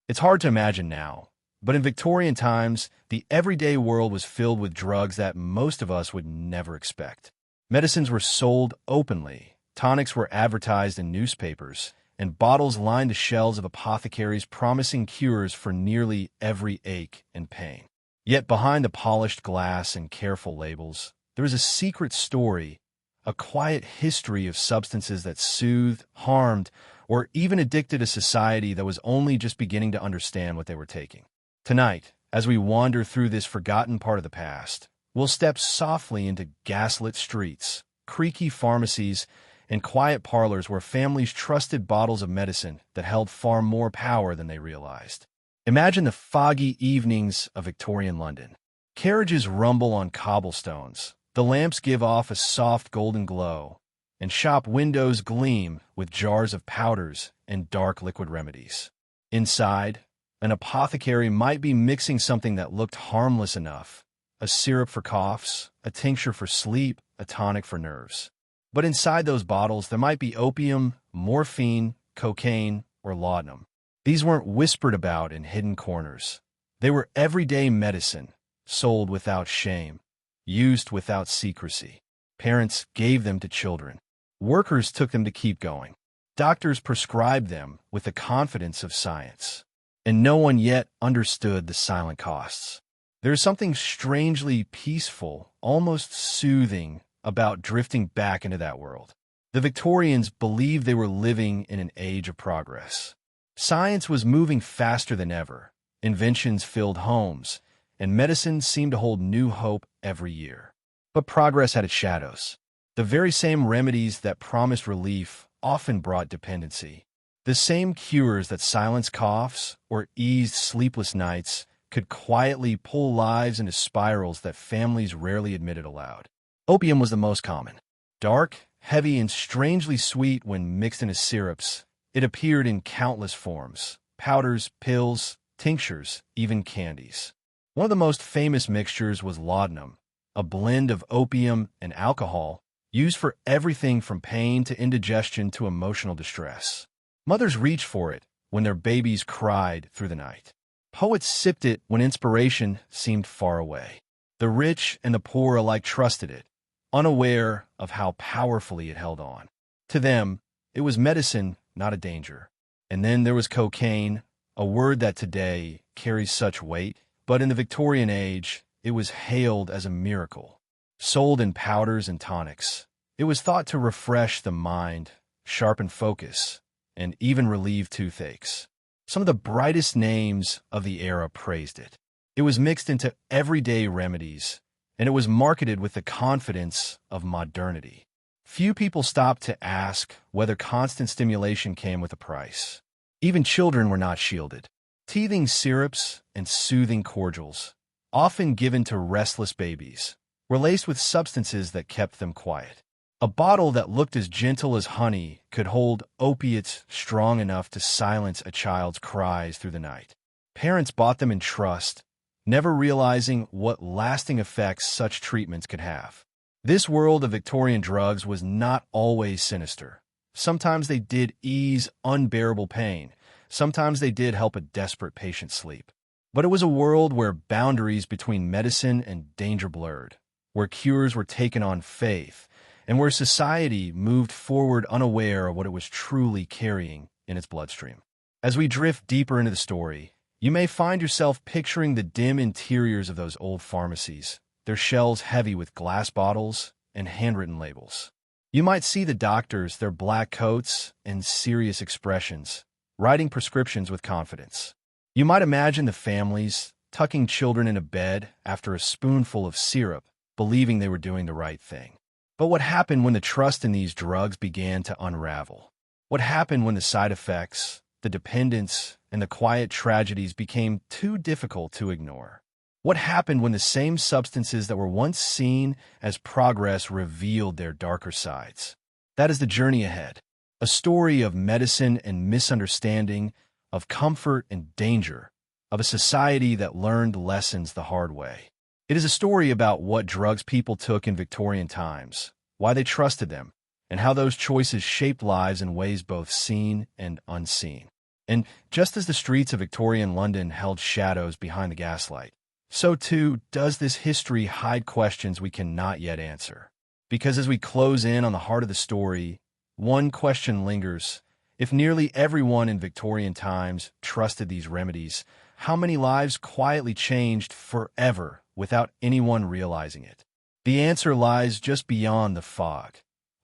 It's hard to imagine now, but in Victorian times, the everyday world was filled with drugs that most of us would never expect. Medicines were sold openly, tonics were advertised in newspapers, and bottles lined the shelves of apothecaries promising cures for nearly every ache and pain. Yet behind the polished glass and careful labels, there is a secret story, a quiet history of substances that soothed, harmed, or even addicted a society that was only just beginning to understand what they were taking. Tonight, as we wander through this forgotten part of the past, we'll step softly into gaslit streets, creaky pharmacies, and quiet parlors where families trusted bottles of medicine that held far more power than they realized. Imagine the foggy evenings of Victorian London. Carriages rumble on cobblestones, the lamps give off a soft golden glow, and shop windows gleam with jars of powders and dark liquid remedies. Inside, an apothecary might be mixing something that looked harmless enough, a syrup for coughs, a tincture for sleep, a tonic for nerves. But inside those bottles, there might be opium, morphine, cocaine, or laudanum. These weren't whispered about in hidden corners. They were everyday medicine, sold without shame, used without secrecy. Parents gave them to children. Workers took them to keep going. Doctors prescribed them with the confidence of science. And no one yet understood the silent costs. There's something strangely peaceful, almost soothing, about drifting back into that world. The Victorians believed they were living in an age of progress. Science was moving faster than ever. Inventions filled homes, and medicine seemed to hold new hope every year. But progress had its shadows. The very same remedies that promised relief often brought dependency. The same cures that silenced coughs or eased sleepless nights could quietly pull lives into spirals that families rarely admitted aloud. Opium was the most common. Dark, heavy, and strangely sweet when mixed into syrups, it appeared in countless forms: powders, pills, tinctures, even candies. One of the most famous mixtures was laudanum, a blend of opium and alcohol used for everything from pain to indigestion to emotional distress. Mothers reached for it when their babies cried through the night. Poets sipped it when inspiration seemed far away. The rich and the poor alike trusted it, unaware of how powerfully it held on. To them, it was medicine, not a danger. And then there was cocaine, a word that today carries such weight, but in the Victorian age, it was hailed as a miracle. Sold in powders and tonics, it was thought to refresh the mind, sharpen focus, and even relieve toothaches. Some of the brightest names of the era praised it. It was mixed into everyday remedies, and it was marketed with the confidence of modernity. Few people stopped to ask whether constant stimulation came with a price. Even children were not shielded. Teething syrups and soothing cordials, often given to restless babies, were laced with substances that kept them quiet. A bottle that looked as gentle as honey could hold opiates strong enough to silence a child's cries through the night. Parents bought them in trust, never realizing what lasting effects such treatments could have. This world of Victorian drugs was not always sinister. Sometimes they did ease unbearable pain. Sometimes they did help a desperate patient sleep. But it was a world where boundaries between medicine and danger blurred, where cures were taken on faith, and where society moved forward unaware of what it was truly carrying in its bloodstream. As we drift deeper into the story, you may find yourself picturing the dim interiors of those old pharmacies, their shelves heavy with glass bottles and handwritten labels. You might see the doctors, their black coats and serious expressions, writing prescriptions with confidence. You might imagine the families tucking children into bed after a spoonful of syrup, believing they were doing the right thing. But what happened when the trust in these drugs began to unravel? What happened when the side effects, the dependence, and the quiet tragedies became too difficult to ignore? What happened when the same substances that were once seen as progress revealed their darker sides? That is the journey ahead, a story of medicine and misunderstanding, of comfort and danger, of a society that learned lessons the hard way. It is a story about what drugs people took in Victorian times, why they trusted them, and how those choices shaped lives in ways both seen and unseen. And just as the streets of Victorian London held shadows behind the gaslight, so too does this history hide questions we cannot yet answer. Because as we close in on the heart of the story, one question lingers. If nearly everyone in Victorian times trusted these remedies, how many lives quietly changed forever without anyone realizing it? The answer lies just beyond the fog,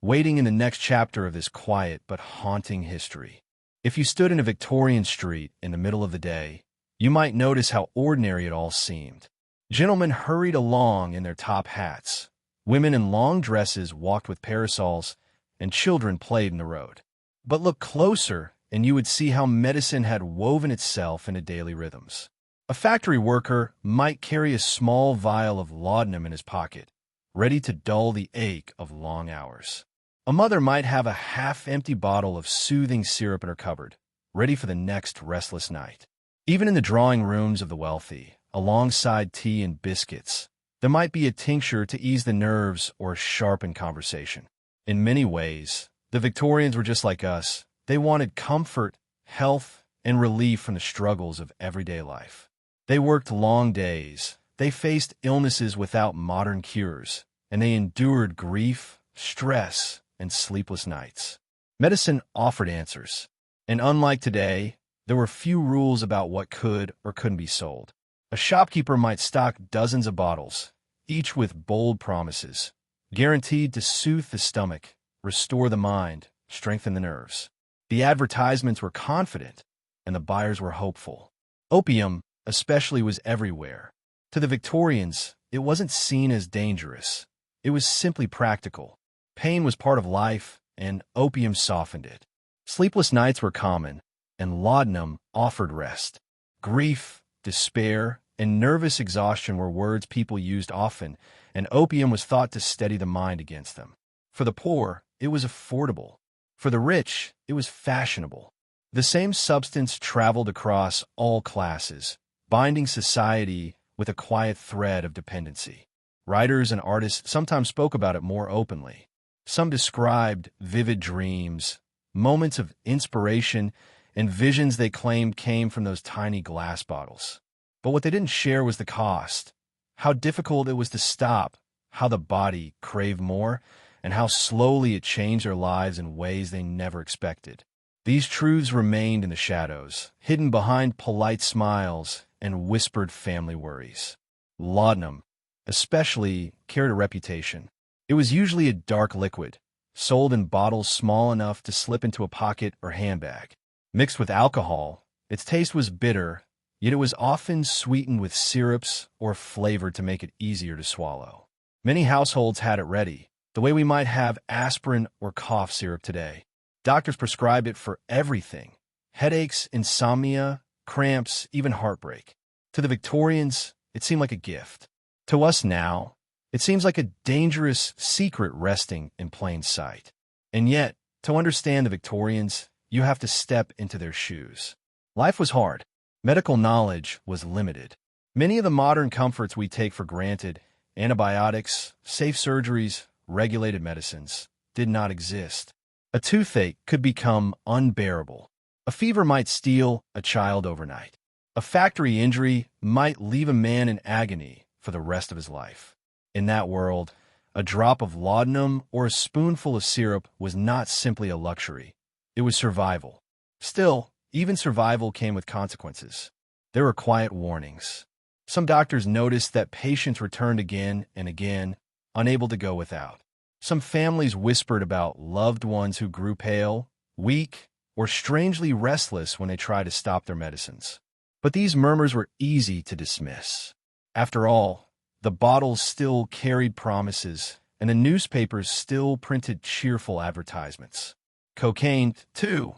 waiting in the next chapter of this quiet but haunting history. If you stood in a Victorian street in the middle of the day, you might notice how ordinary it all seemed. Gentlemen hurried along in their top hats. Women in long dresses walked with parasols, and children played in the road. But look closer, and you would see how medicine had woven itself into daily rhythms. A factory worker might carry a small vial of laudanum in his pocket, ready to dull the ache of long hours. A mother might have a half-empty bottle of soothing syrup in her cupboard, ready for the next restless night. Even in the drawing rooms of the wealthy, alongside tea and biscuits, there might be a tincture to ease the nerves or sharpen conversation. In many ways, the Victorians were just like us. They wanted comfort, health, and relief from the struggles of everyday life. They worked long days, they faced illnesses without modern cures, and they endured grief, stress, and sleepless nights. Medicine offered answers, and unlike today, there were few rules about what could or couldn't be sold. A shopkeeper might stock dozens of bottles, each with bold promises, guaranteed to soothe the stomach, restore the mind, strengthen the nerves. The advertisements were confident, and the buyers were hopeful. Opium, especially, was everywhere. To the Victorians, it wasn't seen as dangerous. It was simply practical. Pain was part of life, and opium softened it. Sleepless nights were common, and laudanum offered rest. Grief, despair, and nervous exhaustion were words people used often, and opium was thought to steady the mind against them. For the poor, it was affordable. For the rich, it was fashionable. The same substance traveled across all classes, binding society with a quiet thread of dependency. Writers and artists sometimes spoke about it more openly. Some described vivid dreams, moments of inspiration, and visions they claimed came from those tiny glass bottles. But what they didn't share was the cost, how difficult it was to stop, how the body craved more, and how slowly it changed their lives in ways they never expected. These truths remained in the shadows, hidden behind polite smiles and whispered family worries. Laudanum, especially, carried a reputation. It was usually a dark liquid, sold in bottles small enough to slip into a pocket or handbag. Mixed with alcohol, its taste was bitter, yet it was often sweetened with syrups or flavored to make it easier to swallow. Many households had it ready, the way we might have aspirin or cough syrup today. Doctors prescribed it for everything: headaches, insomnia, cramps, even heartbreak. To the Victorians, it seemed like a gift. To us now, it seems like a dangerous secret resting in plain sight. And yet, to understand the Victorians, you have to step into their shoes. Life was hard. Medical knowledge was limited. Many of the modern comforts we take for granted, antibiotics, safe surgeries, regulated medicines, did not exist. A toothache could become unbearable. A fever might steal a child overnight. A factory injury might leave a man in agony for the rest of his life. In that world, a drop of laudanum or a spoonful of syrup was not simply a luxury. It was survival. Still, even survival came with consequences. There were quiet warnings. Some doctors noticed that patients returned again and again, unable to go without. Some families whispered about loved ones who grew pale, weak, or strangely restless when they tried to stop their medicines. But these murmurs were easy to dismiss. After all, the bottles still carried promises, and the newspapers still printed cheerful advertisements. Cocaine, too,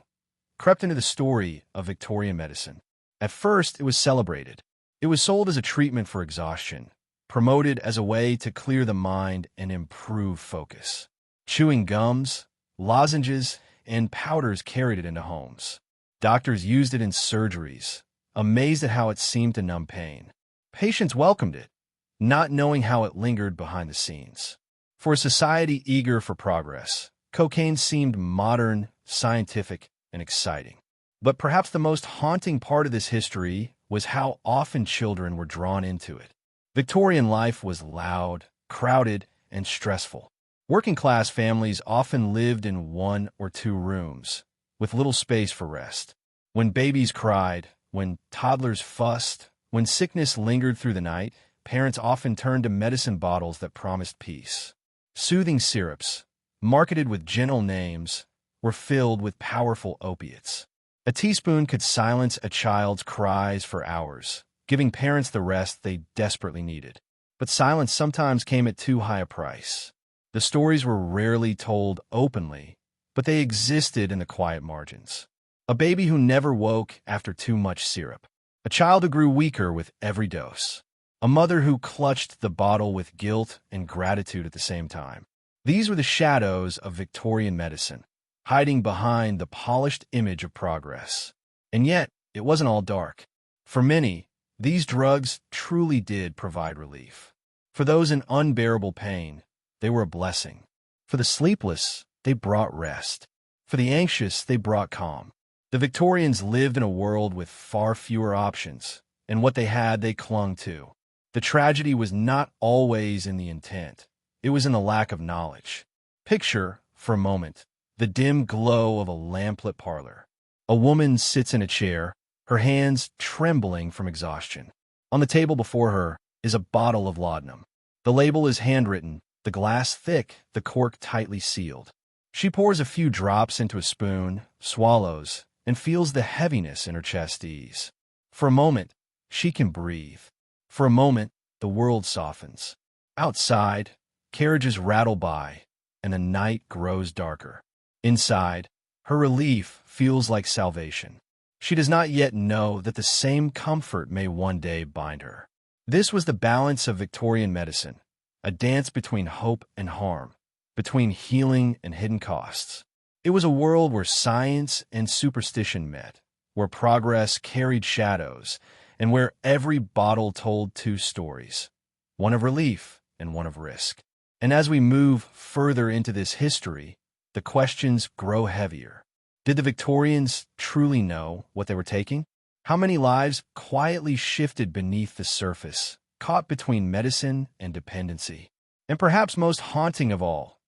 crept into the story of Victorian medicine. At first, it was celebrated. It was sold as a treatment for exhaustion, promoted as a way to clear the mind and improve focus. Chewing gums, lozenges, and powders carried it into homes. Doctors used it in surgeries, amazed at how it seemed to numb pain. Patients welcomed it, not knowing how it lingered behind the scenes. For a society eager for progress, cocaine seemed modern, scientific, and exciting. But perhaps the most haunting part of this history was how often children were drawn into it. Victorian life was loud, crowded, and stressful. Working-class families often lived in 1 or 2 rooms, with little space for rest. When babies cried, when toddlers fussed, when sickness lingered through the night, parents often turned to medicine bottles that promised peace. Soothing syrups, marketed with gentle names, were filled with powerful opiates. A teaspoon could silence a child's cries for hours, giving parents the rest they desperately needed. But silence sometimes came at too high a price. The stories were rarely told openly, but they existed in the quiet margins. A baby who never woke after too much syrup. A child who grew weaker with every dose. A mother who clutched the bottle with guilt and gratitude at the same time. These were the shadows of Victorian medicine, hiding behind the polished image of progress. And yet, it wasn't all dark. For many, these drugs truly did provide relief. For those in unbearable pain, they were a blessing. For the sleepless, they brought rest. For the anxious, they brought calm. The Victorians lived in a world with far fewer options, and what they had they clung to. The tragedy was not always in the intent. It was in the lack of knowledge. Picture, for a moment, the dim glow of a lamplit parlor. A woman sits in a chair, her hands trembling from exhaustion. On the table before her is a bottle of laudanum. The label is handwritten, the glass thick, the cork tightly sealed. She pours a few drops into a spoon, swallows, and feels the heaviness in her chest ease. For a moment, she can breathe. For a moment, the world softens. Outside, carriages rattle by, and the night grows darker. Inside, her relief feels like salvation. She does not yet know that the same comfort may one day bind her. This was the balance of Victorian medicine, a dance between hope and harm, between healing and hidden costs. It was a world where science and superstition met, where progress carried shadows, and where every bottle told 2 stories, one of relief and one of risk. And as we move further into this history, the questions grow heavier. Did the Victorians truly know what they were taking? How many lives quietly shifted beneath the surface, caught between medicine and dependency? And perhaps most haunting of all,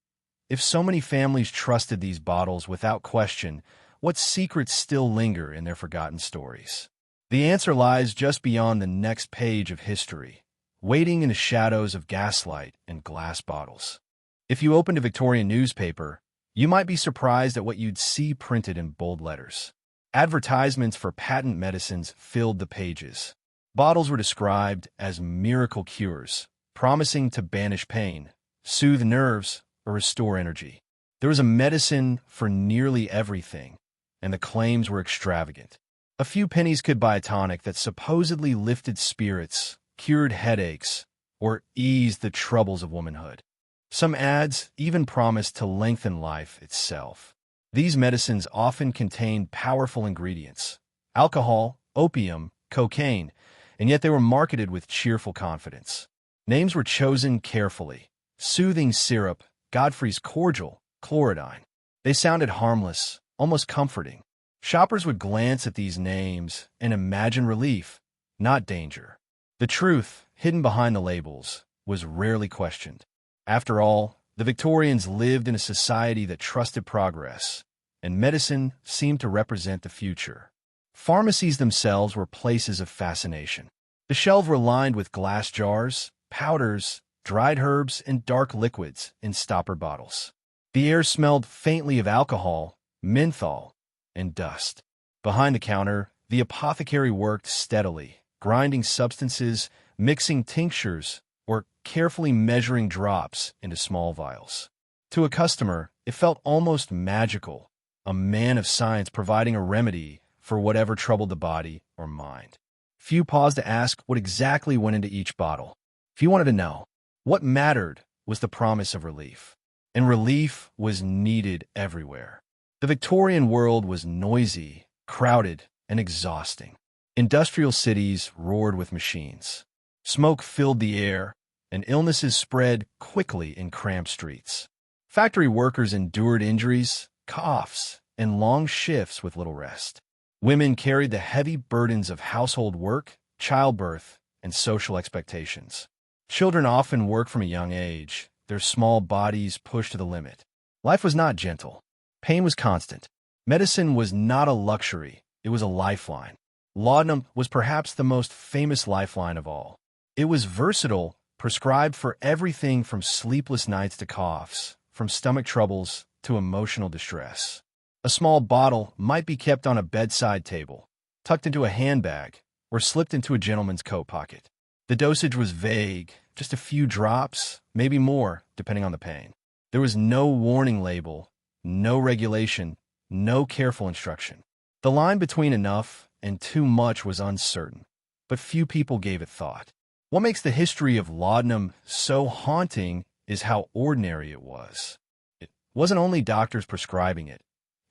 if so many families trusted these bottles without question, what secrets still linger in their forgotten stories? The answer lies just beyond the next page of history, waiting in the shadows of gaslight and glass bottles. If you opened a Victorian newspaper, you might be surprised at what you'd see printed in bold letters. Advertisements for patent medicines filled the pages. Bottles were described as miracle cures, promising to banish pain, soothe nerves, or restore energy. There was a medicine for nearly everything, and the claims were extravagant. A few pennies could buy a tonic that supposedly lifted spirits, cured headaches, or eased the troubles of womanhood. Some ads even promised to lengthen life itself. These medicines often contained powerful ingredients, alcohol, opium, cocaine, and yet they were marketed with cheerful confidence. Names were chosen carefully. Soothing syrup, Godfrey's cordial, chlorodyne. They sounded harmless, almost comforting. Shoppers would glance at these names and imagine relief, not danger. The truth, hidden behind the labels, was rarely questioned. After all, the Victorians lived in a society that trusted progress, and medicine seemed to represent the future. Pharmacies themselves were places of fascination. The shelves were lined with glass jars, powders, dried herbs, and dark liquids in stopper bottles. The air smelled faintly of alcohol, menthol, and dust. Behind the counter, the apothecary worked steadily, grinding substances, mixing tinctures, or carefully measuring drops into small vials. To a customer, it felt almost magical, a man of science providing a remedy for whatever troubled the body or mind. Few paused to ask what exactly went into each bottle. Few wanted to know. What mattered was the promise of relief, and relief was needed everywhere. The Victorian world was noisy, crowded, and exhausting. Industrial cities roared with machines. Smoke filled the air, and illnesses spread quickly in cramped streets. Factory workers endured injuries, coughs, and long shifts with little rest. Women carried the heavy burdens of household work, childbirth, and social expectations. Children often work from a young age, their small bodies pushed to the limit. Life was not gentle. Pain was constant. Medicine was not a luxury, it was a lifeline. Laudanum was perhaps the most famous lifeline of all. It was versatile, prescribed for everything from sleepless nights to coughs, from stomach troubles to emotional distress. A small bottle might be kept on a bedside table, tucked into a handbag, or slipped into a gentleman's coat pocket. The dosage was vague, just a few drops, maybe more, depending on the pain. There was no warning label, no regulation, no careful instruction. The line between enough and too much was uncertain, but few people gave it thought. What makes the history of laudanum so haunting is how ordinary it was. It wasn't only doctors prescribing it.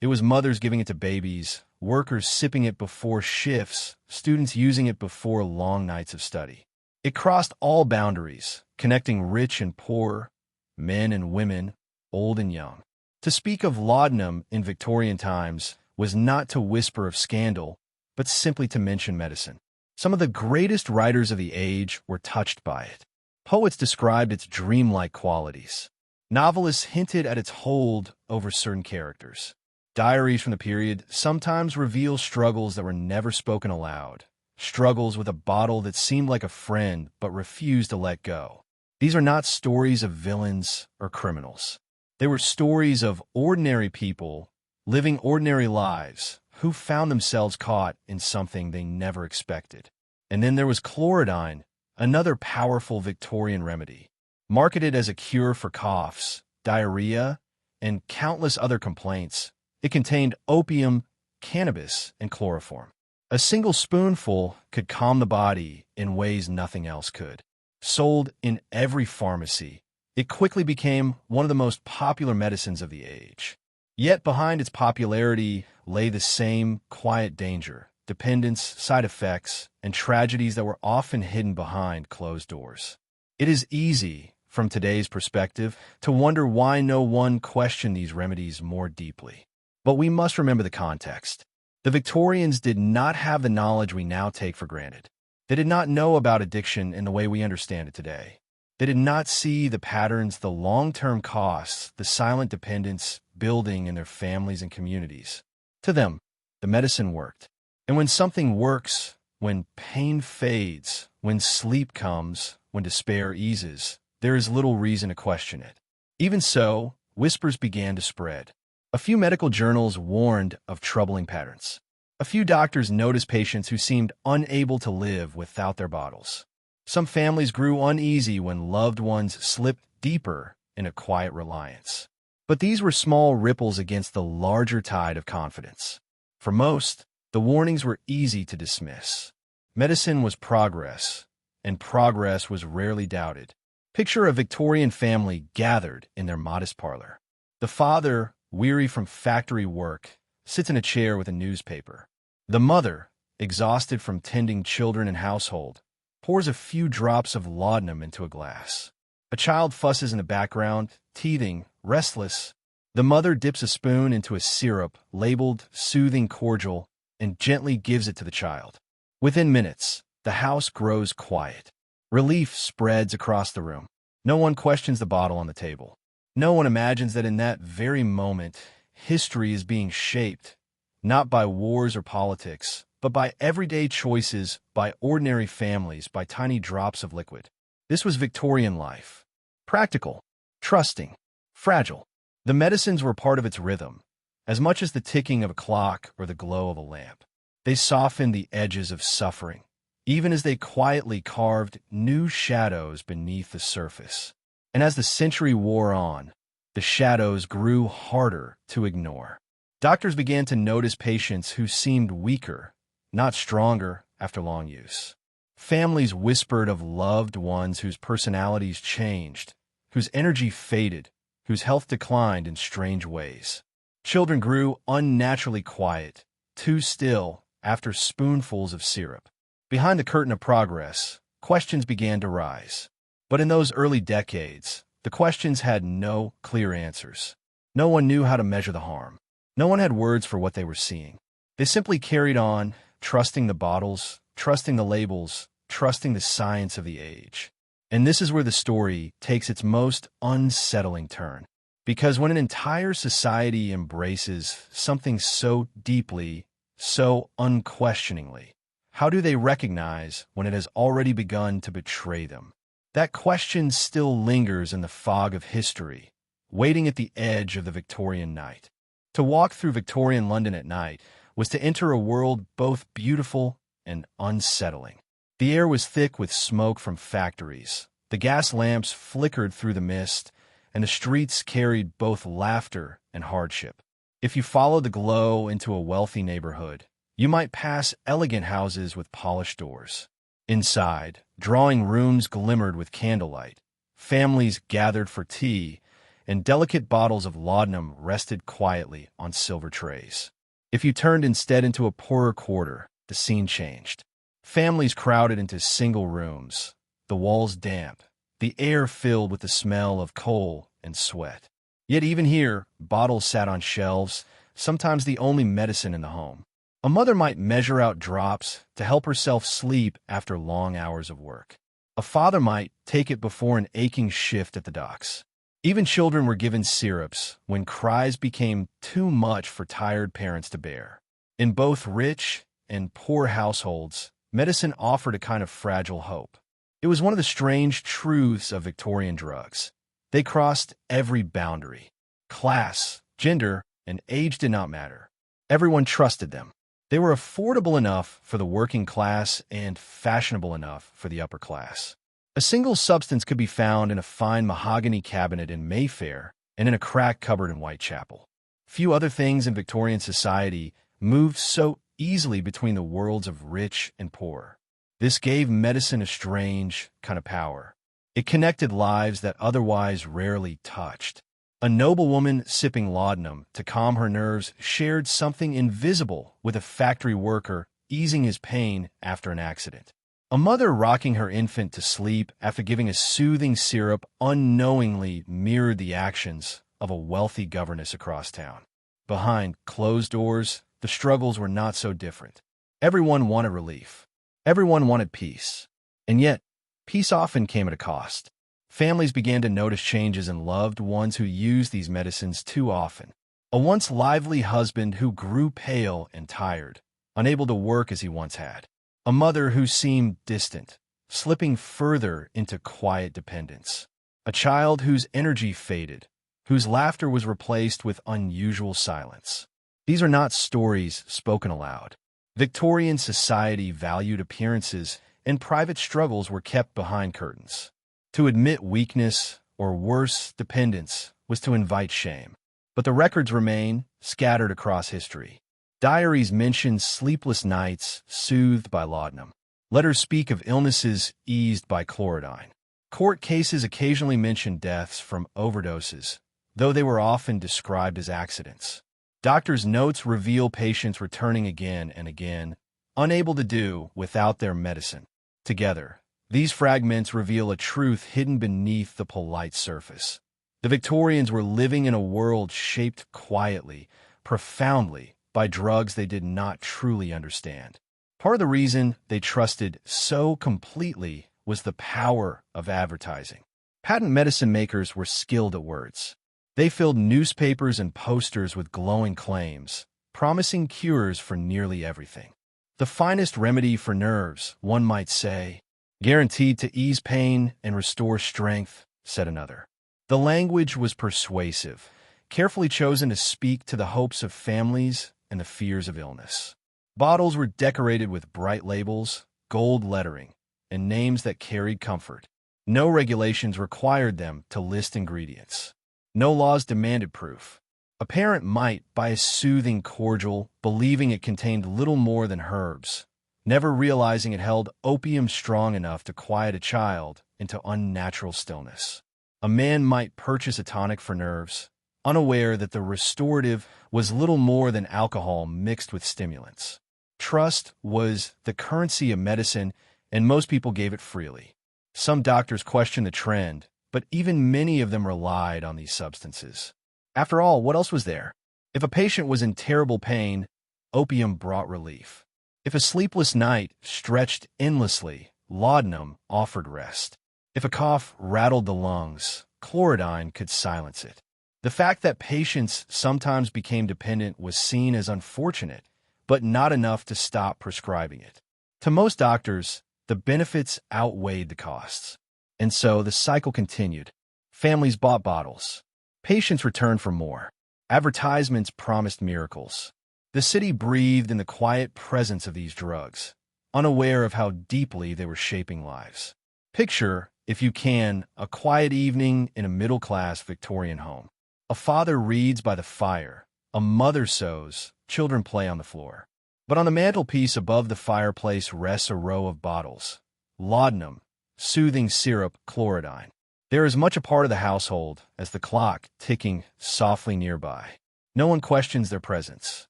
It was mothers giving it to babies, workers sipping it before shifts, students using it before long nights of study. It crossed all boundaries, connecting rich and poor, men and women, old and young. To speak of laudanum in Victorian times was not to whisper of scandal, but simply to mention medicine. Some of the greatest writers of the age were touched by it. Poets described its dreamlike qualities. Novelists hinted at its hold over certain characters. Diaries from the period sometimes reveal struggles that were never spoken aloud, struggles with a bottle that seemed like a friend but refused to let go. These are not stories of villains or criminals. They were stories of ordinary people living ordinary lives who found themselves caught in something they never expected. And then there was chlorodyne, another powerful Victorian remedy. Marketed as a cure for coughs, diarrhea, and countless other complaints, it contained opium, cannabis, and chloroform. A single spoonful could calm the body in ways nothing else could. Sold in every pharmacy, it quickly became one of the most popular medicines of the age. Yet behind its popularity lay the same quiet danger, dependence, side effects, and tragedies that were often hidden behind closed doors. It is easy, from today's perspective, to wonder why no one questioned these remedies more deeply. But we must remember the context. The Victorians did not have the knowledge we now take for granted. They did not know about addiction in the way we understand it today. They did not see the patterns, the long-term costs, the silent dependence building in their families and communities. To them, the medicine worked. And when something works, when pain fades, when sleep comes, when despair eases, there is little reason to question it. Even so, whispers began to spread. A few medical journals warned of troubling patterns. A few doctors noticed patients who seemed unable to live without their bottles. Some families grew uneasy when loved ones slipped deeper in a quiet reliance. But these were small ripples against the larger tide of confidence. For most, the warnings were easy to dismiss. Medicine was progress, and progress was rarely doubted. Picture a Victorian family gathered in their modest parlor. The father, weary from factory work, sits in a chair with a newspaper. The mother, exhausted from tending children and household, pours a few drops of laudanum into a glass. A child fusses in the background, teething, restless. The mother dips a spoon into a syrup labeled soothing cordial and gently gives it to the child. Within minutes, the house grows quiet. Relief spreads across the room. No one questions the bottle on the table. No one imagines that in that very moment, history is being shaped, not by wars or politics, but by everyday choices, by ordinary families, by tiny drops of liquid. This was Victorian life. Practical, trusting, fragile. The medicines were part of its rhythm, as much as the ticking of a clock or the glow of a lamp. They softened the edges of suffering, even as they quietly carved new shadows beneath the surface. And as the century wore on, the shadows grew harder to ignore. Doctors began to notice patients who seemed weaker, not stronger, after long use. Families whispered of loved ones whose personalities changed, whose energy faded, whose health declined in strange ways. Children grew unnaturally quiet, too still after spoonfuls of syrup. Behind the curtain of progress, questions began to rise. But in those early decades, the questions had no clear answers. No one knew how to measure the harm. No one had words for what they were seeing. They simply carried on, trusting the bottles, trusting the labels, trusting the science of the age. And this is where the story takes its most unsettling turn. Because when an entire society embraces something so deeply, so unquestioningly, how do they recognize when it has already begun to betray them? That question still lingers in the fog of history, waiting at the edge of the Victorian night. To walk through Victorian London at night was to enter a world both beautiful and unsettling. The air was thick with smoke from factories. The gas lamps flickered through the mist, and the streets carried both laughter and hardship. If you followed the glow into a wealthy neighborhood, you might pass elegant houses with polished doors. Inside, drawing rooms glimmered with candlelight. Families gathered for tea, and delicate bottles of laudanum rested quietly on silver trays. If you turned instead into a poorer quarter, the scene changed. Families crowded into single rooms, the walls damp, the air filled with the smell of coal and sweat. Yet even here, bottles sat on shelves, sometimes the only medicine in the home. A mother might measure out drops to help herself sleep after long hours of work. A father might take it before an aching shift at the docks. Even children were given syrups when cries became too much for tired parents to bear. In both rich and poor households, medicine offered a kind of fragile hope. It was one of the strange truths of Victorian drugs. They crossed every boundary. Class, gender, and age did not matter. Everyone trusted them. They were affordable enough for the working class and fashionable enough for the upper class. A single substance could be found in a fine mahogany cabinet in Mayfair and in a crack cupboard in Whitechapel. Few other things in Victorian society moved so easily between the worlds of rich and poor. This gave medicine a strange kind of power. It connected lives that otherwise rarely touched. A noblewoman sipping laudanum to calm her nerves shared something invisible with a factory worker easing his pain after an accident. A mother rocking her infant to sleep after giving a soothing syrup unknowingly mirrored the actions of a wealthy governess across town. Behind closed doors, the struggles were not so different. Everyone wanted relief. Everyone wanted peace. And yet, peace often came at a cost. Families began to notice changes in loved ones who used these medicines too often. A once lively husband who grew pale and tired, unable to work as he once had. A mother who seemed distant, slipping further into quiet dependence. A child whose energy faded, whose laughter was replaced with unusual silence. These are not stories spoken aloud. Victorian society valued appearances, and private struggles were kept behind curtains. To admit weakness, or worse, dependence, was to invite shame. But the records remain, scattered across history. Diaries mention sleepless nights soothed by laudanum. Letters speak of illnesses eased by chlorodyne. Court cases occasionally mention deaths from overdoses, though they were often described as accidents. Doctors' notes reveal patients returning again and again, unable to do without their medicine. Together, these fragments reveal a truth hidden beneath the polite surface. The Victorians were living in a world shaped quietly, profoundly, by drugs they did not truly understand. Part of the reason they trusted so completely was the power of advertising. Patent medicine makers were skilled at words. They filled newspapers and posters with glowing claims, promising cures for nearly everything. The finest remedy for nerves, one might say, guaranteed to ease pain and restore strength, said another. The language was persuasive, carefully chosen to speak to the hopes of families and the fears of illness. Bottles were decorated with bright labels, gold lettering, and names that carried comfort. No regulations required them to list ingredients. No laws demanded proof. A parent might buy a soothing cordial, believing it contained little more than herbs, never realizing it held opium strong enough to quiet a child into unnatural stillness. A man might purchase a tonic for nerves, unaware that the restorative was little more than alcohol mixed with stimulants. Trust was the currency of medicine, and most people gave it freely. Some doctors questioned the trend, but even many of them relied on these substances. After all, what else was there? If a patient was in terrible pain, opium brought relief. If a sleepless night stretched endlessly, laudanum offered rest. If a cough rattled the lungs, chlorodyne could silence it. The fact that patients sometimes became dependent was seen as unfortunate, but not enough to stop prescribing it. To most doctors, the benefits outweighed the costs. And so the cycle continued. Families bought bottles. Patients returned for more. Advertisements promised miracles. The city breathed in the quiet presence of these drugs, unaware of how deeply they were shaping lives. Picture, if you can, a quiet evening in a middle-class Victorian home. A father reads by the fire. A mother sews. Children play on the floor. But on the mantelpiece above the fireplace rests a row of bottles. Laudanum, soothing syrup, chlorodyne. They are as much a part of the household as the clock ticking softly nearby. No one questions their presence.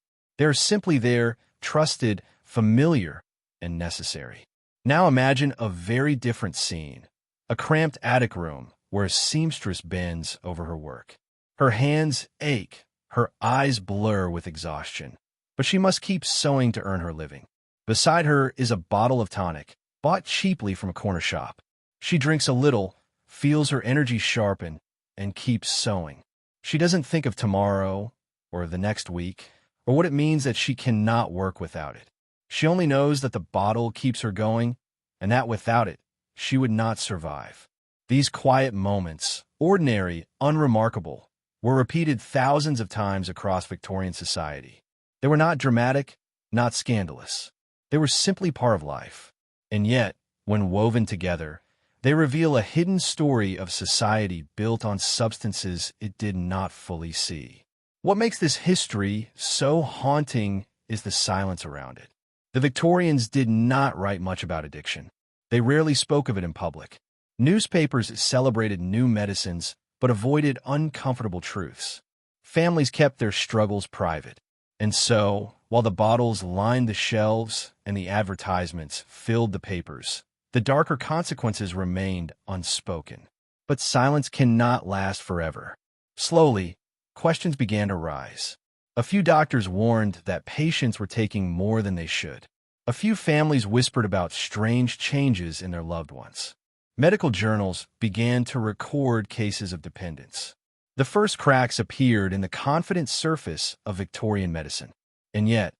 They are simply there, trusted, familiar, and necessary. Now imagine a very different scene. A cramped attic room where a seamstress bends over her work. Her hands ache, her eyes blur with exhaustion, but she must keep sewing to earn her living. Beside her is a bottle of tonic, bought cheaply from a corner shop. She drinks a little, feels her energy sharpen, and keeps sewing. She doesn't think of tomorrow, or the next week, or what it means that she cannot work without it. She only knows that the bottle keeps her going, and that without it, she would not survive. These quiet moments, ordinary, unremarkable, were repeated thousands of times across Victorian society. They were not dramatic, not scandalous. They were simply part of life. And yet, when woven together, they reveal a hidden story of society built on substances it did not fully see. What makes this history so haunting is the silence around it. The Victorians did not write much about addiction. They rarely spoke of it in public. Newspapers celebrated new medicines, but avoided uncomfortable truths. Families kept their struggles private. And so, while the bottles lined the shelves and the advertisements filled the papers, the darker consequences remained unspoken. But silence cannot last forever. Slowly, questions began to rise. A few doctors warned that patients were taking more than they should. A few families whispered about strange changes in their loved ones. Medical journals began to record cases of dependence. The first cracks appeared in the confident surface of Victorian medicine. And yet,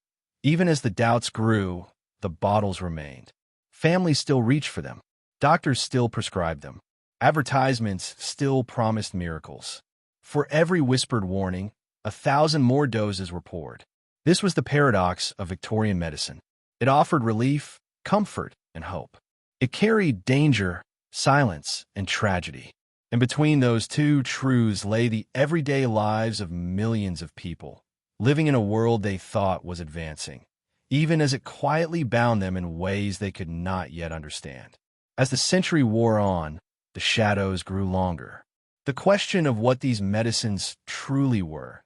even as the doubts grew, the bottles remained. Families still reached for them. Doctors still prescribed them. Advertisements still promised miracles. For every whispered warning, 1,000 more doses were poured. This was the paradox of Victorian medicine. It offered relief, comfort, and hope. It carried danger, silence, and tragedy. And between those two truths lay the everyday lives of millions of people, living in a world they thought was advancing, even as it quietly bound them in ways they could not yet understand. As the century wore on, the shadows grew longer. The question of what these medicines truly were,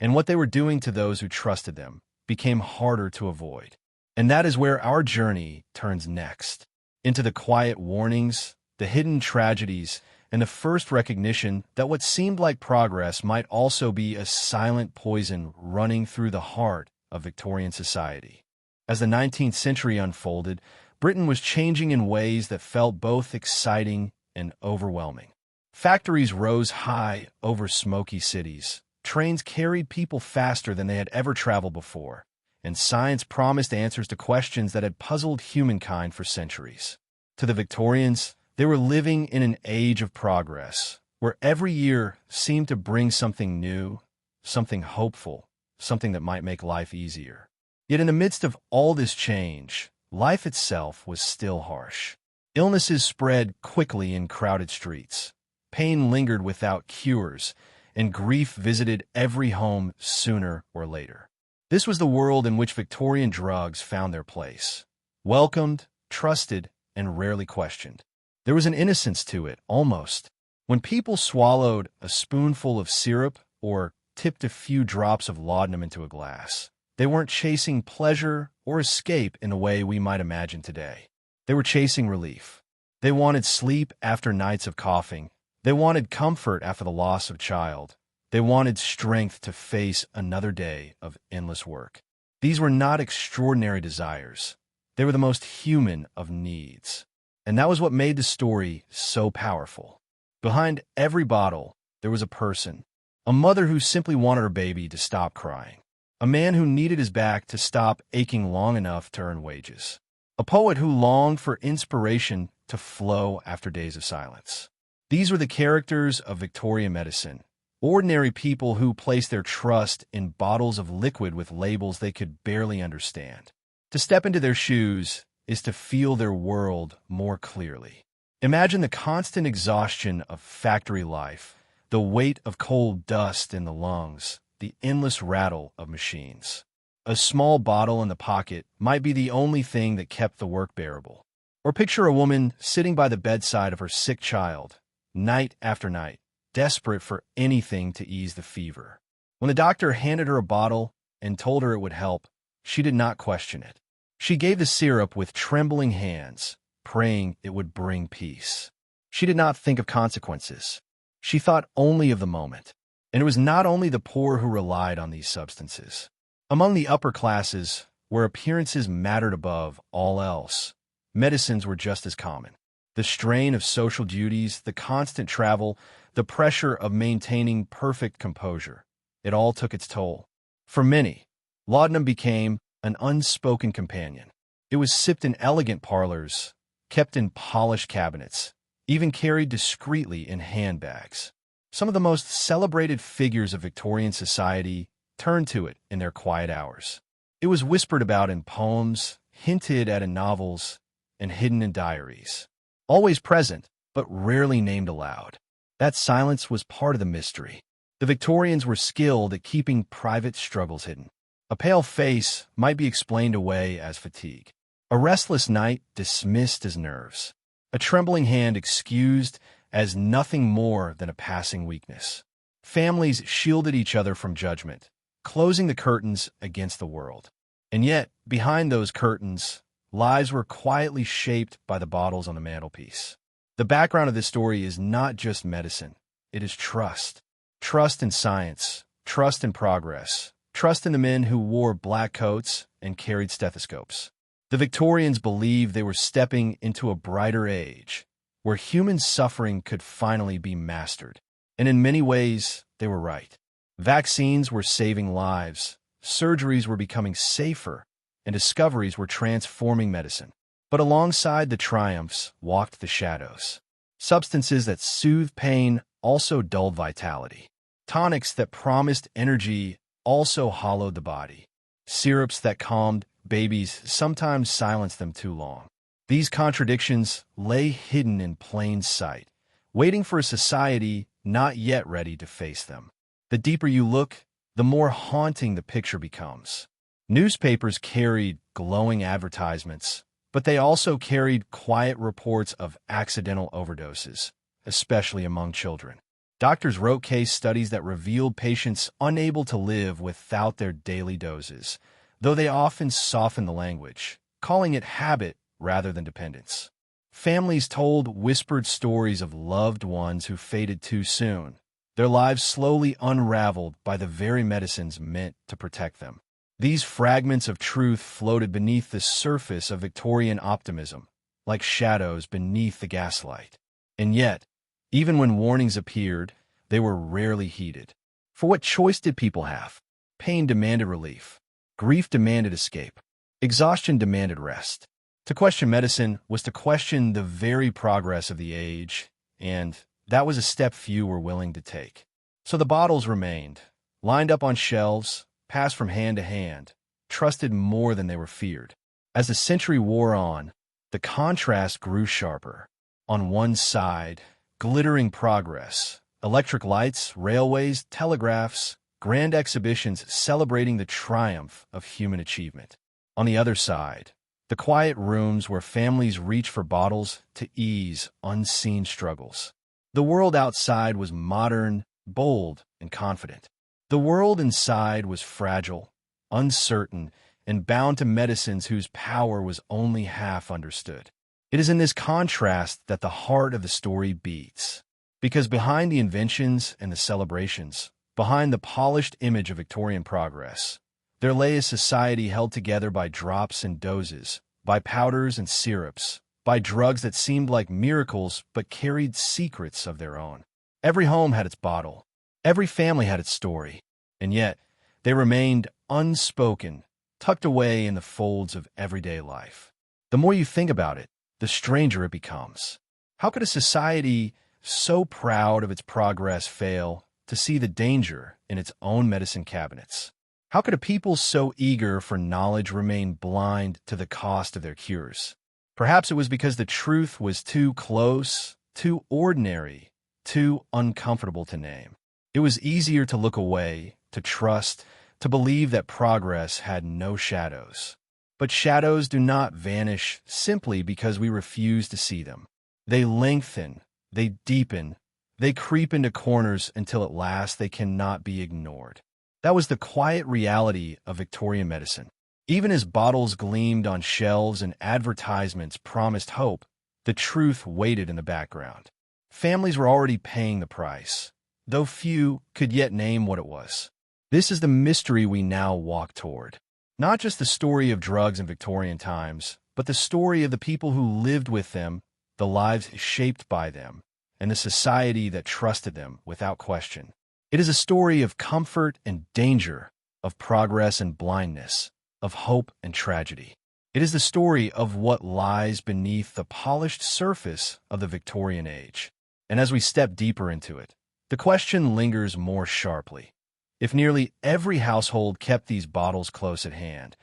and what they were doing to those who trusted them, became harder to avoid. And that is where our journey turns next, into the quiet warnings, the hidden tragedies, and the first recognition that what seemed like progress might also be a silent poison running through the heart of Victorian society. As the 19th century unfolded, Britain was changing in ways that felt both exciting and overwhelming. Factories rose high over smoky cities. Trains carried people faster than they had ever traveled before, and science promised answers to questions that had puzzled humankind for centuries. To the Victorians, they were living in an age of progress, where every year seemed to bring something new, something hopeful, something that might make life easier. Yet in the midst of all this change, life itself was still harsh. Illnesses spread quickly in crowded streets. Pain lingered without cures, and grief visited every home sooner or later. This was the world in which Victorian drugs found their place. Welcomed, trusted, and rarely questioned. There was an innocence to it, almost. When people swallowed a spoonful of syrup or tipped a few drops of laudanum into a glass, they weren't chasing pleasure or escape in the way we might imagine today. They were chasing relief. They wanted sleep after nights of coughing. They wanted comfort after the loss of a child. They wanted strength to face another day of endless work. These were not extraordinary desires. They were the most human of needs. And that was what made the story so powerful. Behind every bottle, there was a person. A mother who simply wanted her baby to stop crying. A man who needed his back to stop aching long enough to earn wages. A poet who longed for inspiration to flow after days of silence. These were the characters of Victorian medicine. Ordinary people who placed their trust in bottles of liquid with labels they could barely understand. To step into their shoes is to feel their world more clearly. Imagine the constant exhaustion of factory life, the weight of coal dust in the lungs, the endless rattle of machines. A small bottle in the pocket might be the only thing that kept the work bearable. Or picture a woman sitting by the bedside of her sick child, night after night, desperate for anything to ease the fever. When the doctor handed her a bottle and told her it would help, she did not question it. She gave the syrup with trembling hands, praying it would bring peace. She did not think of consequences. She thought only of the moment. And it was not only the poor who relied on these substances. Among the upper classes, where appearances mattered above all else, medicines were just as common. The strain of social duties, the constant travel, the pressure of maintaining perfect composure, it all took its toll. For many, laudanum became an unspoken companion. It was sipped in elegant parlors, kept in polished cabinets, even carried discreetly in handbags. Some of the most celebrated figures of Victorian society turned to it in their quiet hours. It was whispered about in poems, hinted at in novels, and hidden in diaries. Always present, but rarely named aloud. That silence was part of the mystery. The Victorians were skilled at keeping private struggles hidden. A pale face might be explained away as fatigue. A restless night dismissed as nerves. A trembling hand excused as nothing more than a passing weakness. Families shielded each other from judgment, closing the curtains against the world. And yet, behind those curtains, lives were quietly shaped by the bottles on the mantelpiece. The background of this story is not just medicine. It is trust. Trust in science, trust in progress, trust in the men who wore black coats and carried stethoscopes. The Victorians believed they were stepping into a brighter age, where human suffering could finally be mastered. And in many ways, they were right. Vaccines were saving lives, surgeries were becoming safer, and discoveries were transforming medicine. But alongside the triumphs walked the shadows. Substances that soothed pain also dulled vitality. Tonics that promised energy also hollowed the body. Syrups that calmed babies sometimes silenced them too long. These contradictions lay hidden in plain sight, waiting for a society not yet ready to face them. The deeper you look, the more haunting the picture becomes. Newspapers carried glowing advertisements, but they also carried quiet reports of accidental overdoses, especially among children. Doctors wrote case studies that revealed patients unable to live without their daily doses, though they often softened the language, calling it habit rather than dependence. Families told whispered stories of loved ones who faded too soon, their lives slowly unraveled by the very medicines meant to protect them. These fragments of truth floated beneath the surface of Victorian optimism, like shadows beneath the gaslight. And yet, even when warnings appeared, they were rarely heeded. For what choice did people have? Pain demanded relief. Grief demanded escape. Exhaustion demanded rest. To question medicine was to question the very progress of the age, and that was a step few were willing to take. So the bottles remained, lined up on shelves, passed from hand to hand, trusted more than they were feared. As the century wore on, the contrast grew sharper. On one side, glittering progress, electric lights, railways, telegraphs, grand exhibitions celebrating the triumph of human achievement. On the other side, the quiet rooms where families reached for bottles to ease unseen struggles. The world outside was modern, bold, and confident. The world inside was fragile, uncertain, and bound to medicines whose power was only half understood. It is in this contrast that the heart of the story beats. Because behind the inventions and the celebrations, behind the polished image of Victorian progress, There lay a society held together by drops and doses, by powders and syrups, by drugs that seemed like miracles but carried secrets of their own. Every home had its bottle. Every family had its story. And yet, they remained unspoken, tucked away in the folds of everyday life. The more you think about it, the stranger it becomes. How could a society so proud of its progress fail to see the danger in its own medicine cabinets? How could a people so eager for knowledge remain blind to the cost of their cures? Perhaps it was because the truth was too close, too ordinary, too uncomfortable to name. It was easier to look away, to trust, to believe that progress had no shadows. But shadows do not vanish simply because we refuse to see them. They lengthen, they deepen, they creep into corners until at last they cannot be ignored. That was the quiet reality of Victorian medicine. Even as bottles gleamed on shelves and advertisements promised hope, the truth waited in the background. Families were already paying the price, though few could yet name what it was. This is the mystery we now walk toward. Not just the story of drugs in Victorian times, but the story of the people who lived with them, the lives shaped by them, and the society that trusted them without question. It is a story of comfort and danger, of progress and blindness, of hope and tragedy. It is the story of what lies beneath the polished surface of the Victorian age. And as we step deeper into it, the question lingers more sharply. If nearly every household kept these bottles close at hand,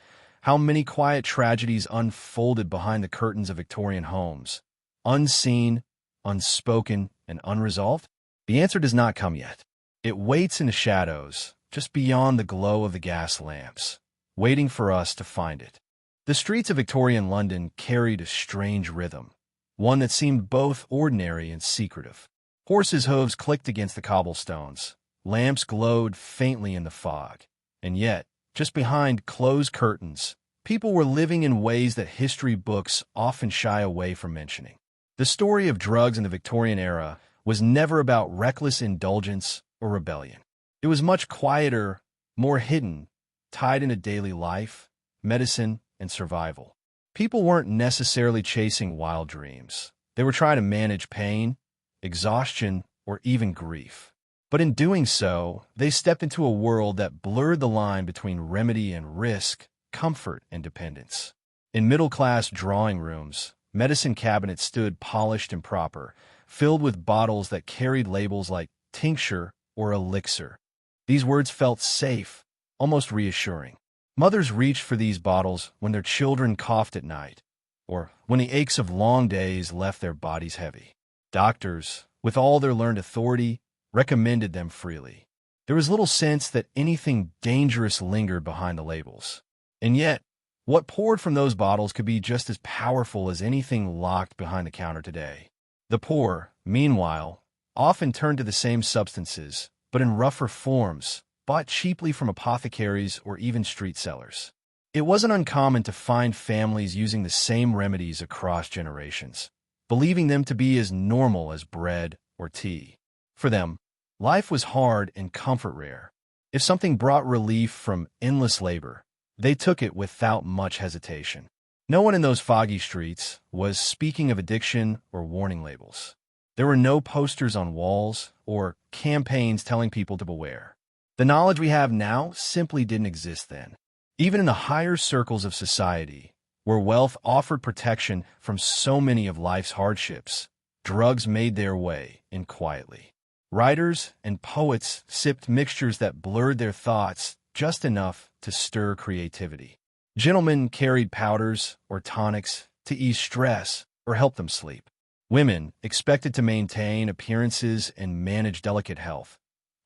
how many quiet tragedies unfolded behind the curtains of Victorian homes, unseen, unspoken, and unresolved? The answer does not come yet. It waits in the shadows, just beyond the glow of the gas lamps, waiting for us to find it. The streets of Victorian London carried a strange rhythm, one that seemed both ordinary and secretive. Horses' hooves clicked against the cobblestones. Lamps glowed faintly in the fog. And yet, just behind closed curtains, people were living in ways that history books often shy away from mentioning. The story of drugs in the Victorian era was never about reckless indulgence or rebellion. It was much quieter, more hidden, tied into daily life, medicine, and survival. People weren't necessarily chasing wild dreams. They were trying to manage pain, exhaustion, or even grief. But in doing so, they stepped into a world that blurred the line between remedy and risk, comfort and dependence. In middle-class drawing rooms, medicine cabinets stood polished and proper, filled with bottles that carried labels like tincture or elixir. These words felt safe, almost reassuring. Mothers reached for these bottles when their children coughed at night, or when the aches of long days left their bodies heavy. Doctors, with all their learned authority, recommended them freely. There was little sense that anything dangerous lingered behind the labels. And yet, what poured from those bottles could be just as powerful as anything locked behind the counter today. The poor, meanwhile, often turned to the same substances, but in rougher forms, bought cheaply from apothecaries or even street sellers. It wasn't uncommon to find families using the same remedies across generations, believing them to be as normal as bread or tea. For them, life was hard and comfort rare. If something brought relief from endless labor, they took it without much hesitation. No one in those foggy streets was speaking of addiction or warning labels. There were no posters on walls or campaigns telling people to beware. The knowledge we have now simply didn't exist then. Even in the higher circles of society, where wealth offered protection from so many of life's hardships, drugs made their way in quietly. Writers and poets sipped mixtures that blurred their thoughts just enough to stir creativity. Gentlemen carried powders or tonics to ease stress or help them sleep. Women, expected to maintain appearances and manage delicate health,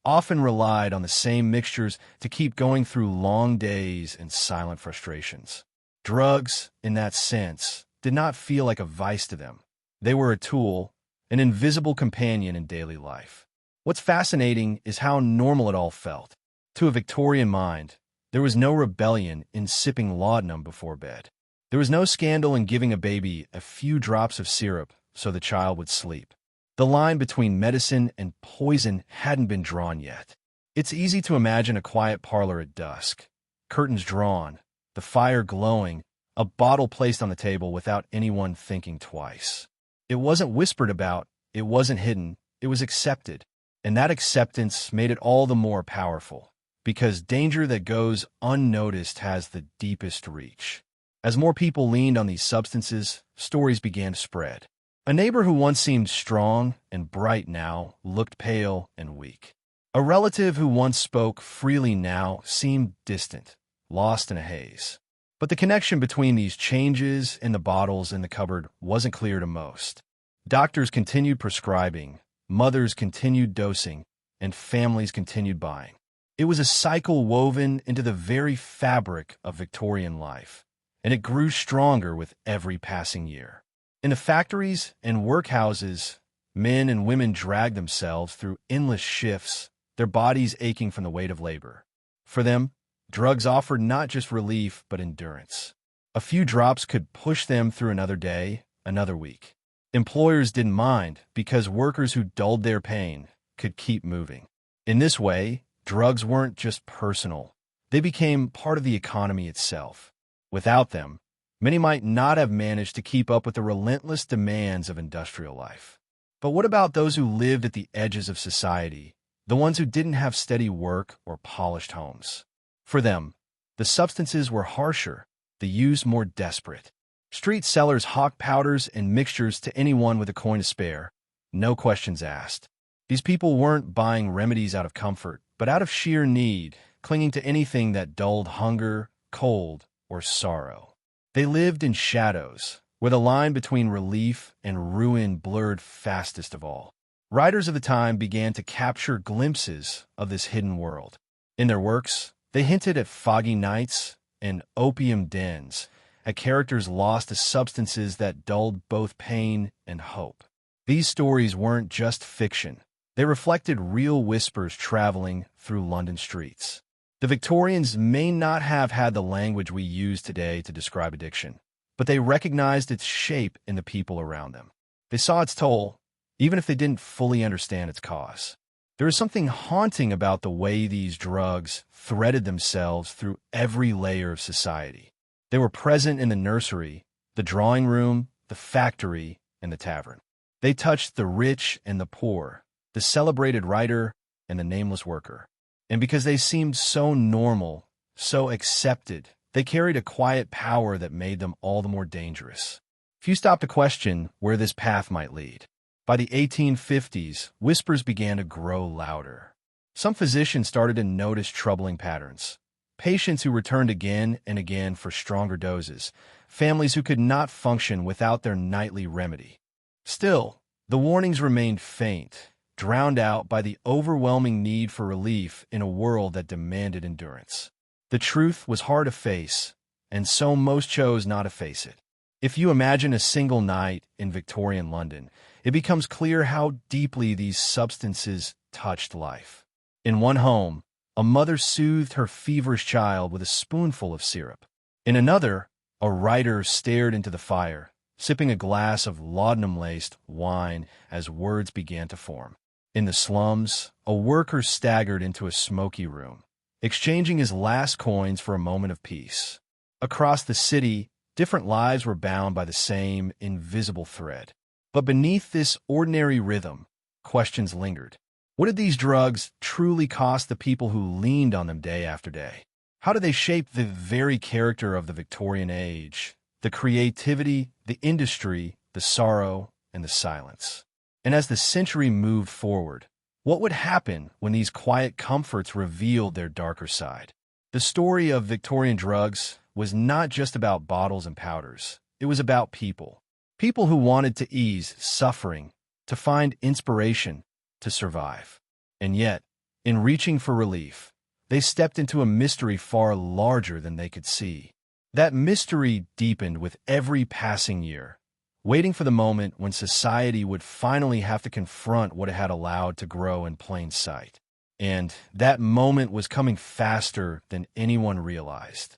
often relied on the same mixtures to keep going through long days and silent frustrations. Drugs, in that sense, did not feel like a vice to them. They were a tool, an invisible companion in daily life. What's fascinating is how normal it all felt. To a Victorian mind, there was no rebellion in sipping laudanum before bed. There was no scandal in giving a baby a few drops of syrup so the child would sleep. The line between medicine and poison hadn't been drawn yet. It's easy to imagine a quiet parlor at dusk, curtains drawn, the fire glowing, a bottle placed on the table without anyone thinking twice. It wasn't whispered about, it wasn't hidden, it was accepted. And that acceptance made it all the more powerful, because danger that goes unnoticed has the deepest reach. As more people leaned on these substances, stories began to spread. A neighbor who once seemed strong and bright now looked pale and weak. A relative who once spoke freely now seemed distant, lost in a haze. But the connection between these changes in the bottles in the cupboard wasn't clear to most. Doctors continued prescribing, mothers continued dosing, and families continued buying. It was a cycle woven into the very fabric of Victorian life, and it grew stronger with every passing year. In the factories and workhouses, men and women dragged themselves through endless shifts, their bodies aching from the weight of labor. For them, drugs offered not just relief, but endurance. A few drops could push them through another day, another week. Employers didn't mind because workers who dulled their pain could keep moving. In this way, drugs weren't just personal. They became part of the economy itself. Without them, many might not have managed to keep up with the relentless demands of industrial life. But what about those who lived at the edges of society, the ones who didn't have steady work or polished homes? For them, the substances were harsher, the use more desperate. Street sellers hawked powders and mixtures to anyone with a coin to spare, no questions asked. These people weren't buying remedies out of comfort, but out of sheer need, clinging to anything that dulled hunger, cold, or sorrow. They lived in shadows, where the line between relief and ruin blurred fastest of all. Writers of the time began to capture glimpses of this hidden world. In their works, they hinted at foggy nights and opium dens, at characters lost to substances that dulled both pain and hope. These stories weren't just fiction. They reflected real whispers traveling through London streets. The Victorians may not have had the language we use today to describe addiction, but they recognized its shape in the people around them. They saw its toll, even if they didn't fully understand its cause. There is something haunting about the way these drugs threaded themselves through every layer of society. They were present in the nursery, the drawing room, the factory, and the tavern. They touched the rich and the poor, the celebrated writer and the nameless worker. And because they seemed so normal, so accepted, they carried a quiet power that made them all the more dangerous. Few stopped to question where this path might lead. By the 1850s, whispers began to grow louder. Some physicians started to notice troubling patterns. Patients who returned again and again for stronger doses, families who could not function without their nightly remedy. Still, the warnings remained faint, drowned out by the overwhelming need for relief in a world that demanded endurance. The truth was hard to face, and so most chose not to face it. If you imagine a single night in Victorian London, it becomes clear how deeply these substances touched life. In one home, a mother soothed her feverish child with a spoonful of syrup. In another, a writer stared into the fire, sipping a glass of laudanum-laced wine as words began to form. In the slums, a worker staggered into a smoky room, exchanging his last coins for a moment of peace. Across the city, different lives were bound by the same invisible thread. But beneath this ordinary rhythm, questions lingered. What did these drugs truly cost the people who leaned on them day after day? How did they shape the very character of the Victorian age, the creativity, the industry, the sorrow, and the silence? And as the century moved forward, what would happen when these quiet comforts revealed their darker side? The story of Victorian drugs was not just about bottles and powders. It was about people. People who wanted to ease suffering, to find inspiration, to survive. And yet, in reaching for relief, they stepped into a mystery far larger than they could see. That mystery deepened with every passing year, waiting for the moment when society would finally have to confront what it had allowed to grow in plain sight. And that moment was coming faster than anyone realized.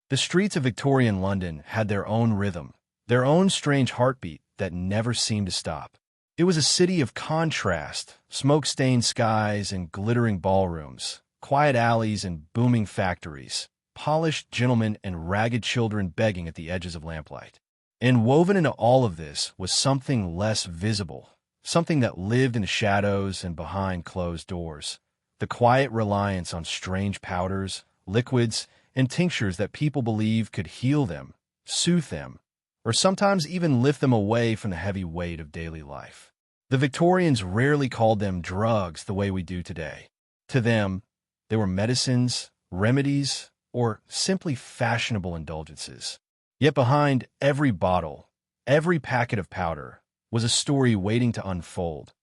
The streets of Victorian London had their own rhythm, their own strange heartbeat that never seemed to stop. It was a city of contrast, smoke-stained skies and glittering ballrooms, quiet alleys and booming factories, polished gentlemen and ragged children begging at the edges of lamplight. And woven into all of this was something less visible, something that lived in the shadows and behind closed doors. The quiet reliance on strange powders, liquids, and tinctures that people believed could heal them, soothe them, or sometimes even lift them away from the heavy weight of daily life. The Victorians rarely called them drugs the way we do today. To them, they were medicines, remedies, or simply fashionable indulgences. Yet behind every bottle, every packet of powder, was a story waiting to unfold,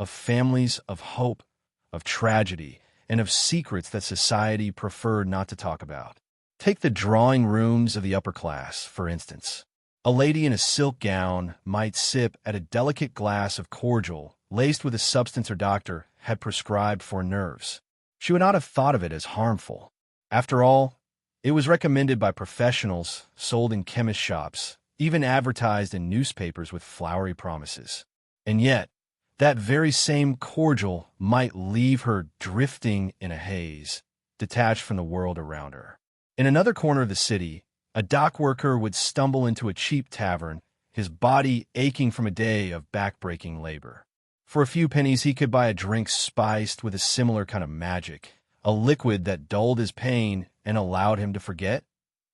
of families, of hope, of tragedy, and of secrets that society preferred not to talk about. Take the drawing rooms of the upper class, for instance. A lady in a silk gown might sip at a delicate glass of cordial laced with a substance her doctor had prescribed for nerves. She would not have thought of it as harmful. After all, it was recommended by professionals, sold in chemist shops, even advertised in newspapers with flowery promises. And yet, that very same cordial might leave her drifting in a haze, detached from the world around her. In another corner of the city, a dock worker would stumble into a cheap tavern, his body aching from a day of back-breaking labor. For a few pennies, he could buy a drink spiced with a similar kind of magic, a liquid that dulled his pain and allowed him to forget,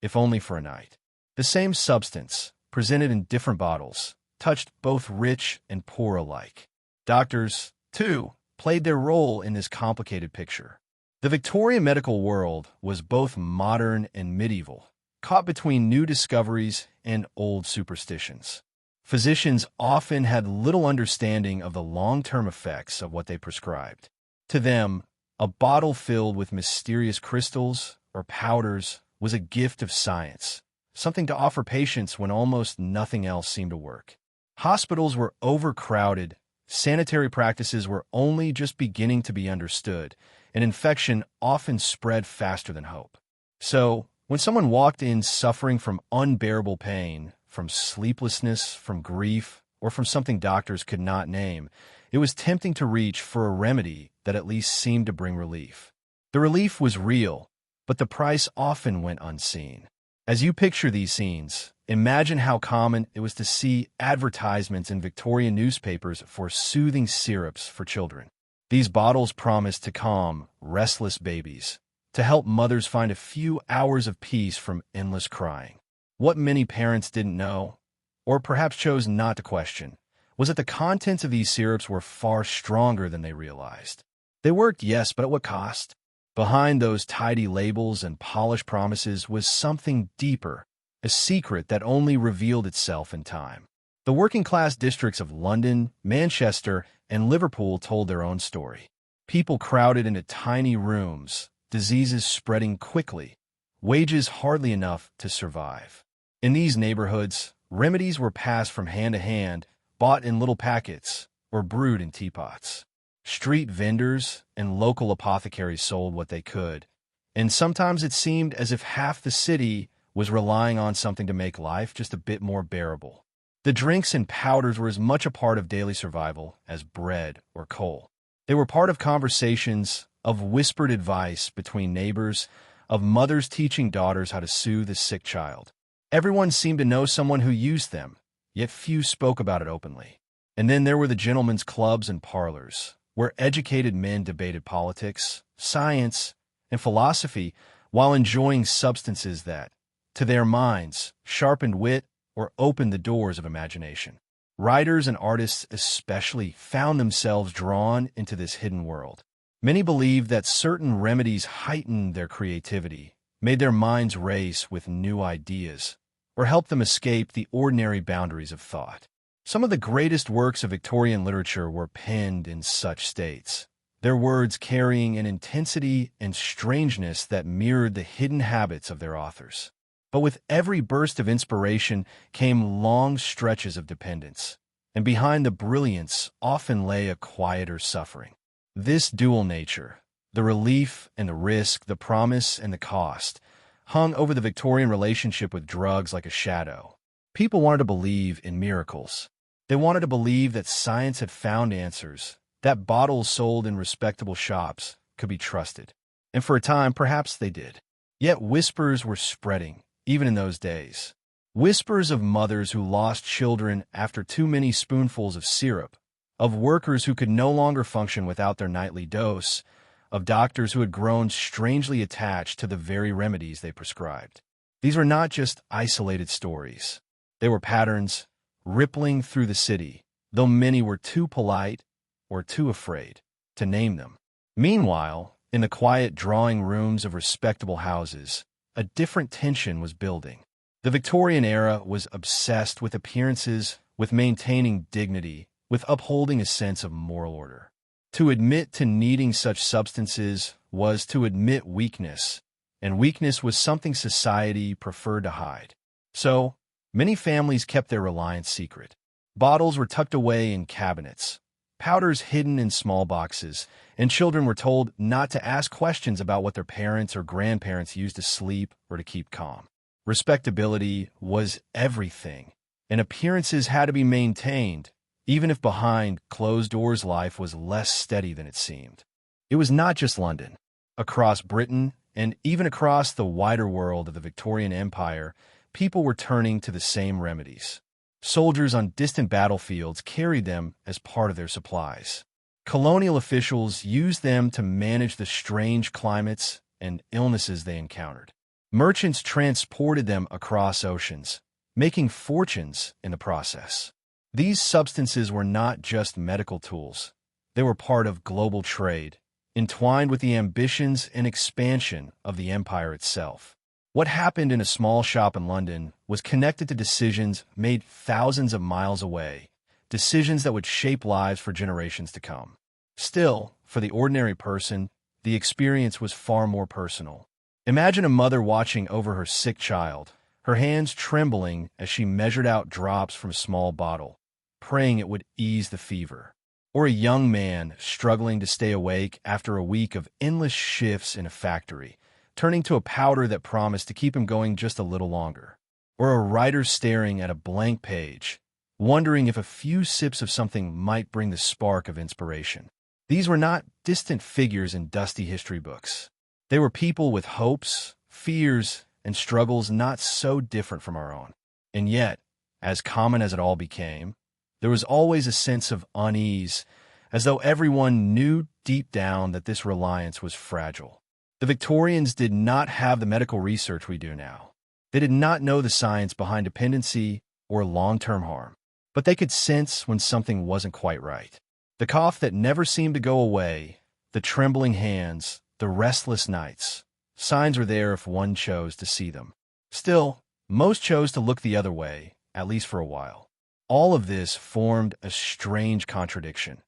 if only for a night. The same substance, presented in different bottles, touched both rich and poor alike. Doctors, too, played their role in this complicated picture. The Victorian medical world was both modern and medieval, caught between new discoveries and old superstitions. Physicians often had little understanding of the long-term effects of what they prescribed. To them, a bottle filled with mysterious crystals or powders was a gift of science, something to offer patients when almost nothing else seemed to work. Hospitals were overcrowded, sanitary practices were only just beginning to be understood, and infection often spread faster than hope. So, when someone walked in suffering from unbearable pain, from sleeplessness, from grief, or from something doctors could not name, it was tempting to reach for a remedy that at least seemed to bring relief. The relief was real, but the price often went unseen. As you picture these scenes, imagine how common it was to see advertisements in Victorian newspapers for soothing syrups for children. These bottles promised to calm restless babies, to help mothers find a few hours of peace from endless crying. What many parents didn't know, or perhaps chose not to question, was that the contents of these syrups were far stronger than they realized. They worked, yes, but at what cost? Behind those tidy labels and polished promises was something deeper, a secret that only revealed itself in time. The working-class districts of London, Manchester, and Liverpool told their own story. People crowded into tiny rooms, diseases spreading quickly, wages hardly enough to survive. In these neighborhoods, remedies were passed from hand to hand, bought in little packets, or brewed in teapots. Street vendors and local apothecaries sold what they could, and sometimes it seemed as if half the city was relying on something to make life just a bit more bearable. The drinks and powders were as much a part of daily survival as bread or coal. They were part of conversations, of whispered advice between neighbors, of mothers teaching daughters how to soothe a sick child. Everyone seemed to know someone who used them, yet few spoke about it openly. And then there were the gentlemen's clubs and parlors, where educated men debated politics, science, and philosophy while enjoying substances that, to their minds, sharpened wit or opened the doors of imagination. Writers and artists especially found themselves drawn into this hidden world. Many believed that certain remedies heightened their creativity, made their minds race with new ideas, or helped them escape the ordinary boundaries of thought. Some of the greatest works of Victorian literature were penned in such states, their words carrying an intensity and strangeness that mirrored the hidden habits of their authors. But with every burst of inspiration came long stretches of dependence, and behind the brilliance often lay a quieter suffering. This dual nature, the relief and the risk, the promise and the cost, hung over the Victorian relationship with drugs like a shadow. People wanted to believe in miracles. They wanted to believe that science had found answers, that bottles sold in respectable shops could be trusted. And for a time, perhaps they did. Yet whispers were spreading, even in those days. Whispers of mothers who lost children after too many spoonfuls of syrup, of workers who could no longer function without their nightly dose, of doctors who had grown strangely attached to the very remedies they prescribed. These were not just isolated stories. They were patterns rippling through the city, though many were too polite or too afraid to name them. Meanwhile, in the quiet drawing rooms of respectable houses, a different tension was building. The Victorian era was obsessed with appearances, with maintaining dignity, with upholding a sense of moral order. To admit to needing such substances was to admit weakness, and weakness was something society preferred to hide. So, many families kept their reliance secret. Bottles were tucked away in cabinets, powders hidden in small boxes, and children were told not to ask questions about what their parents or grandparents used to sleep or to keep calm. Respectability was everything, and appearances had to be maintained, even if behind closed doors life was less steady than it seemed. It was not just London. Across Britain, and even across the wider world of the Victorian Empire, people were turning to the same remedies. Soldiers on distant battlefields carried them as part of their supplies. Colonial officials used them to manage the strange climates and illnesses they encountered. Merchants transported them across oceans, making fortunes in the process. These substances were not just medical tools. They were part of global trade, entwined with the ambitions and expansion of the empire itself. What happened in a small shop in London was connected to decisions made thousands of miles away, decisions that would shape lives for generations to come. Still, for the ordinary person, the experience was far more personal. Imagine a mother watching over her sick child, her hands trembling as she measured out drops from a small bottle, praying it would ease the fever. Or a young man struggling to stay awake after a week of endless shifts in a factory, turning to a powder that promised to keep him going just a little longer. Or a writer staring at a blank page, wondering if a few sips of something might bring the spark of inspiration. These were not distant figures in dusty history books. They were people with hopes, fears, and struggles not so different from our own. And yet, as common as it all became, there was always a sense of unease, as though everyone knew deep down that this reliance was fragile. The Victorians did not have the medical research we do now. They did not know the science behind dependency or long-term harm, but they could sense when something wasn't quite right. The cough that never seemed to go away, the trembling hands, the restless nights. Signs were there if one chose to see them. Still, most chose to look the other way, at least for a while. All of this formed a strange contradiction.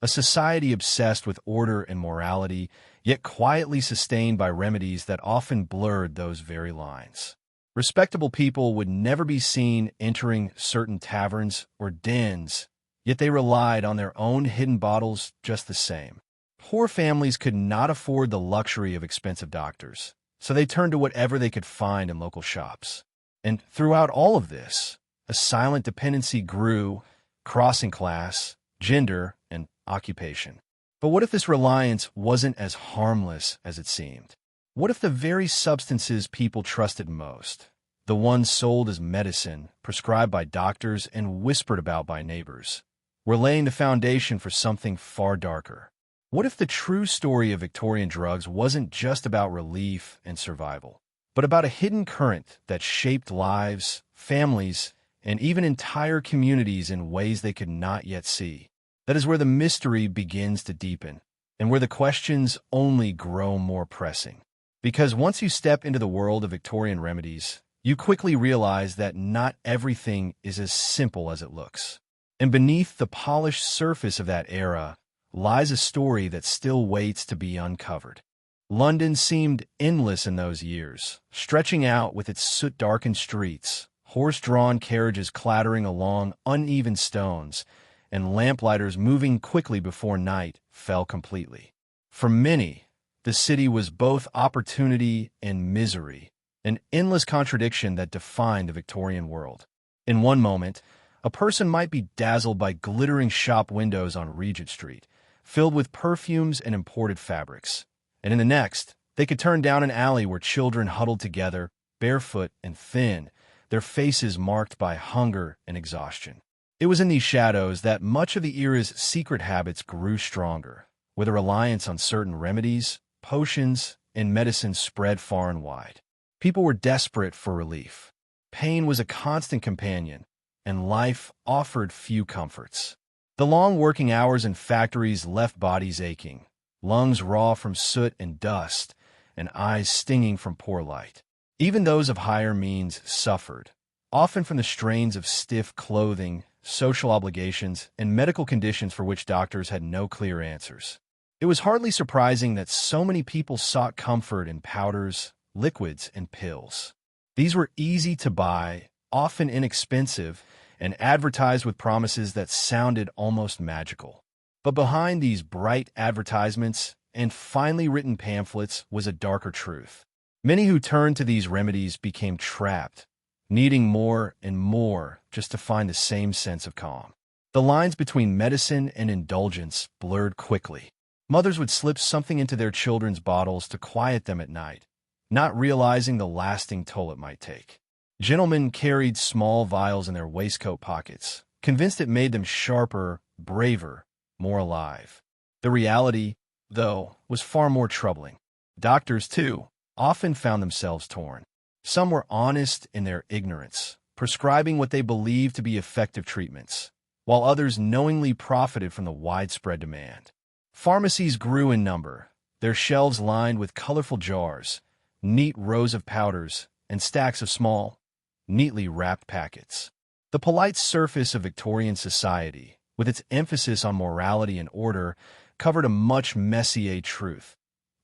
A society obsessed with order and morality, yet quietly sustained by remedies that often blurred those very lines. Respectable people would never be seen entering certain taverns or dens, yet they relied on their own hidden bottles just the same. Poor families could not afford the luxury of expensive doctors, so they turned to whatever they could find in local shops. And throughout all of this, a silent dependency grew, crossing class, gender, and occupation. But what if this reliance wasn't as harmless as it seemed? What if the very substances people trusted most, the ones sold as medicine, prescribed by doctors and whispered about by neighbors, were laying the foundation for something far darker? What if the true story of Victorian drugs wasn't just about relief and survival, but about a hidden current that shaped lives, families, and even entire communities in ways they could not yet see? That is where the mystery begins to deepen, and where the questions only grow more pressing. Because once you step into the world of Victorian remedies, you quickly realize that not everything is as simple as it looks. And beneath the polished surface of that era lies a story that still waits to be uncovered. London seemed endless in those years, stretching out with its soot-darkened streets, horse-drawn carriages clattering along uneven stones, and lamplighters moving quickly before night fell completely. For many, the city was both opportunity and misery, an endless contradiction that defined the Victorian world. In one moment, a person might be dazzled by glittering shop windows on Regent Street, filled with perfumes and imported fabrics, and in the next, They could turn down an alley where children huddled together, barefoot and thin, their faces marked by hunger and exhaustion. It was in these shadows that much of the era's secret habits grew stronger, with a reliance on certain remedies, potions, and medicine spread far and wide. People were desperate for relief. Pain was a constant companion, and life offered few comforts. The long working hours in factories left bodies aching, lungs raw from soot and dust, and eyes stinging from poor light. Even those of higher means suffered, often from the strains of stiff clothing, social obligations, and medical conditions for which doctors had no clear answers. It was hardly surprising that so many people sought comfort in powders, liquids, and pills. These were easy to buy, often inexpensive, and advertised with promises that sounded almost magical. But behind these bright advertisements and finely written pamphlets was a darker truth. Many who turned to these remedies became trapped, needing more and more just to find the same sense of calm. The lines between medicine and indulgence blurred quickly. Mothers would slip something into their children's bottles to quiet them at night, not realizing the lasting toll it might take. Gentlemen carried small vials in their waistcoat pockets, convinced it made them sharper, braver, more alive. The reality, though, was far more troubling. Doctors, too, often found themselves torn. Some were honest in their ignorance, prescribing what they believed to be effective treatments, while others knowingly profited from the widespread demand. Pharmacies grew in number, their shelves lined with colorful jars, neat rows of powders, and stacks of small, neatly wrapped packets. The polite surface of Victorian society, with its emphasis on morality and order, covered a much messier truth,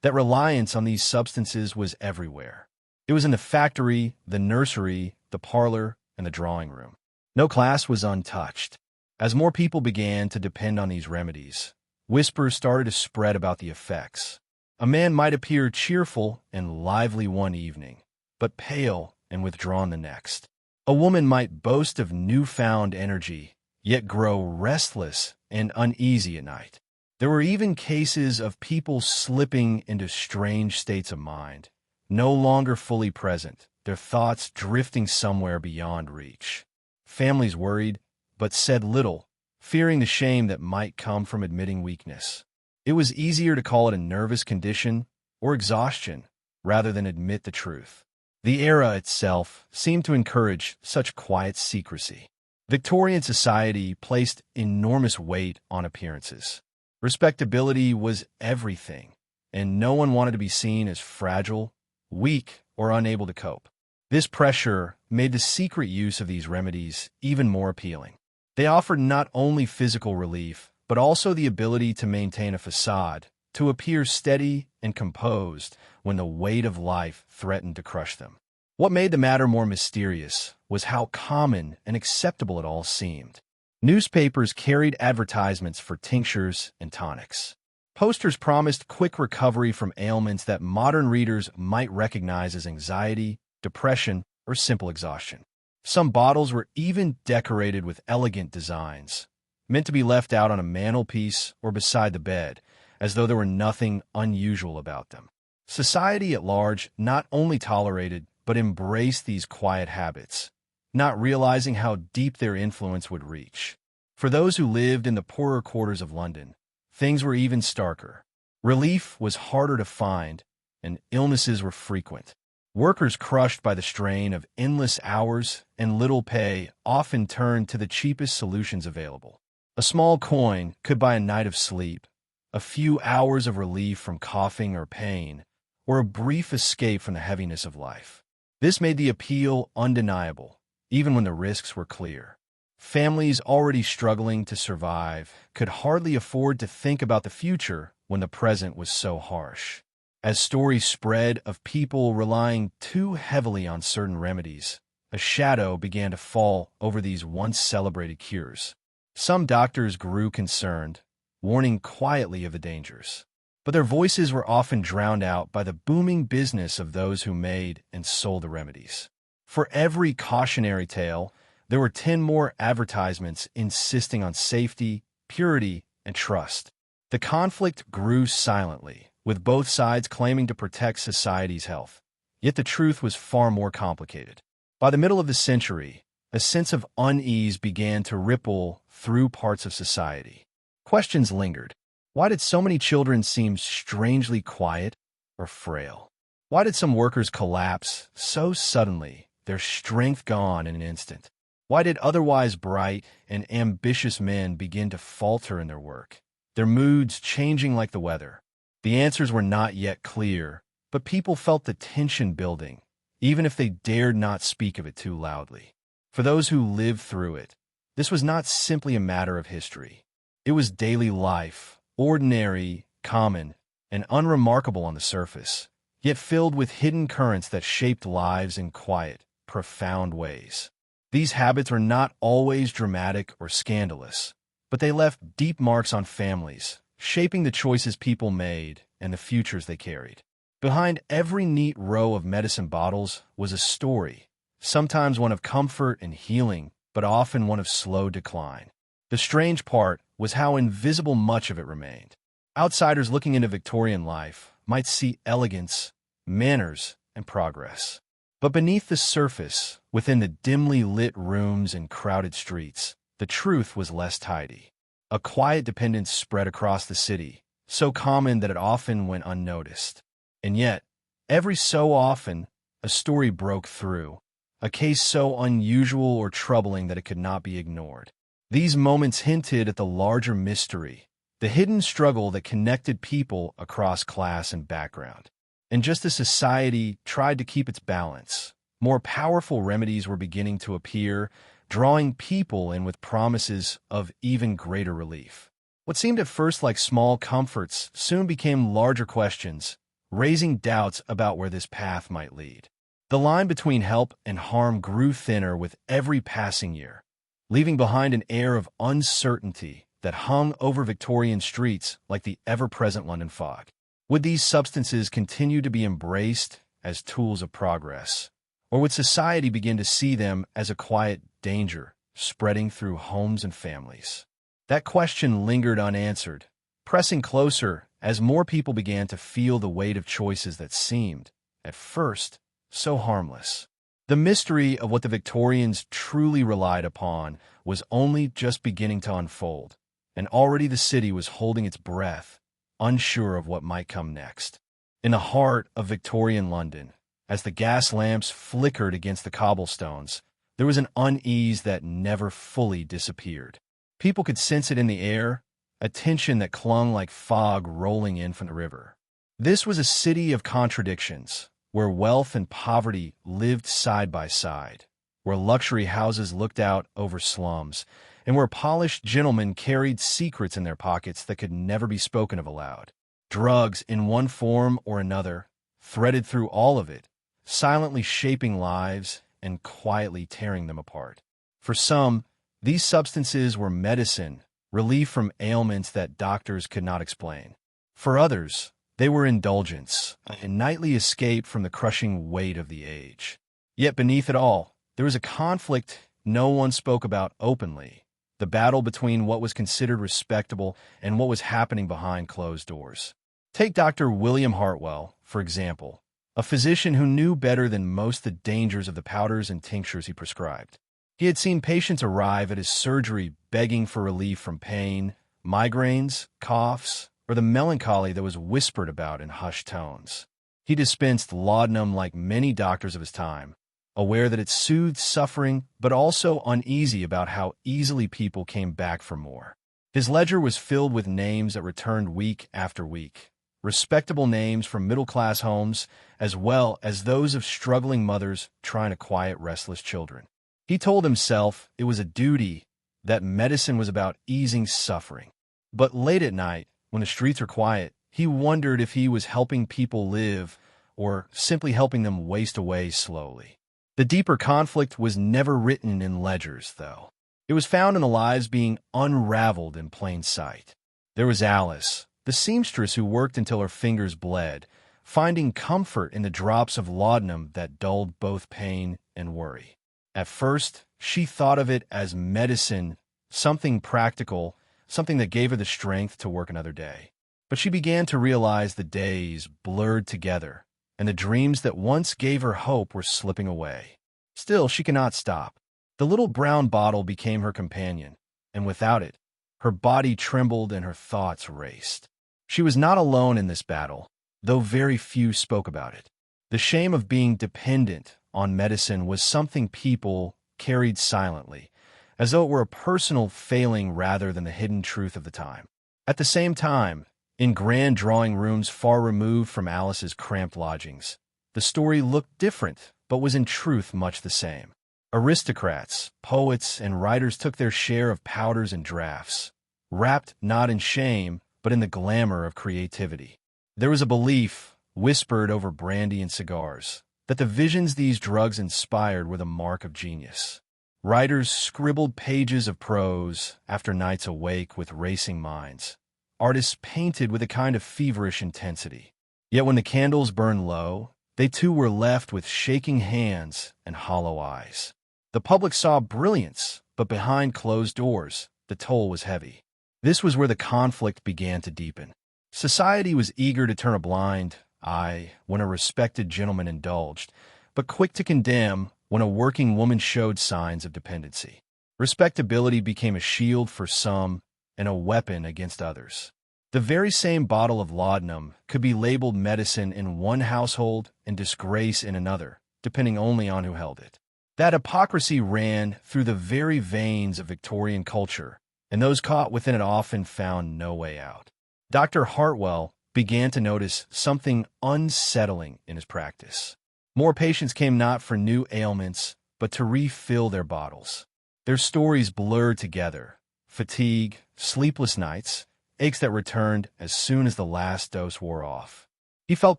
that reliance on these substances was everywhere. It was in the factory, the nursery, the parlor, and the drawing room. No class was untouched. As more people began to depend on these remedies, whispers started to spread about the effects. A man might appear cheerful and lively one evening, but pale and withdrawn the next. A woman might boast of newfound energy, yet grow restless and uneasy at night. There were even cases of people slipping into strange states of mind, no longer fully present, their thoughts drifting somewhere beyond reach. Families worried, but said little, fearing the shame that might come from admitting weakness. It was easier to call it a nervous condition or exhaustion rather than admit the truth. The era itself seemed to encourage such quiet secrecy. Victorian society placed enormous weight on appearances. Respectability was everything, and no one wanted to be seen as fragile, weak, or unable to cope. This pressure made the secret use of these remedies even more appealing. They offered not only physical relief, but also the ability to maintain a facade, to appear steady and composed when the weight of life threatened to crush them. What made the matter more mysterious was how common and acceptable it all seemed. Newspapers carried advertisements for tinctures and tonics. Posters promised quick recovery from ailments that modern readers might recognize as anxiety, depression, or simple exhaustion. Some bottles were even decorated with elegant designs, meant to be left out on a mantelpiece or beside the bed, as though there were nothing unusual about them. Society at large not only tolerated but embraced these quiet habits, not realizing how deep their influence would reach. For those who lived in the poorer quarters of London, things were even starker. Relief was harder to find, and illnesses were frequent. Workers crushed by the strain of endless hours and little pay often turned to the cheapest solutions available. A small coin could buy a night of sleep, a few hours of relief from coughing or pain, or a brief escape from the heaviness of life. This made the appeal undeniable, even when the risks were clear. Families already struggling to survive could hardly afford to think about the future when the present was so harsh. As stories spread of people relying too heavily on certain remedies, a shadow began to fall over these once celebrated cures. Some doctors grew concerned, warning quietly of the dangers. But their voices were often drowned out by the booming business of those who made and sold the remedies. For every cautionary tale, there were 10 more advertisements insisting on safety, purity, and trust. The conflict grew silently, with both sides claiming to protect society's health. Yet the truth was far more complicated. By the middle of the century, a sense of unease began to ripple through parts of society. Questions lingered. Why did so many children seem strangely quiet or frail? Why did some workers collapse so suddenly, their strength gone in an instant? Why did otherwise bright and ambitious men begin to falter in their work, their moods changing like the weather? The answers were not yet clear, but people felt the tension building, even if they dared not speak of it too loudly. For those who lived through it, this was not simply a matter of history. It was daily life, ordinary, common, and unremarkable on the surface, yet filled with hidden currents that shaped lives in quiet, profound ways. These habits were not always dramatic or scandalous, but they left deep marks on families, shaping the choices people made and the futures they carried. Behind every neat row of medicine bottles was a story, sometimes one of comfort and healing, but often one of slow decline. The strange part was how invisible much of it remained. Outsiders looking into Victorian life might see elegance, manners, and progress. But beneath the surface, within the dimly lit rooms and crowded streets, the truth was less tidy. A quiet dependence spread across the city, so common that it often went unnoticed. And yet, every so often, a story broke through, a case so unusual or troubling that it could not be ignored. These moments hinted at the larger mystery, the hidden struggle that connected people across class and background. And just as society tried to keep its balance, more powerful remedies were beginning to appear, drawing people in with promises of even greater relief. What seemed at first like small comforts soon became larger questions, raising doubts about where this path might lead. The line between help and harm grew thinner with every passing year, leaving behind an air of uncertainty that hung over Victorian streets like the ever-present London fog. Would these substances continue to be embraced as tools of progress, or would society begin to see them as a quiet danger spreading through homes and families? That question lingered unanswered, pressing closer as more people began to feel the weight of choices that seemed, at first, so harmless. The mystery of what the Victorians truly relied upon was only just beginning to unfold, and already the city was holding its breath, unsure of what might come next. In the heart of Victorian London, as the gas lamps flickered against the cobblestones, there was an unease that never fully disappeared. People could sense it in the air, a tension that clung like fog rolling in from the river. This was a city of contradictions, where wealth and poverty lived side by side, where luxury houses looked out over slums, and where polished gentlemen carried secrets in their pockets that could never be spoken of aloud. Drugs, in one form or another, threaded through all of it, silently shaping lives and quietly tearing them apart. For some, these substances were medicine, relief from ailments that doctors could not explain. For others, they were indulgence, a nightly escape from the crushing weight of the age. Yet beneath it all, there was a conflict no one spoke about openly, the battle between what was considered respectable and what was happening behind closed doors. Take Dr. William Hartwell, for example, a physician who knew better than most the dangers of the powders and tinctures he prescribed. He had seen patients arrive at his surgery begging for relief from pain, migraines, coughs, or the melancholy that was whispered about in hushed tones. He dispensed laudanum like many doctors of his time, aware that it soothed suffering, but also uneasy about how easily people came back for more. His ledger was filled with names that returned week after week, respectable names from middle-class homes, as well as those of struggling mothers trying to quiet restless children. He told himself it was a duty, that medicine was about easing suffering. But late at night, when the streets were quiet, he wondered if he was helping people live or simply helping them waste away slowly. The deeper conflict was never written in ledgers, though. It was found in the lives being unraveled in plain sight. There was Alice, the seamstress who worked until her fingers bled, finding comfort in the drops of laudanum that dulled both pain and worry. At first, she thought of it as medicine, something practical, something that gave her the strength to work another day. But she began to realize the days blurred together, and the dreams that once gave her hope were slipping away. Still, she cannot stop. The little brown bottle became her companion, and without it, her body trembled and her thoughts raced. She was not alone in this battle, though very few spoke about it. The shame of being dependent on medicine was something people carried silently, as though it were a personal failing rather than the hidden truth of the time. At the same time, in grand drawing rooms far removed from Alice's cramped lodgings, the story looked different, but was in truth much the same. Aristocrats, poets, and writers took their share of powders and drafts, wrapped not in shame, but in the glamour of creativity. There was a belief, whispered over brandy and cigars, that the visions these drugs inspired were the mark of genius. Writers scribbled pages of prose after nights awake with racing minds. Artists painted with a kind of feverish intensity. Yet when the candles burned low, they too were left with shaking hands and hollow eyes. The public saw brilliance, but behind closed doors, the toll was heavy. This was where the conflict began to deepen. Society was eager to turn a blind eye when a respected gentleman indulged, but quick to condemn when a working woman showed signs of dependency. Respectability became a shield for some and a weapon against others. The very same bottle of laudanum could be labeled medicine in one household and disgrace in another, depending only on who held it. That hypocrisy ran through the very veins of Victorian culture, and those caught within it often found no way out. Dr. Hartwell began to notice something unsettling in his practice. More patients came not for new ailments, but to refill their bottles. Their stories blurred together: fatigue, sleepless nights, aches that returned as soon as the last dose wore off. He felt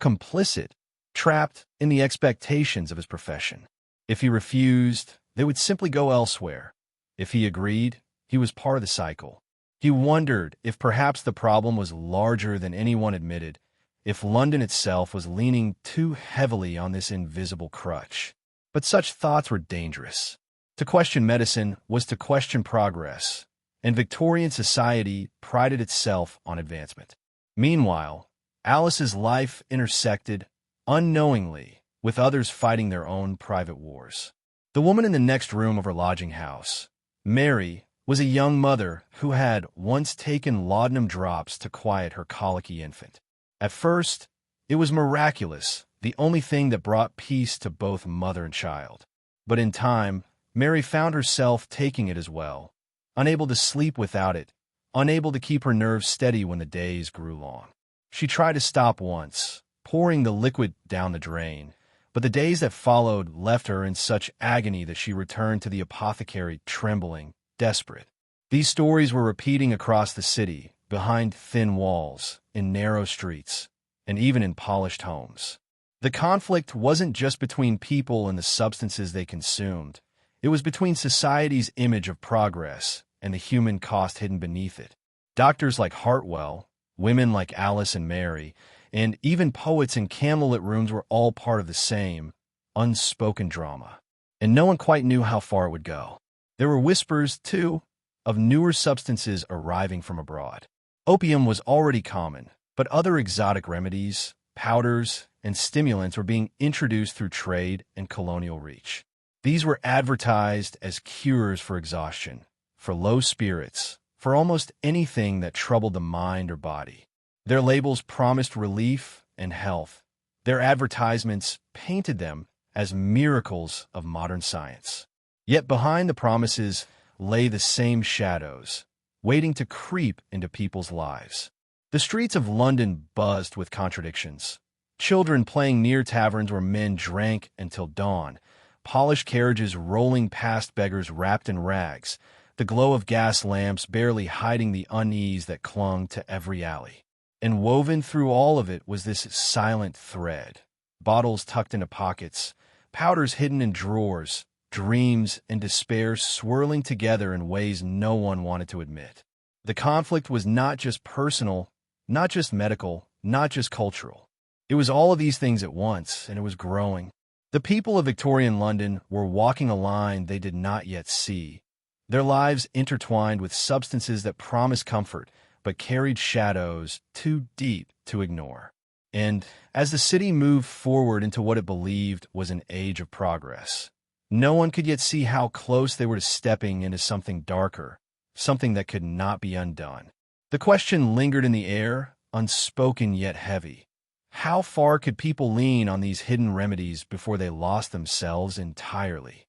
complicit, trapped in the expectations of his profession. If he refused, they would simply go elsewhere. If he agreed, he was part of the cycle. He wondered if perhaps the problem was larger than anyone admitted, if London itself was leaning too heavily on this invisible crutch. But such thoughts were dangerous. To question medicine was to question progress, and Victorian society prided itself on advancement. Meanwhile, Alice's life intersected, unknowingly, with others fighting their own private wars. The woman in the next room of her lodging house, Mary, was a young mother who had once taken laudanum drops to quiet her colicky infant. At first, it was miraculous, the only thing that brought peace to both mother and child. But in time, Mary found herself taking it as well, unable to sleep without it, unable to keep her nerves steady when the days grew long. She tried to stop once, pouring the liquid down the drain, but the days that followed left her in such agony that she returned to the apothecary trembling, desperate. These stories were repeating across the city, behind thin walls, in narrow streets, and even in polished homes. The conflict wasn't just between people and the substances they consumed. It was between society's image of progress and the human cost hidden beneath it. Doctors like Hartwell, women like Alice and Mary, and even poets in candlelit rooms were all part of the same, unspoken drama. And no one quite knew how far it would go. There were whispers, too, of newer substances arriving from abroad. Opium was already common, but other exotic remedies, powders, and stimulants were being introduced through trade and colonial reach. These were advertised as cures for exhaustion, for low spirits, for almost anything that troubled the mind or body. Their labels promised relief and health. Their advertisements painted them as miracles of modern science. Yet behind the promises lay the same shadows, waiting to creep into people's lives. The streets of London buzzed with contradictions. Children playing near taverns where men drank until dawn, polished carriages rolling past beggars wrapped in rags, the glow of gas lamps barely hiding the unease that clung to every alley. And woven through all of it was this silent thread: bottles tucked into pockets, powders hidden in drawers, dreams and despair swirling together in ways no one wanted to admit. The conflict was not just personal, not just medical, not just cultural. It was all of these things at once, and it was growing. The people of Victorian London were walking a line they did not yet see, their lives intertwined with substances that promised comfort, but carried shadows too deep to ignore. And as the city moved forward into what it believed was an age of progress, no one could yet see how close they were to stepping into something darker, something that could not be undone. The question lingered in the air, unspoken yet heavy. How far could people lean on these hidden remedies before they lost themselves entirely?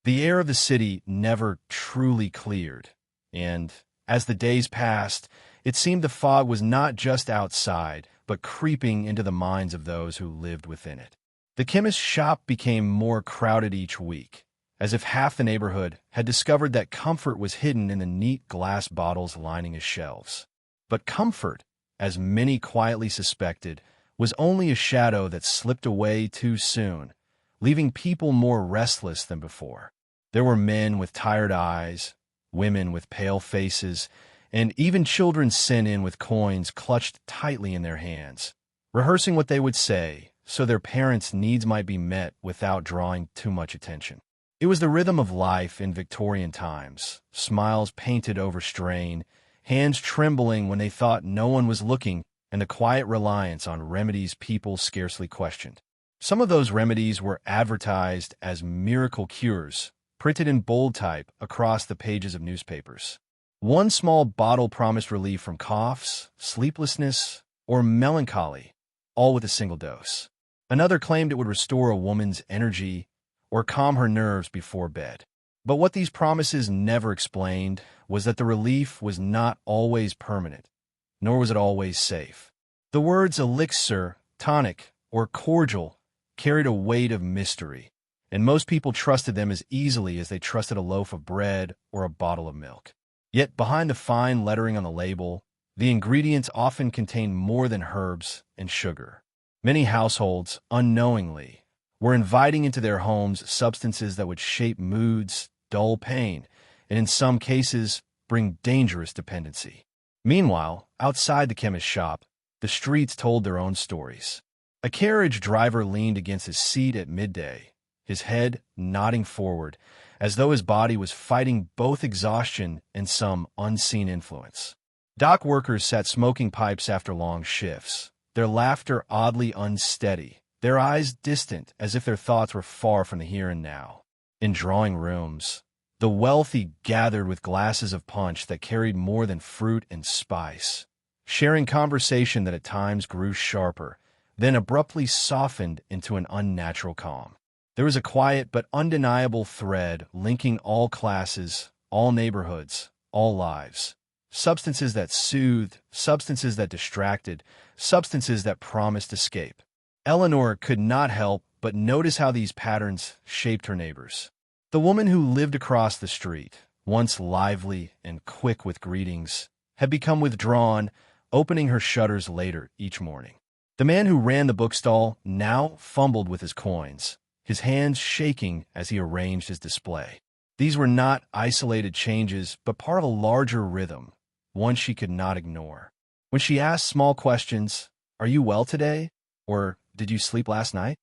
The air of the city never truly cleared, and as the days passed, it seemed the fog was not just outside, but creeping into the minds of those who lived within it. The chemist's shop became more crowded each week, as if half the neighborhood had discovered that comfort was hidden in the neat glass bottles lining its shelves. But comfort, as many quietly suspected, was only a shadow that slipped away too soon, leaving people more restless than before. There were men with tired eyes, women with pale faces, and even children sent in with coins clutched tightly in their hands, rehearsing what they would say so their parents' needs might be met without drawing too much attention. It was the rhythm of life in Victorian times, smiles painted over strain, hands trembling when they thought no one was looking, and the quiet reliance on remedies people scarcely questioned. Some of those remedies were advertised as miracle cures, printed in bold type across the pages of newspapers. One small bottle promised relief from coughs, sleeplessness, or melancholy, all with a single dose. Another claimed it would restore a woman's energy or calm her nerves before bed. But what these promises never explained was that the relief was not always permanent, nor was it always safe. The words elixir, tonic, or cordial carried a weight of mystery, and most people trusted them as easily as they trusted a loaf of bread or a bottle of milk. Yet behind the fine lettering on the label, the ingredients often contained more than herbs and sugar. Many households, unknowingly, were inviting into their homes substances that would shape moods, dull pain, and in some cases, bring dangerous dependency. Meanwhile, outside the chemist's shop, the streets told their own stories. A carriage driver leaned against his seat at midday, his head nodding forward, as though his body was fighting both exhaustion and some unseen influence. Dock workers sat smoking pipes after long shifts, their laughter oddly unsteady, their eyes distant as if their thoughts were far from the here and now. In drawing rooms, the wealthy gathered with glasses of punch that carried more than fruit and spice, sharing conversation that at times grew sharper, then abruptly softened into an unnatural calm. There was a quiet but undeniable thread linking all classes, all neighborhoods, all lives. Substances that soothed, substances that distracted, substances that promised escape. Eleanor could not help but notice how these patterns shaped her neighbors. The woman who lived across the street, once lively and quick with greetings, had become withdrawn, opening her shutters later each morning. The man who ran the bookstall now fumbled with his coins, his hands shaking as he arranged his display. These were not isolated changes, but part of a larger rhythm, one she could not ignore. When she asked small questions, "Are you well today?" or "Did you sleep last night?"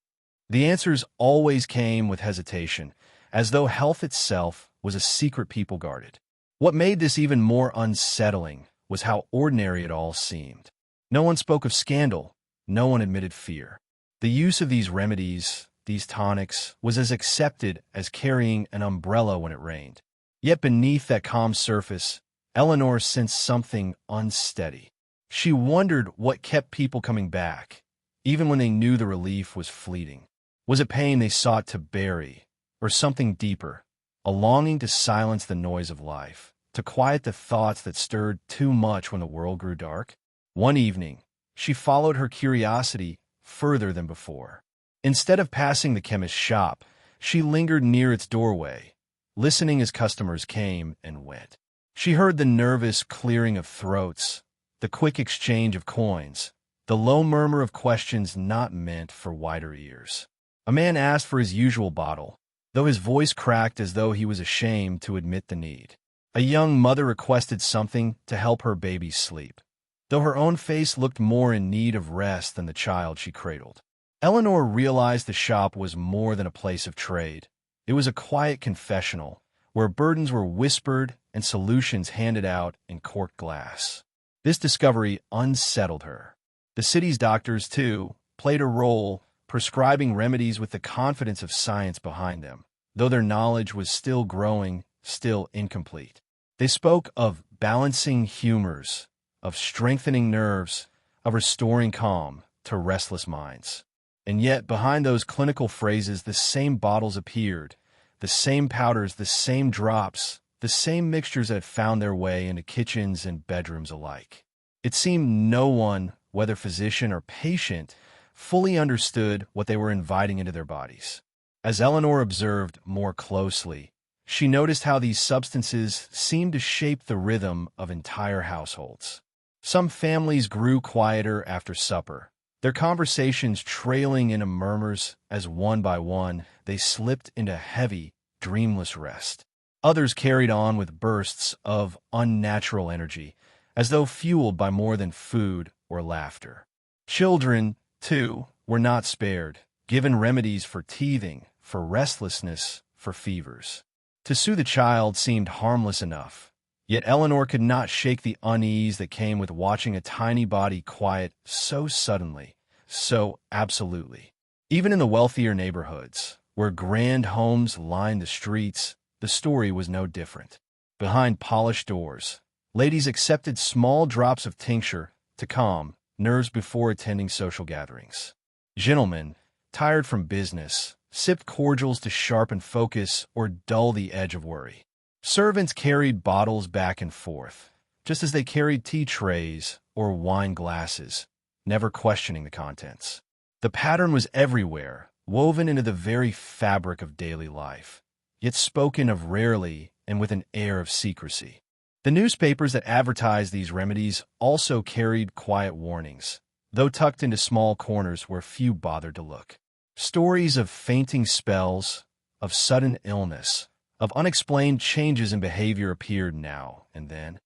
the answers always came with hesitation, as though health itself was a secret people guarded. What made this even more unsettling was how ordinary it all seemed. No one spoke of scandal, no one admitted fear. The use of these remedies, these tonics, was as accepted as carrying an umbrella when it rained. Yet beneath that calm surface, Eleanor sensed something unsteady. She wondered what kept people coming back, even when they knew the relief was fleeting. Was it pain they sought to bury, or something deeper, a longing to silence the noise of life, to quiet the thoughts that stirred too much when the world grew dark? One evening, she followed her curiosity further than before. Instead of passing the chemist's shop, she lingered near its doorway, listening as customers came and went. She heard the nervous clearing of throats, the quick exchange of coins, the low murmur of questions not meant for wider ears. A man asked for his usual bottle, though his voice cracked as though he was ashamed to admit the need. A young mother requested something to help her baby sleep, though her own face looked more in need of rest than the child she cradled. Eleanor realized the shop was more than a place of trade. It was a quiet confessional, where burdens were whispered and solutions handed out in corked glass. This discovery unsettled her. The city's doctors, too, played a role, prescribing remedies with the confidence of science behind them, though their knowledge was still growing, still incomplete. They spoke of balancing humors, of strengthening nerves, of restoring calm to restless minds. And yet, behind those clinical phrases, the same bottles appeared, the same powders, the same drops, the same mixtures that had found their way into kitchens and bedrooms alike. It seemed no one, whether physician or patient, fully understood what they were inviting into their bodies. As Eleanor observed more closely, she noticed how these substances seemed to shape the rhythm of entire households. Some families grew quieter after supper, their conversations trailing into murmurs as one by one they slipped into heavy, dreamless rest. Others carried on with bursts of unnatural energy, as though fueled by more than food or laughter. Children, too, were not spared, given remedies for teething, for restlessness, for fevers. To soothe a child seemed harmless enough, yet Eleanor could not shake the unease that came with watching a tiny body quiet so suddenly, so absolutely. Even in the wealthier neighborhoods, where grand homes lined the streets, the story was no different. Behind polished doors, ladies accepted small drops of tincture to calm nerves before attending social gatherings. Gentlemen, tired from business, sipped cordials to sharpen focus or dull the edge of worry. Servants carried bottles back and forth, just as they carried tea trays or wine glasses, never questioning the contents. The pattern was everywhere, woven into the very fabric of daily life, yet spoken of rarely and with an air of secrecy. The newspapers that advertised these remedies also carried quiet warnings, though tucked into small corners where few bothered to look. Stories of fainting spells, of sudden illness, of unexplained changes in behavior appeared now and then,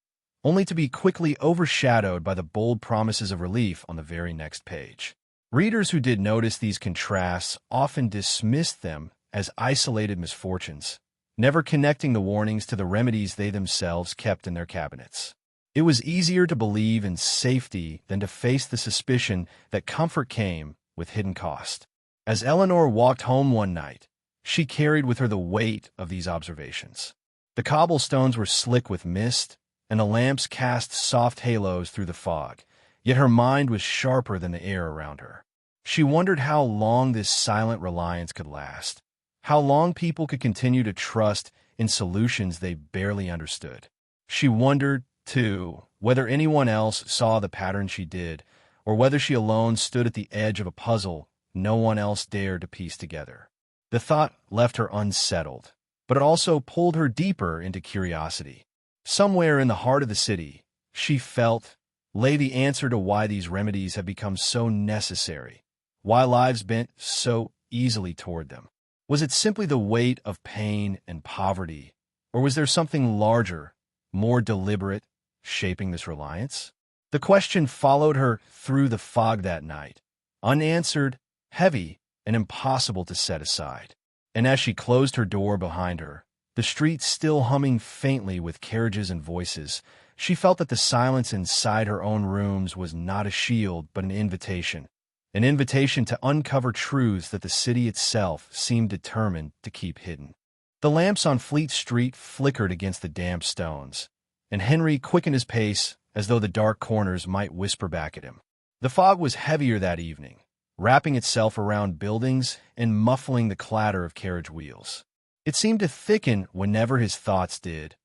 only to be quickly overshadowed by the bold promises of relief on the very next page. Readers who did notice these contrasts often dismissed them as isolated misfortunes, never connecting the warnings to the remedies they themselves kept in their cabinets. It was easier to believe in safety than to face the suspicion that comfort came with hidden cost. As Eleanor walked home one night, she carried with her the weight of these observations. The cobblestones were slick with mist, and the lamps cast soft halos through the fog, yet her mind was sharper than the air around her. She wondered how long this silent reliance could last, how long people could continue to trust in solutions they barely understood. She wondered, too, whether anyone else saw the pattern she did, or whether she alone stood at the edge of a puzzle no one else dared to piece together. The thought left her unsettled, but it also pulled her deeper into curiosity. Somewhere in the heart of the city, she felt, lay the answer to why these remedies had become so necessary, why lives bent so easily toward them. Was it simply the weight of pain and poverty, or was there something larger, more deliberate, shaping this reliance? The question followed her through the fog that night, unanswered, heavy, and impossible to set aside. And as she closed her door behind her, the street still humming faintly with carriages and voices, she felt that the silence inside her own rooms was not a shield but an invitation to uncover truths that the city itself seemed determined to keep hidden. The lamps on Fleet Street flickered against the damp stones, and Henry quickened his pace as though the dark corners might whisper back at him. The fog was heavier that evening, wrapping itself around buildings and muffling the clatter of carriage wheels. It seemed to thicken whenever his thoughts did,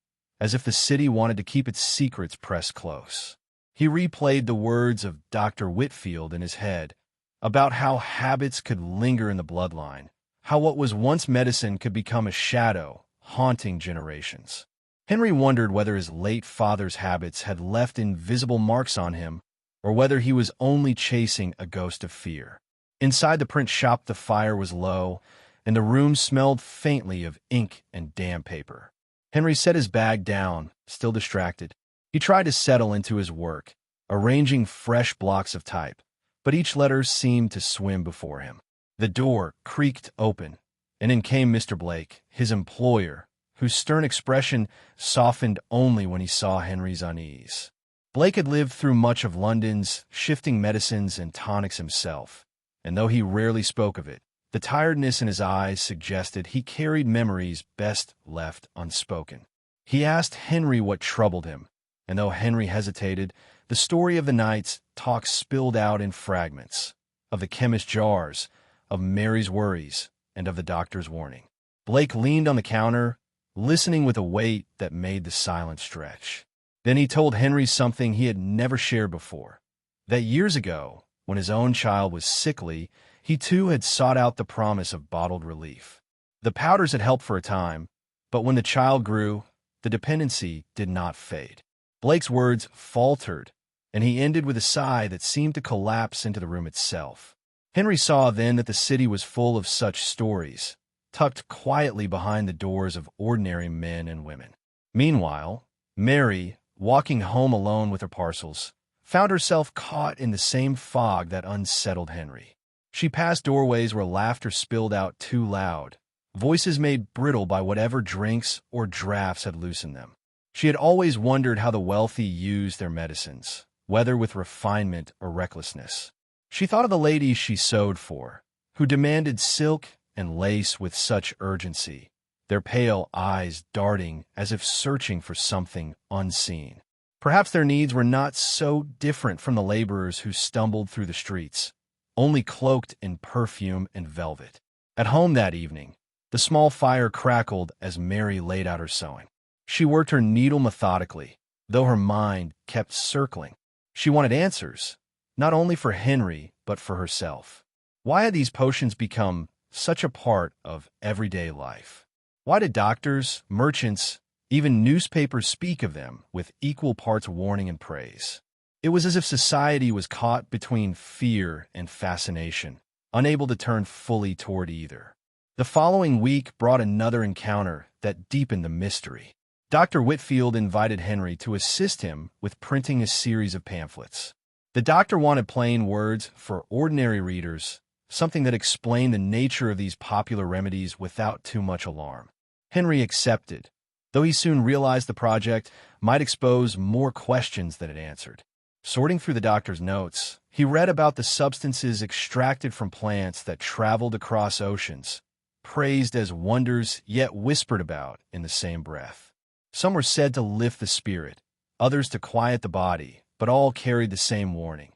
as if the city wanted to keep its secrets pressed close. He replayed the words of Dr. Whitfield in his head about how habits could linger in the bloodline, how what was once medicine could become a shadow, haunting generations. Henry wondered whether his late father's habits had left invisible marks on him, or whether he was only chasing a ghost of fear. Inside the print shop the fire was low, and the room smelled faintly of ink and damp paper. Henry set his bag down, still distracted. He tried to settle into his work, arranging fresh blocks of type, but each letter seemed to swim before him. The door creaked open, and in came Mr. Blake, his employer, whose stern expression softened only when he saw Henry's unease. Blake had lived through much of London's shifting medicines and tonics himself, and though he rarely spoke of it, the tiredness in his eyes suggested he carried memories best left unspoken. He asked Henry what troubled him, and though Henry hesitated, the story of the night's talk spilled out in fragments, of the chemist's jars, of Mary's worries, and of the doctor's warning. Blake leaned on the counter, listening with a weight that made the silence stretch. Then he told Henry something he had never shared before, that years ago, when his own child was sickly, he too had sought out the promise of bottled relief. The powders had helped for a time, but when the child grew, the dependency did not fade. Blake's words faltered, and he ended with a sigh that seemed to collapse into the room itself. Henry saw then that the city was full of such stories, tucked quietly behind the doors of ordinary men and women. Meanwhile, Mary, walking home alone with her parcels, found herself caught in the same fog that unsettled Henry. She passed doorways where laughter spilled out too loud, voices made brittle by whatever drinks or drafts had loosened them. She had always wondered how the wealthy used their medicines, whether with refinement or recklessness. She thought of the ladies she sewed for, who demanded silk and lace with such urgency, their pale eyes darting as if searching for something unseen. Perhaps their needs were not so different from the laborers who stumbled through the streets, only cloaked in perfume and velvet. At home that evening, the small fire crackled as Mary laid out her sewing. She worked her needle methodically, though her mind kept circling. She wanted answers, not only for Henry, but for herself. Why had these potions become such a part of everyday life? Why did doctors, merchants, even newspapers speak of them with equal parts warning and praise? It was as if society was caught between fear and fascination, unable to turn fully toward either. The following week brought another encounter that deepened the mystery. Dr. Whitfield invited Henry to assist him with printing a series of pamphlets. The doctor wanted plain words for ordinary readers, something that explained the nature of these popular remedies without too much alarm. Henry accepted, though he soon realized the project might expose more questions than it answered. Sorting through the doctor's notes, he read about the substances extracted from plants that traveled across oceans, praised as wonders yet whispered about in the same breath. Some were said to lift the spirit, others to quiet the body, but all carried the same warning.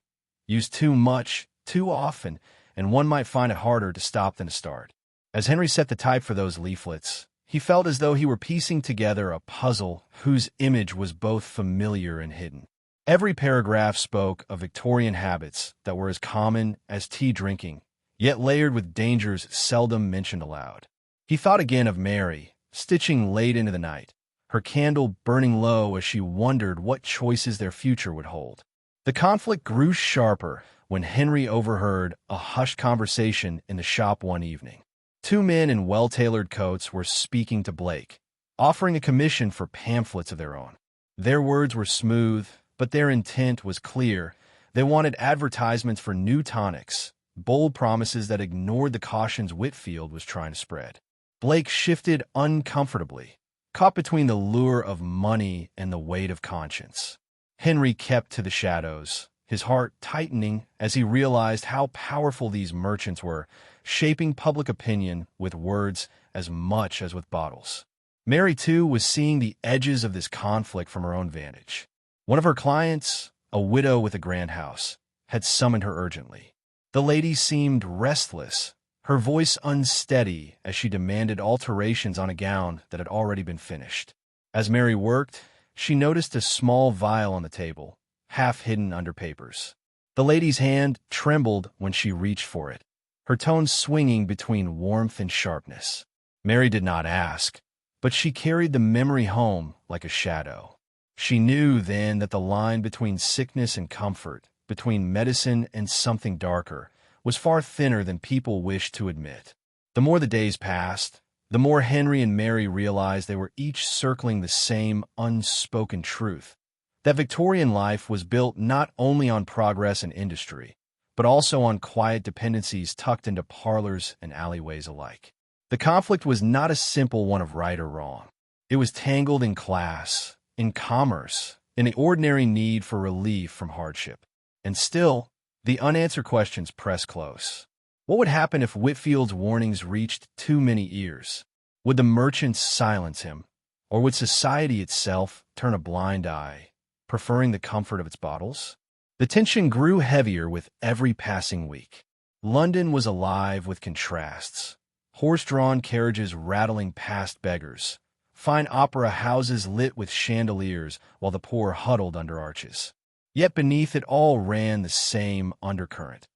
Use too much, too often, and one might find it harder to stop than to start. As Henry set the type for those leaflets, he felt as though he were piecing together a puzzle whose image was both familiar and hidden. Every paragraph spoke of Victorian habits that were as common as tea drinking, yet layered with dangers seldom mentioned aloud. He thought again of Mary, stitching late into the night, her candle burning low as she wondered what choices their future would hold. The conflict grew sharper when Henry overheard a hushed conversation in the shop one evening. Two men in well-tailored coats were speaking to Blake, offering a commission for pamphlets of their own. Their words were smooth, but their intent was clear. They wanted advertisements for new tonics, bold promises that ignored the cautions Whitfield was trying to spread. Blake shifted uncomfortably, caught between the lure of money and the weight of conscience. Henry kept to the shadows, his heart tightening as he realized how powerful these merchants were, shaping public opinion with words as much as with bottles. Mary, too, was seeing the edges of this conflict from her own vantage. One of her clients, a widow with a grand house, had summoned her urgently. The lady seemed restless, her voice unsteady as she demanded alterations on a gown that had already been finished. As Mary worked, she noticed a small vial on the table, half hidden under papers. The lady's hand trembled when she reached for it, her tone swinging between warmth and sharpness. Mary did not ask, but she carried the memory home like a shadow. She knew then that the line between sickness and comfort, between medicine and something darker, was far thinner than people wished to admit. The more the days passed, the more Henry and Mary realized they were each circling the same unspoken truth, that Victorian life was built not only on progress and industry, but also on quiet dependencies tucked into parlors and alleyways alike. The conflict was not a simple one of right or wrong. It was tangled in class, in commerce, in the ordinary need for relief from hardship. And still, the unanswered questions press close. What would happen if Whitfield's warnings reached too many ears? Would the merchants silence him, or would society itself turn a blind eye, preferring the comfort of its bottles? The tension grew heavier with every passing week. London was alive with contrasts. Horse-drawn carriages rattling past beggars, fine opera houses lit with chandeliers while the poor huddled under arches. Yet beneath it all ran the same undercurrent,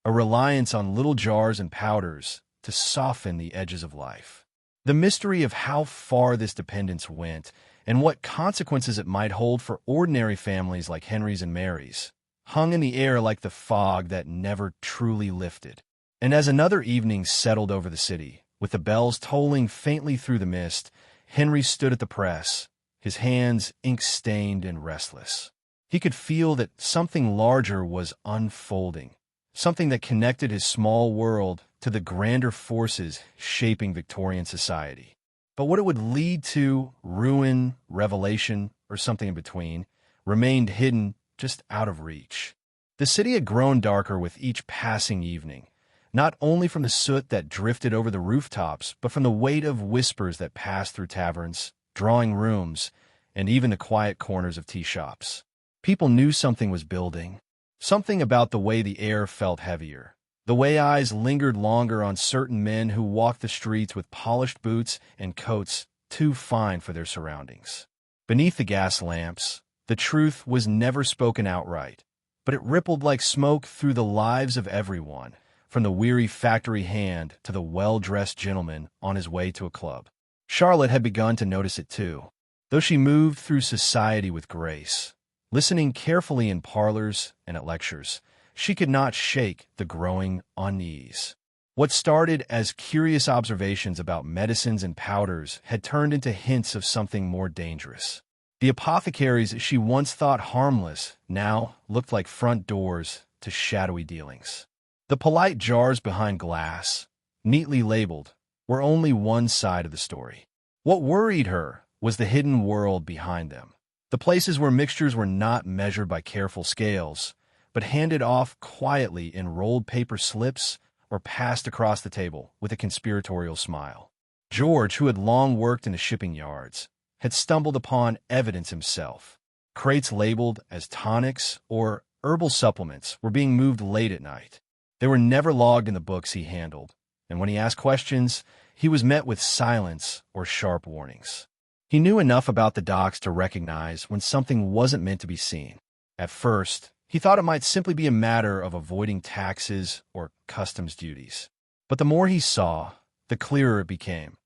a reliance on little jars and powders to soften the edges of life. The mystery of how far this dependence went and what consequences it might hold for ordinary families like Henry's and Mary's hung in the air like the fog that never truly lifted. And as another evening settled over the city, with the bells tolling faintly through the mist, Henry stood at the press, his hands ink-stained and restless. He could feel that something larger was unfolding, something that connected his small world to the grander forces shaping Victorian society. But what it would lead to, ruin, revelation, or something in between, remained hidden, just out of reach. The city had grown darker with each passing evening, not only from the soot that drifted over the rooftops, but from the weight of whispers that passed through taverns, drawing rooms, and even the quiet corners of tea shops. People knew something was building, something about the way the air felt heavier, the way eyes lingered longer on certain men who walked the streets with polished boots and coats too fine for their surroundings. Beneath the gas lamps, the truth was never spoken outright, but it rippled like smoke through the lives of everyone, from the weary factory hand to the well-dressed gentleman on his way to a club. Charlotte had begun to notice it too, though she moved through society with grace. Listening carefully in parlors and at lectures, she could not shake the growing unease. What started as curious observations about medicines and powders had turned into hints of something more dangerous. The apothecaries she once thought harmless now looked like front doors to shadowy dealings. The polite jars behind glass, neatly labeled, were only one side of the story. What worried her was the hidden world behind them. The places where mixtures were not measured by careful scales, but handed off quietly in rolled paper slips or passed across the table with a conspiratorial smile. George, who had long worked in the shipping yards, had stumbled upon evidence himself. Crates labeled as tonics or herbal supplements were being moved late at night. They were never logged in the books he handled, and when he asked questions, he was met with silence or sharp warnings. He knew enough about the docks to recognize when something wasn't meant to be seen. At first, he thought it might simply be a matter of avoiding taxes or customs duties. But the more he saw, the clearer it became.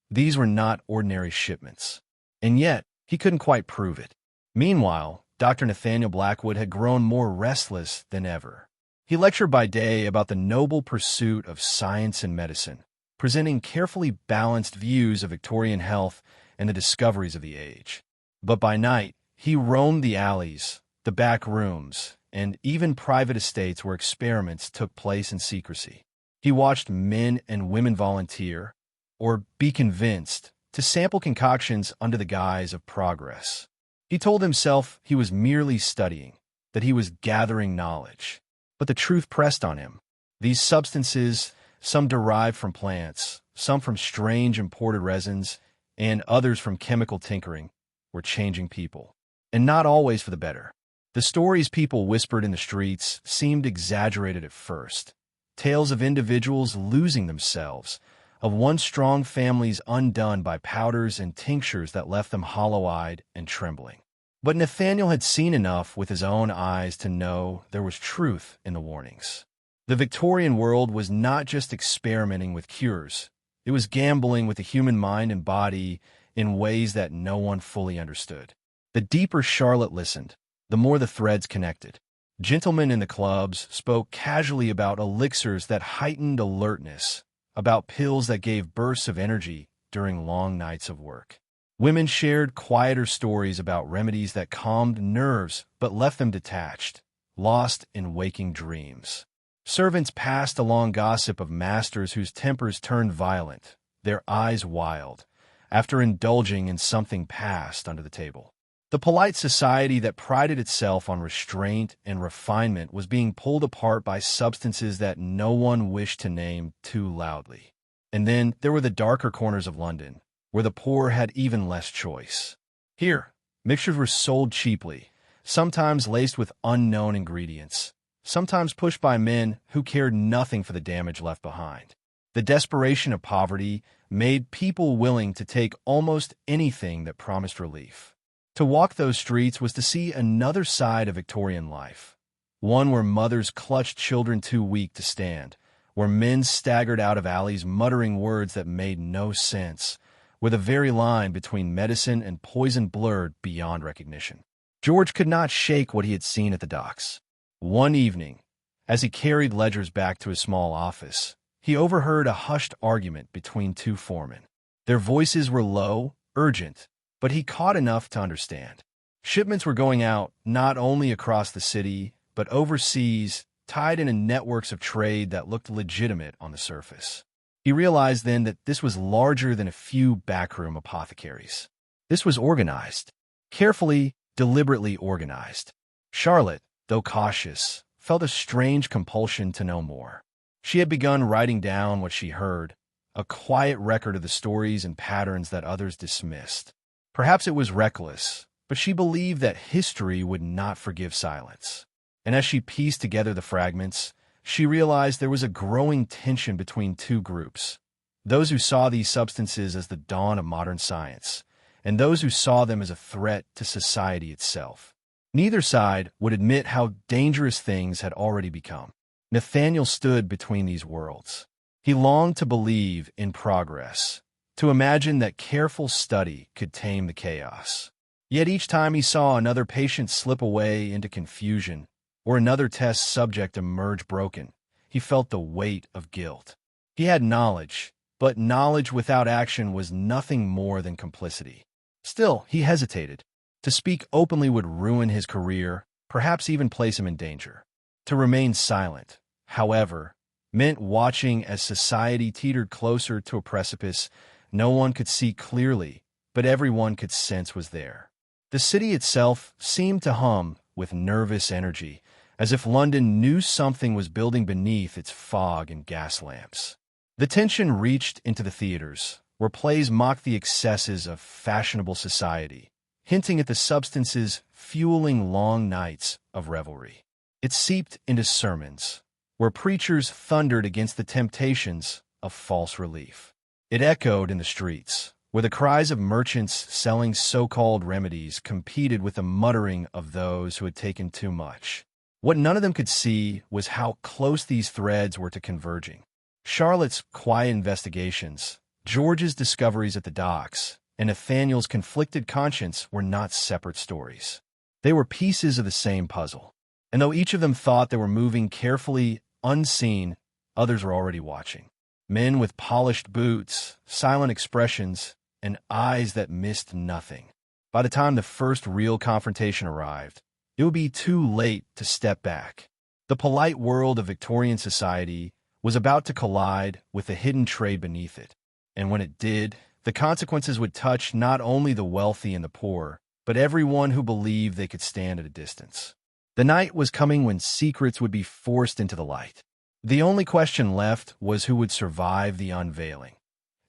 These were not ordinary shipments. And yet, he couldn't quite prove it. Meanwhile, Dr. Nathaniel Blackwood had grown more restless than ever. He lectured by day about the noble pursuit of science and medicine, presenting carefully balanced views of Victorian health and the discoveries of the age. But by night, he roamed the alleys, the back rooms, and even private estates where experiments took place in secrecy. He watched men and women volunteer, or be convinced, to sample concoctions under the guise of progress. He told himself he was merely studying, that he was gathering knowledge. But the truth pressed on him. These substances, some derived from plants, some from strange imported resins, and others from chemical tinkering, were changing people, and not always for the better. The stories people whispered in the streets seemed exaggerated at first. Tales of individuals losing themselves, of one strong families undone by powders and tinctures that left them hollow-eyed and trembling. But Nathaniel had seen enough with his own eyes to know there was truth in the warnings. The Victorian world was not just experimenting with cures. It was gambling with the human mind and body in ways that no one fully understood. The deeper Charlotte listened, the more the threads connected. Gentlemen in the clubs spoke casually about elixirs that heightened alertness, about pills that gave bursts of energy during long nights of work. Women shared quieter stories about remedies that calmed nerves but left them detached, lost in waking dreams. Servants passed along gossip of masters whose tempers turned violent, their eyes wild, after indulging in something passed under the table. The polite society that prided itself on restraint and refinement was being pulled apart by substances that no one wished to name too loudly. And then there were the darker corners of London, where the poor had even less choice. Here, mixtures were sold cheaply, sometimes laced with unknown ingredients, sometimes pushed by men who cared nothing for the damage left behind. The desperation of poverty made people willing to take almost anything that promised relief. To walk those streets was to see another side of Victorian life, one where mothers clutched children too weak to stand, where men staggered out of alleys muttering words that made no sense, where the very line between medicine and poison blurred beyond recognition. George could not shake what he had seen at the docks. One evening, as he carried ledgers back to his small office, he overheard a hushed argument between two foremen. Their voices were low, urgent, but he caught enough to understand. Shipments were going out not only across the city, but overseas, tied into networks of trade that looked legitimate on the surface. He realized then that this was larger than a few backroom apothecaries. This was organized, carefully, deliberately organized. Charlotte, though cautious, felt a strange compulsion to know more. She had begun writing down what she heard, a quiet record of the stories and patterns that others dismissed. Perhaps it was reckless, but she believed that history would not forgive silence. And as she pieced together the fragments, she realized there was a growing tension between two groups: those who saw these substances as the dawn of modern science, and those who saw them as a threat to society itself. Neither side would admit how dangerous things had already become. Nathaniel stood between these worlds. He longed to believe in progress, to imagine that careful study could tame the chaos. Yet each time he saw another patient slip away into confusion, or another test subject emerge broken, he felt the weight of guilt. He had knowledge, but knowledge without action was nothing more than complicity. Still, he hesitated. To speak openly would ruin his career, perhaps even place him in danger. To remain silent, however, meant watching as society teetered closer to a precipice no one could see clearly, but everyone could sense was there. The city itself seemed to hum with nervous energy, as if London knew something was building beneath its fog and gas lamps. The tension reached into the theaters, where plays mocked the excesses of fashionable society, hinting at the substances fueling long nights of revelry. It seeped into sermons, where preachers thundered against the temptations of false relief. It echoed in the streets, where the cries of merchants selling so-called remedies competed with the muttering of those who had taken too much. What none of them could see was how close these threads were to converging. Charlotte's quiet investigations, George's discoveries at the docks, and Nathaniel's conflicted conscience were not separate stories. They were pieces of the same puzzle. And though each of them thought they were moving carefully, unseen, others were already watching. Men with polished boots, silent expressions, and eyes that missed nothing. By the time the first real confrontation arrived, it would be too late to step back. The polite world of Victorian society was about to collide with the hidden trade beneath it. And when it did, the consequences would touch not only the wealthy and the poor, but everyone who believed they could stand at a distance. The night was coming when secrets would be forced into the light. The only question left was who would survive the unveiling,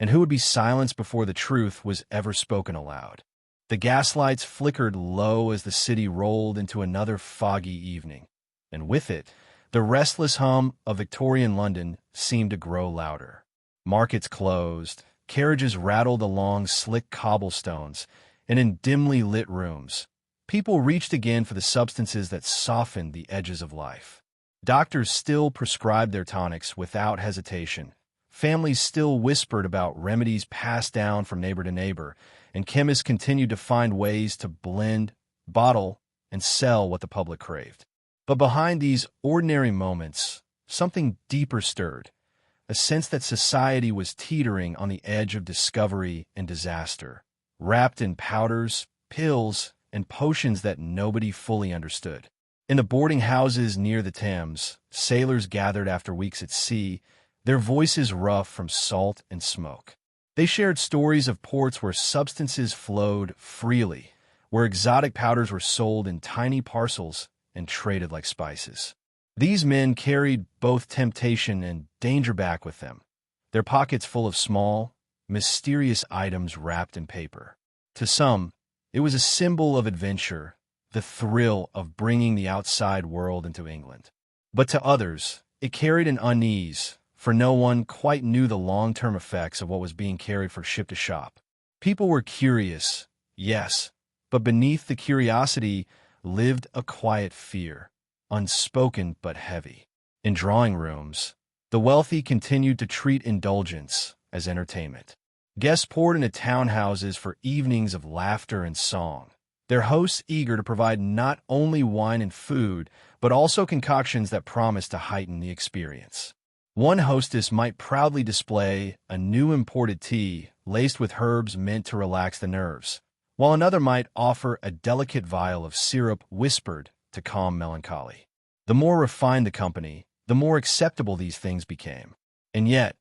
and who would be silenced before the truth was ever spoken aloud. The gaslights flickered low as the city rolled into another foggy evening, and with it, the restless hum of Victorian London seemed to grow louder. Markets closed, carriages rattled along slick cobblestones, and in dimly lit rooms, people reached again for the substances that softened the edges of life. Doctors still prescribed their tonics without hesitation. Families still whispered about remedies passed down from neighbor to neighbor, and chemists continued to find ways to blend, bottle, and sell what the public craved. But behind these ordinary moments, something deeper stirred, a sense that society was teetering on the edge of discovery and disaster, wrapped in powders, pills, and potions that nobody fully understood. In the boarding houses near the Thames, sailors gathered after weeks at sea, their voices rough from salt and smoke. They shared stories of ports where substances flowed freely, where exotic powders were sold in tiny parcels and traded like spices. These men carried both temptation and danger back with them, their pockets full of small, mysterious items wrapped in paper. To some, it was a symbol of adventure, the thrill of bringing the outside world into England. But to others, it carried an unease, for no one quite knew the long-term effects of what was being carried from ship to shop. People were curious, yes, but beneath the curiosity lived a quiet fear, unspoken but heavy. In drawing rooms, the wealthy continued to treat indulgence as entertainment. Guests poured into townhouses for evenings of laughter and song, their hosts eager to provide not only wine and food, but also concoctions that promised to heighten the experience. One hostess might proudly display a new imported tea laced with herbs meant to relax the nerves, while another might offer a delicate vial of syrup whispered to calm melancholy. The more refined the company, the more acceptable these things became. And yet,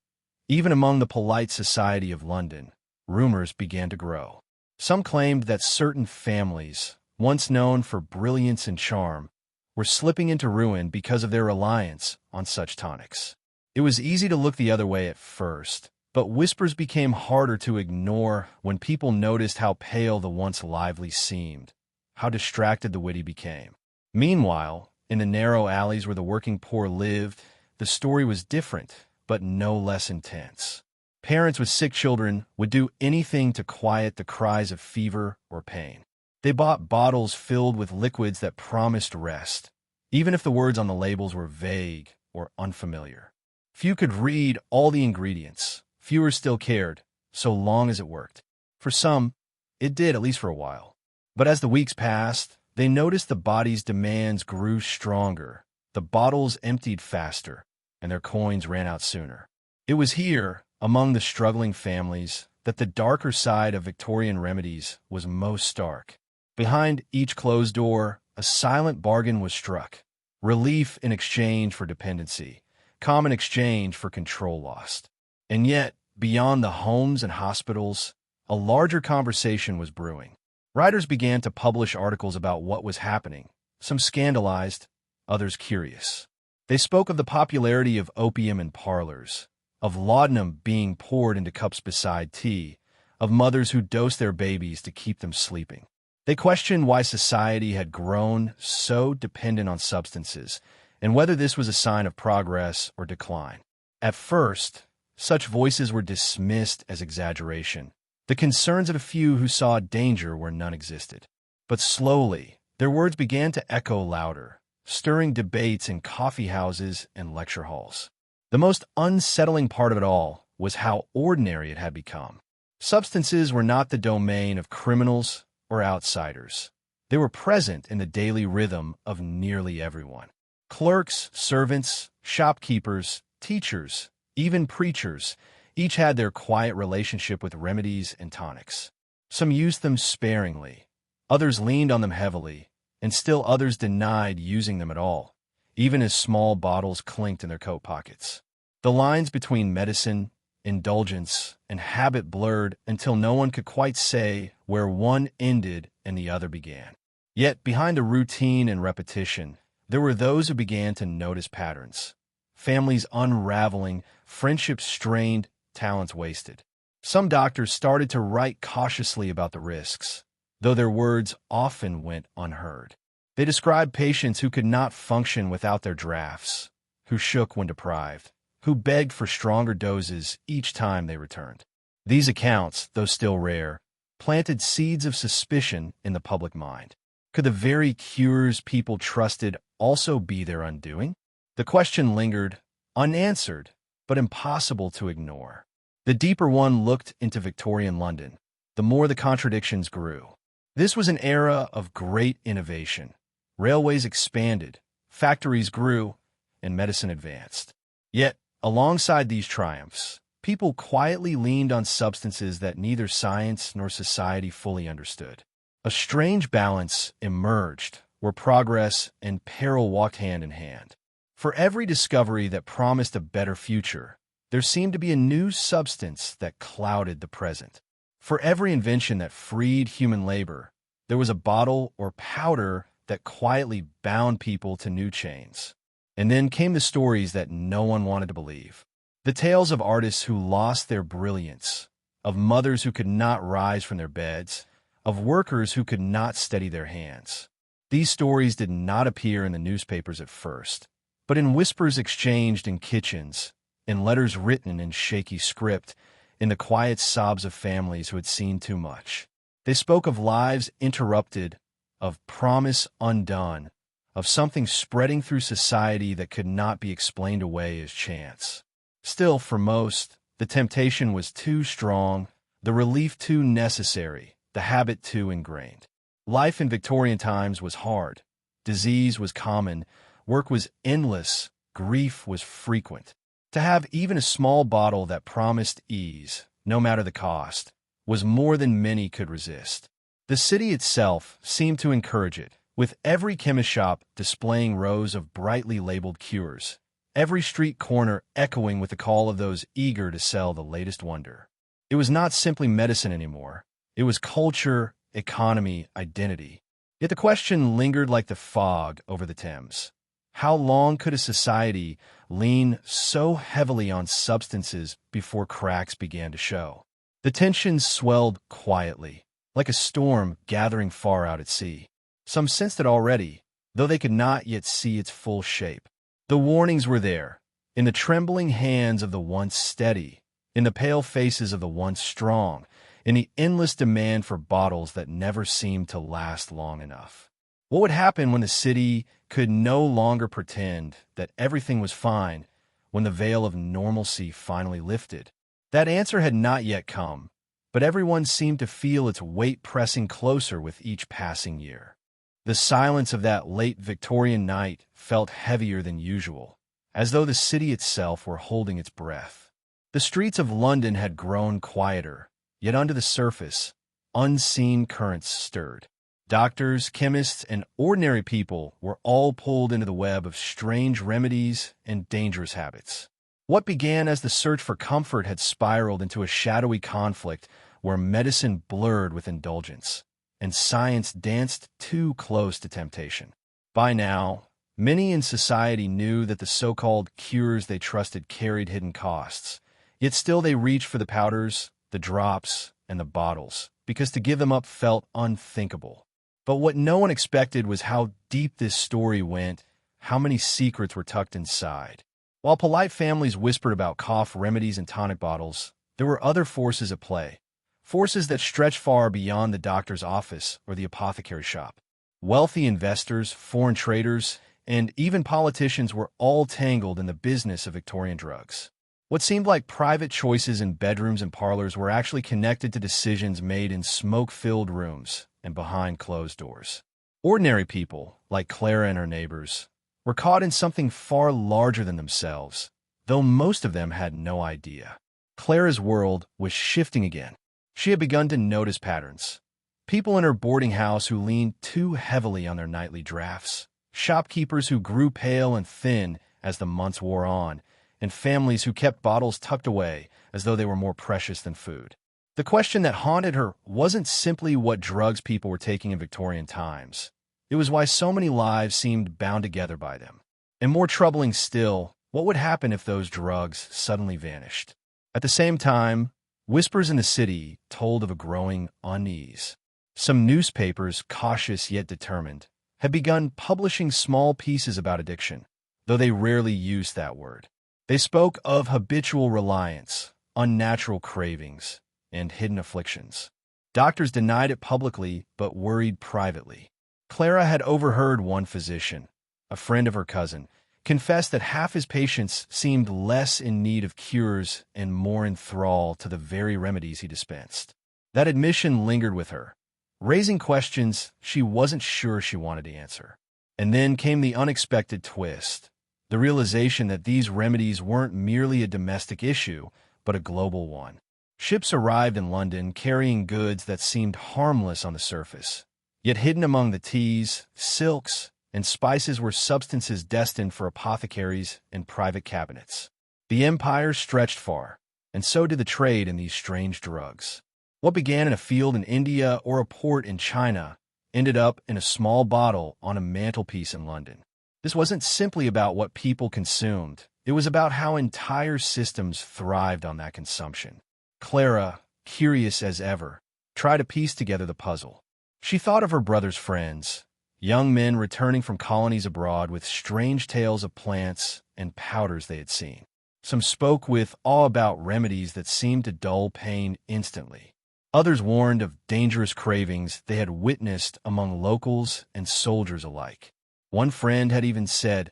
even among the polite society of London, rumors began to grow. Some claimed that certain families, once known for brilliance and charm, were slipping into ruin because of their reliance on such tonics. It was easy to look the other way at first, but whispers became harder to ignore when people noticed how pale the once lively seemed, how distracted the witty became. Meanwhile, in the narrow alleys where the working poor lived, the story was different, but no less intense. Parents with sick children would do anything to quiet the cries of fever or pain. They bought bottles filled with liquids that promised rest, even if the words on the labels were vague or unfamiliar. Few could read all the ingredients. Fewer still cared, so long as it worked. For some, it did, at least for a while. But as the weeks passed, they noticed the body's demands grew stronger, the bottles emptied faster, and their coins ran out sooner. It was here, among the struggling families, that the darker side of Victorian remedies was most stark. Behind each closed door, a silent bargain was struck. Relief in exchange for dependency, common exchange for control lost. And yet, beyond the homes and hospitals, a larger conversation was brewing. Writers began to publish articles about what was happening, some scandalized, others curious. They spoke of the popularity of opium in parlors, of laudanum being poured into cups beside tea, of mothers who dosed their babies to keep them sleeping. They questioned why society had grown so dependent on substances, and whether this was a sign of progress or decline. At first, such voices were dismissed as exaggeration, the concerns of a few who saw danger where none existed. But slowly, their words began to echo louder, stirring debates in coffee houses and lecture halls. The most unsettling part of it all was how ordinary it had become. Substances were not the domain of criminals or outsiders. They were present in the daily rhythm of nearly everyone. Clerks, servants, shopkeepers, teachers, even preachers, each had their quiet relationship with remedies and tonics. Some used them sparingly, others leaned on them heavily, and still others denied using them at all, even as small bottles clinked in their coat pockets. The lines between medicine, indulgence, and habit blurred until no one could quite say where one ended and the other began. Yet behind the routine and repetition, there were those who began to notice patterns. Families unraveling, friendships strained, talents wasted. Some doctors started to write cautiously about the risks, though their words often went unheard. They described patients who could not function without their drafts, who shook when deprived, who begged for stronger doses each time they returned. These accounts, though still rare, planted seeds of suspicion in the public mind. Could the very cures people trusted also be their undoing? The question lingered, unanswered, but impossible to ignore. The deeper one looked into Victorian London, the more the contradictions grew. This was an era of great innovation. Railways expanded, factories grew, and medicine advanced. Yet, alongside these triumphs, people quietly leaned on substances that neither science nor society fully understood. A strange balance emerged where progress and peril walked hand in hand. For every discovery that promised a better future, there seemed to be a new substance that clouded the present. For every invention that freed human labor, There was a bottle or powder that quietly bound people to new chains. And then came the stories that no one wanted to believe. The tales of artists who lost their brilliance, of mothers who could not rise from their beds, of workers who could not steady their hands. These stories did not appear in the newspapers at first, but in whispers exchanged in kitchens, in letters written in shaky script, in the quiet sobs of families who had seen too much. They spoke of lives interrupted, of promise undone, of something spreading through society that could not be explained away as chance. Still, for most, the temptation was too strong, the relief too necessary, the habit too ingrained. Life in Victorian times was hard. Disease was common, work was endless, grief was frequent. To have even a small bottle that promised ease, no matter the cost, was more than many could resist. The city itself seemed to encourage it, with every chemist shop displaying rows of brightly labeled cures, every street corner echoing with the call of those eager to sell the latest wonder. It was not simply medicine anymore. It was culture, economy, identity. Yet the question lingered like the fog over the Thames. How long could a society lean so heavily on substances before cracks began to show? The tensions swelled quietly, like a storm gathering far out at sea. Some sensed it already, though they could not yet see its full shape. The warnings were there, in the trembling hands of the once steady, in the pale faces of the once strong, in the endless demand for bottles that never seemed to last long enough. What would happen when the city could no longer pretend that everything was fine, when the veil of normalcy finally lifted? That answer had not yet come, but everyone seemed to feel its weight pressing closer with each passing year. The silence of that late Victorian night felt heavier than usual, as though the city itself were holding its breath. The streets of London had grown quieter, yet under the surface, unseen currents stirred. Doctors, chemists, and ordinary people were all pulled into the web of strange remedies and dangerous habits. What began as the search for comfort had spiraled into a shadowy conflict where medicine blurred with indulgence, and science danced too close to temptation. By now, many in society knew that the so-called cures they trusted carried hidden costs, yet still they reached for the powders, the drops, and the bottles, because to give them up felt unthinkable. But what no one expected was how deep this story went, how many secrets were tucked inside. While polite families whispered about cough remedies and tonic bottles, there were other forces at play, forces that stretched far beyond the doctor's office or the apothecary shop. Wealthy investors, foreign traders, and even politicians were all tangled in the business of Victorian drugs. What seemed like private choices in bedrooms and parlors were actually connected to decisions made in smoke-filled rooms and behind closed doors. Ordinary people, like Clara and her neighbors, were caught in something far larger than themselves, though most of them had no idea. Clara's world was shifting again. She had begun to notice patterns. People in her boarding house who leaned too heavily on their nightly drafts, shopkeepers who grew pale and thin as the months wore on, and families who kept bottles tucked away as though they were more precious than food. The question that haunted her wasn't simply what drugs people were taking in Victorian times. It was why so many lives seemed bound together by them. And more troubling still, what would happen if those drugs suddenly vanished? At the same time, whispers in the city told of a growing unease. Some newspapers, cautious yet determined, had begun publishing small pieces about addiction, though they rarely used that word. They spoke of habitual reliance, unnatural cravings, and hidden afflictions. Doctors denied it publicly but worried privately. Clara had overheard one physician, a friend of her cousin, confess that half his patients seemed less in need of cures and more in thrall to the very remedies he dispensed. That admission lingered with her, raising questions she wasn't sure she wanted to answer. And then came the unexpected twist, the realization that these remedies weren't merely a domestic issue, but a global one. Ships arrived in London carrying goods that seemed harmless on the surface, yet hidden among the teas, silks, and spices were substances destined for apothecaries and private cabinets. The empire stretched far, and so did the trade in these strange drugs. What began in a field in India or a port in China ended up in a small bottle on a mantelpiece in London. This wasn't simply about what people consumed. It was about how entire systems thrived on that consumption. Clara, curious as ever, tried to piece together the puzzle. She thought of her brother's friends, young men returning from colonies abroad with strange tales of plants and powders they had seen. Some spoke with awe about remedies that seemed to dull pain instantly. Others warned of dangerous cravings they had witnessed among locals and soldiers alike. One friend had even said,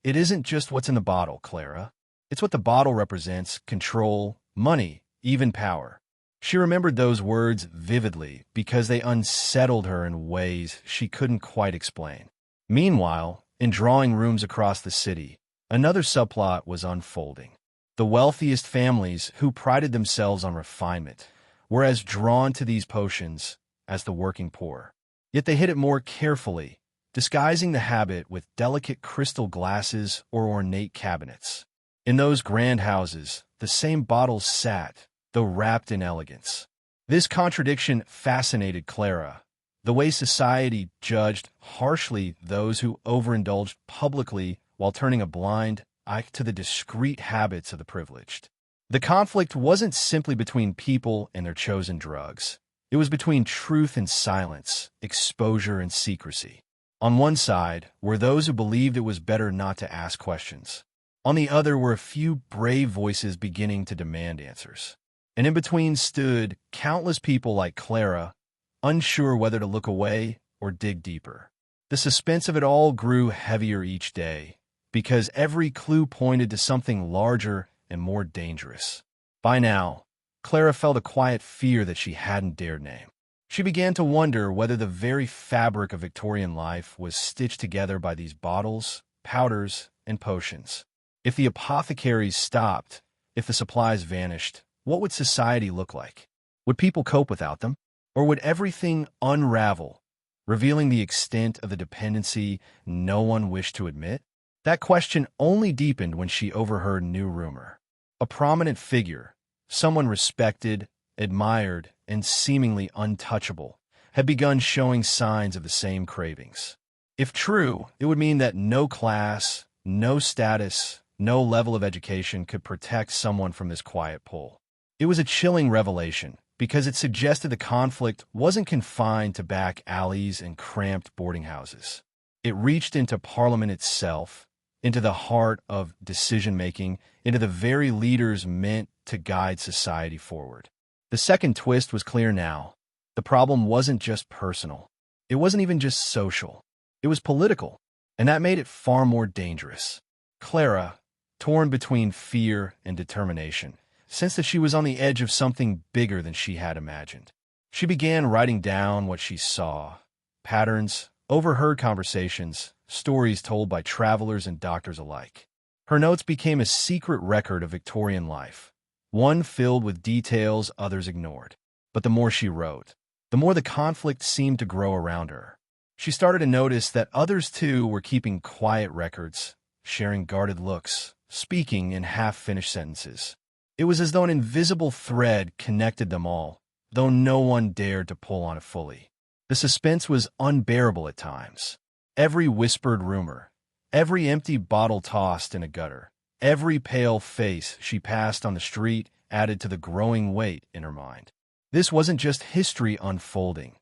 "It isn't just what's in the bottle, Clara. It's what the bottle represents: control, money, even power." She remembered those words vividly because they unsettled her in ways she couldn't quite explain. Meanwhile, in drawing rooms across the city, another subplot was unfolding. The wealthiest families, who prided themselves on refinement, were as drawn to these potions as the working poor. Yet they hid it more carefully, disguising the habit with delicate crystal glasses or ornate cabinets. In those grand houses, the same bottles sat, though wrapped in elegance. This contradiction fascinated Clara, the way society judged harshly those who overindulged publicly while turning a blind eye to the discreet habits of the privileged. The conflict wasn't simply between people and their chosen drugs. It was between truth and silence, exposure and secrecy. On one side were those who believed it was better not to ask questions. On the other were a few brave voices beginning to demand answers. And in between stood countless people like Clara, unsure whether to look away or dig deeper. The suspense of it all grew heavier each day, because every clue pointed to something larger and more dangerous. By now, Clara felt a quiet fear that she hadn't dared name. She began to wonder whether the very fabric of Victorian life was stitched together by these bottles, powders, and potions. If the apothecaries stopped, if the supplies vanished, what would society look like? Would people cope without them? Or would everything unravel, revealing the extent of the dependency no one wished to admit? That question only deepened when she overheard a new rumor. A prominent figure, someone respected, admired, and seemingly untouchable, had begun showing signs of the same cravings. If true, it would mean that no class, no status, no level of education could protect someone from this quiet pull. It was a chilling revelation, because it suggested the conflict wasn't confined to back alleys and cramped boarding houses. It reached into Parliament itself, into the heart of decision-making, into the very leaders meant to guide society forward. The second twist was clear now. The problem wasn't just personal. It wasn't even just social. It was political, and that made it far more dangerous. Clara, torn between fear and determination, sensed that she was on the edge of something bigger than she had imagined. She began writing down what she saw: patterns, overheard conversations, stories told by travelers and doctors alike. Her notes became a secret record of Victorian life, one filled with details others ignored. But the more she wrote, the more the conflict seemed to grow around her. She started to notice that others too were keeping quiet records, sharing guarded looks, speaking in half-finished sentences. It was as though an invisible thread connected them all, though no one dared to pull on it fully. The suspense was unbearable at times. Every whispered rumor, every empty bottle tossed in a gutter, every pale face she passed on the street added to the growing weight in her mind. This wasn't just history unfolding.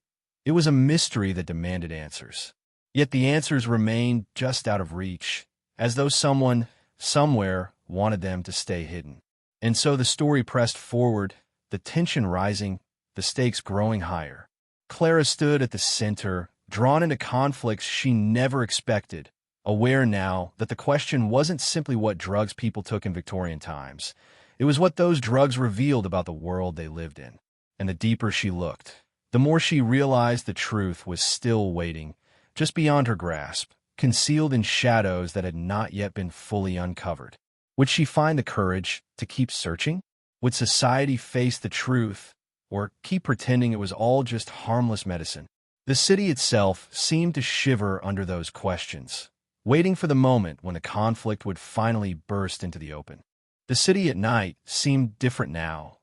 It was a mystery that demanded answers. Yet the answers remained just out of reach, as though someone, somewhere, wanted them to stay hidden. And so the story pressed forward, the tension rising, the stakes growing higher. Clara stood at the center, drawn into conflicts she never expected, aware now that the question wasn't simply what drugs people took in Victorian times. It was what those drugs revealed about the world they lived in. And the deeper she looked, the more she realized the truth was still waiting, just beyond her grasp, concealed in shadows that had not yet been fully uncovered. Would she find the courage to keep searching? Would society face the truth, or keep pretending it was all just harmless medicine? The city itself seemed to shiver under those questions, waiting for the moment when the conflict would finally burst into the open. The city at night seemed different now,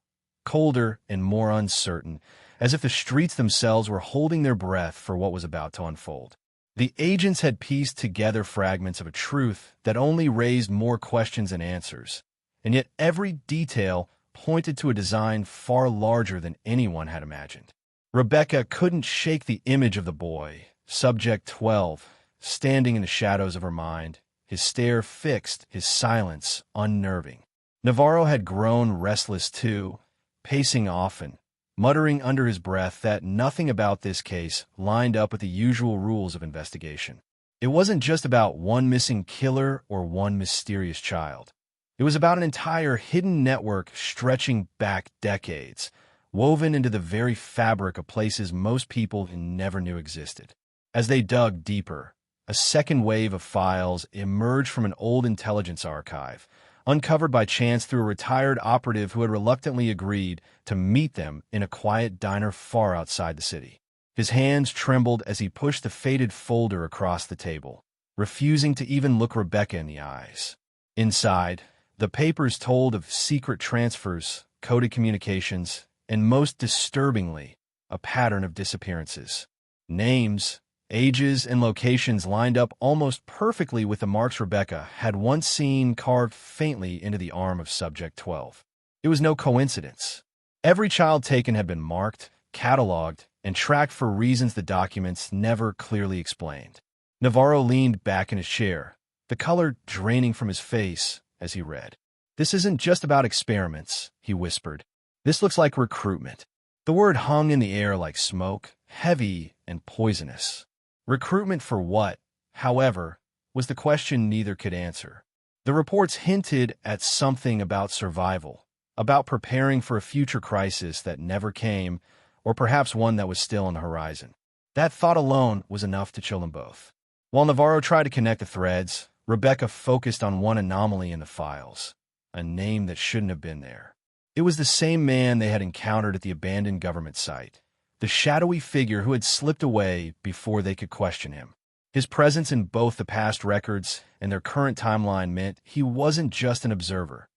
colder and more uncertain, as if the streets themselves were holding their breath for what was about to unfold. The agents had pieced together fragments of a truth that only raised more questions than answers, and yet every detail pointed to a design far larger than anyone had imagined. Rebecca couldn't shake the image of the boy, Subject 12, standing in the shadows of her mind, his stare fixed, his silence unnerving. Navarro had grown restless too, pacing often, muttering under his breath that nothing about this case lined up with the usual rules of investigation. It wasn't just about one missing killer or one mysterious child. It was about an entire hidden network stretching back decades, woven into the very fabric of places most people never knew existed. As they dug deeper, a second wave of files emerged from an old intelligence archive, uncovered by chance through a retired operative who had reluctantly agreed to meet them in a quiet diner far outside the city. His hands trembled as he pushed the faded folder across the table, refusing to even look Rebecca in the eyes. Inside, the papers told of secret transfers, coded communications, and most disturbingly, a pattern of disappearances. Names, ages, and locations lined up almost perfectly with the marks Rebecca had once seen carved faintly into the arm of Subject 12. It was no coincidence. Every child taken had been marked, cataloged, and tracked for reasons the documents never clearly explained. Navarro leaned back in his chair, the color draining from his face as he read. "This isn't just about experiments," he whispered. "This looks like recruitment." The word hung in the air like smoke, heavy and poisonous. Recruitment for what, however, was the question neither could answer. The reports hinted at something about survival, about preparing for a future crisis that never came, or perhaps one that was still on the horizon. That thought alone was enough to chill them both. While Navarro tried to connect the threads, Rebecca focused on one anomaly in the files, a name that shouldn't have been there. It was the same man they had encountered at the abandoned government site, the shadowy figure who had slipped away before they could question him. His presence in both the past records and their current timeline meant he wasn't just an observer.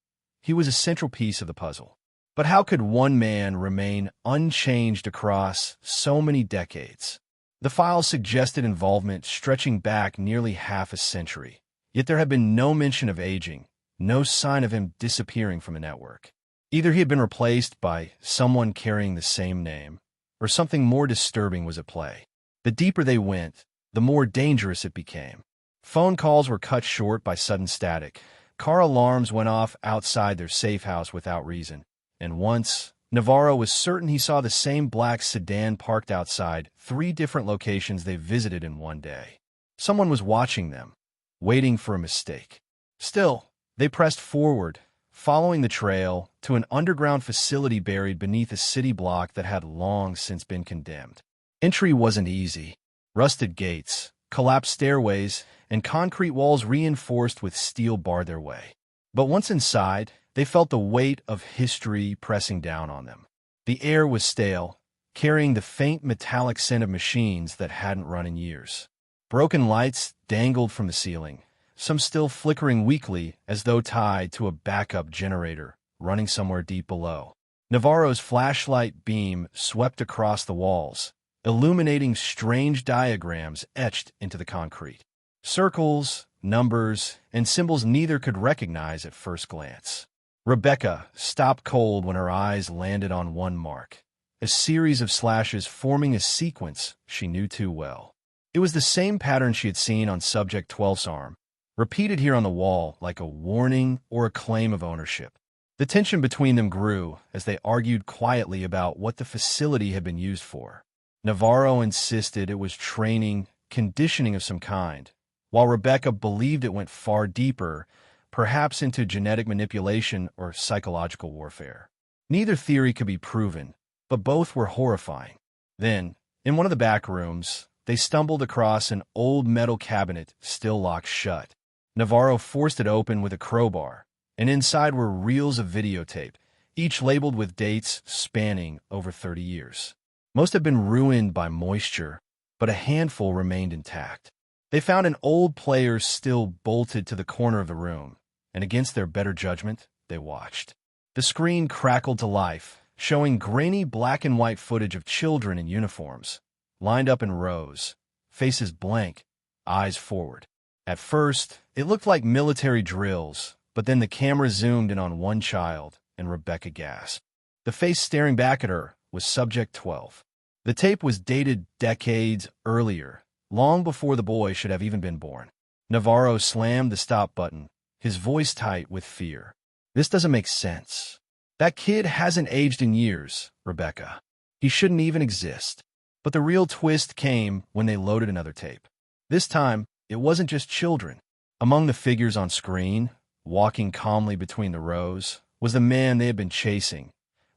He was a central piece of the puzzle. But how could one man remain unchanged across so many decades? The files suggested involvement stretching back nearly half a century, yet there had been no mention of aging, no sign of him disappearing from the network. Either he had been replaced by someone carrying the same name, or something more disturbing was at play. The deeper they went, the more dangerous it became. Phone calls were cut short by sudden static. Car alarms went off outside their safe house without reason. And once, Navarro was certain he saw the same black sedan parked outside 3 different locations they visited in one day. Someone was watching them, waiting for a mistake. Still, they pressed forward, following the trail to an underground facility buried beneath a city block that had long since been condemned. Entry wasn't easy. Rusted gates, collapsed stairways, and concrete walls reinforced with steel barred their way. But once inside, they felt the weight of history pressing down on them. The air was stale, carrying the faint metallic scent of machines that hadn't run in years. Broken lights dangled from the ceiling, some still flickering weakly as though tied to a backup generator running somewhere deep below. Navarro's flashlight beam swept across the walls, illuminating strange diagrams etched into the concrete. Circles, numbers, and symbols neither could recognize at first glance. Rebecca stopped cold when her eyes landed on one mark, a series of slashes forming a sequence she knew too well. It was the same pattern she had seen on Subject 12's arm, repeated here on the wall like a warning or a claim of ownership. The tension between them grew as they argued quietly about what the facility had been used for. Navarro insisted it was training, conditioning of some kind, while Rebecca believed it went far deeper, perhaps into genetic manipulation or psychological warfare. Neither theory could be proven, but both were horrifying. Then, in one of the back rooms, they stumbled across an old metal cabinet still locked shut. Navarro forced it open with a crowbar, and inside were reels of videotape, each labeled with dates spanning over 30 years. Most had been ruined by moisture, but a handful remained intact. They found an old player still bolted to the corner of the room, and against their better judgment, they watched. The screen crackled to life, showing grainy black and white footage of children in uniforms, lined up in rows, faces blank, eyes forward. At first, it looked like military drills, but then the camera zoomed in on one child, and Rebecca gasped. The face staring back at her was Subject 12. The tape was dated decades earlier, long before the boy should have even been born. Navarro slammed the stop button, his voice tight with fear. This doesn't make sense. That kid hasn't aged in years, Rebecca. He shouldn't even exist. But the real twist came when they loaded another tape. This time, it wasn't just children. Among the figures on screen, walking calmly between the rows, was the man they had been chasing,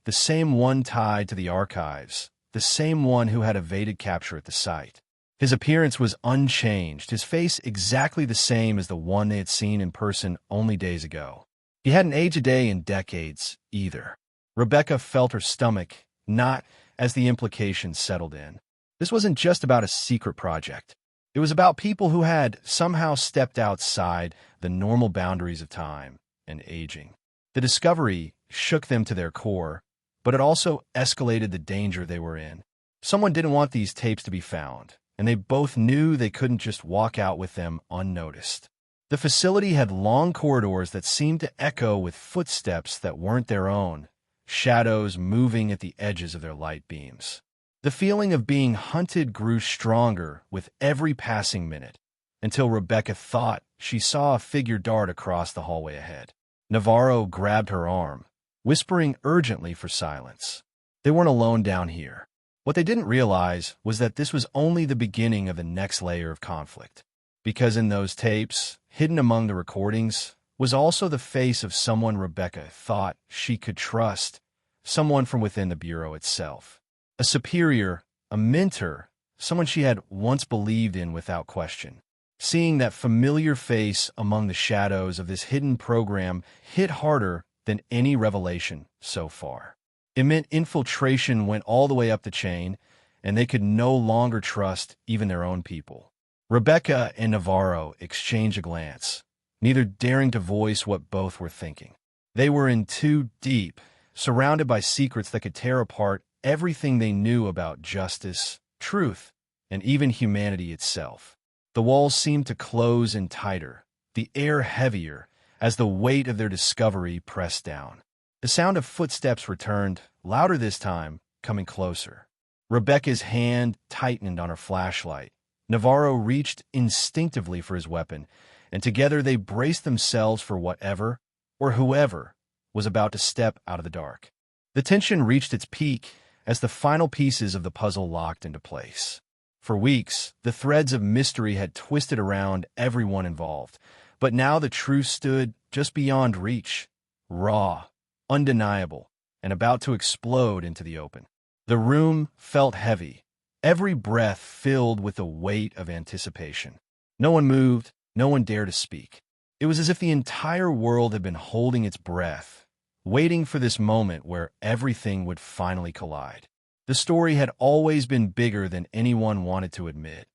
the same one tied to the archives, the same one who had evaded capture at the site. His appearance was unchanged, his face exactly the same as the one they had seen in person only days ago. He hadn't aged a day in decades, either. Rebecca felt her stomach knot as the implications settled in. This wasn't just about a secret project. It was about people who had somehow stepped outside the normal boundaries of time and aging. The discovery shook them to their core, but it also escalated the danger they were in. Someone didn't want these tapes to be found, and they both knew they couldn't just walk out with them unnoticed. The facility had long corridors that seemed to echo with footsteps that weren't their own, shadows moving at the edges of their light beams. The feeling of being hunted grew stronger with every passing minute, until Rebecca thought she saw a figure dart across the hallway ahead. Navarro grabbed her arm, whispering urgently for silence. They weren't alone down here. What they didn't realize was that this was only the beginning of the next layer of conflict. Because in those tapes, hidden among the recordings, was also the face of someone Rebecca thought she could trust, someone from within the Bureau itself. A superior, a mentor, someone she had once believed in without question. Seeing that familiar face among the shadows of this hidden program hit harder than any revelation so far. It meant infiltration went all the way up the chain, and they could no longer trust even their own people. Rebecca and Navarro exchanged a glance, neither daring to voice what both were thinking. They were in too deep, surrounded by secrets that could tear apart everything they knew about justice, truth, and even humanity itself. The walls seemed to close in tighter, the air heavier, as the weight of their discovery pressed down. The sound of footsteps returned, louder this time, coming closer. Rebecca's hand tightened on her flashlight. Navarro reached instinctively for his weapon, and together they braced themselves for whatever, or whoever, was about to step out of the dark. The tension reached its peak as the final pieces of the puzzle locked into place. For weeks, the threads of mystery had twisted around everyone involved, but now the truth stood just beyond reach, raw, undeniable, and about to explode into the open. The room felt heavy, every breath filled with the weight of anticipation. No one moved, no one dared to speak. It was as if the entire world had been holding its breath, waiting for this moment where everything would finally collide. The story had always been bigger than anyone wanted to admit,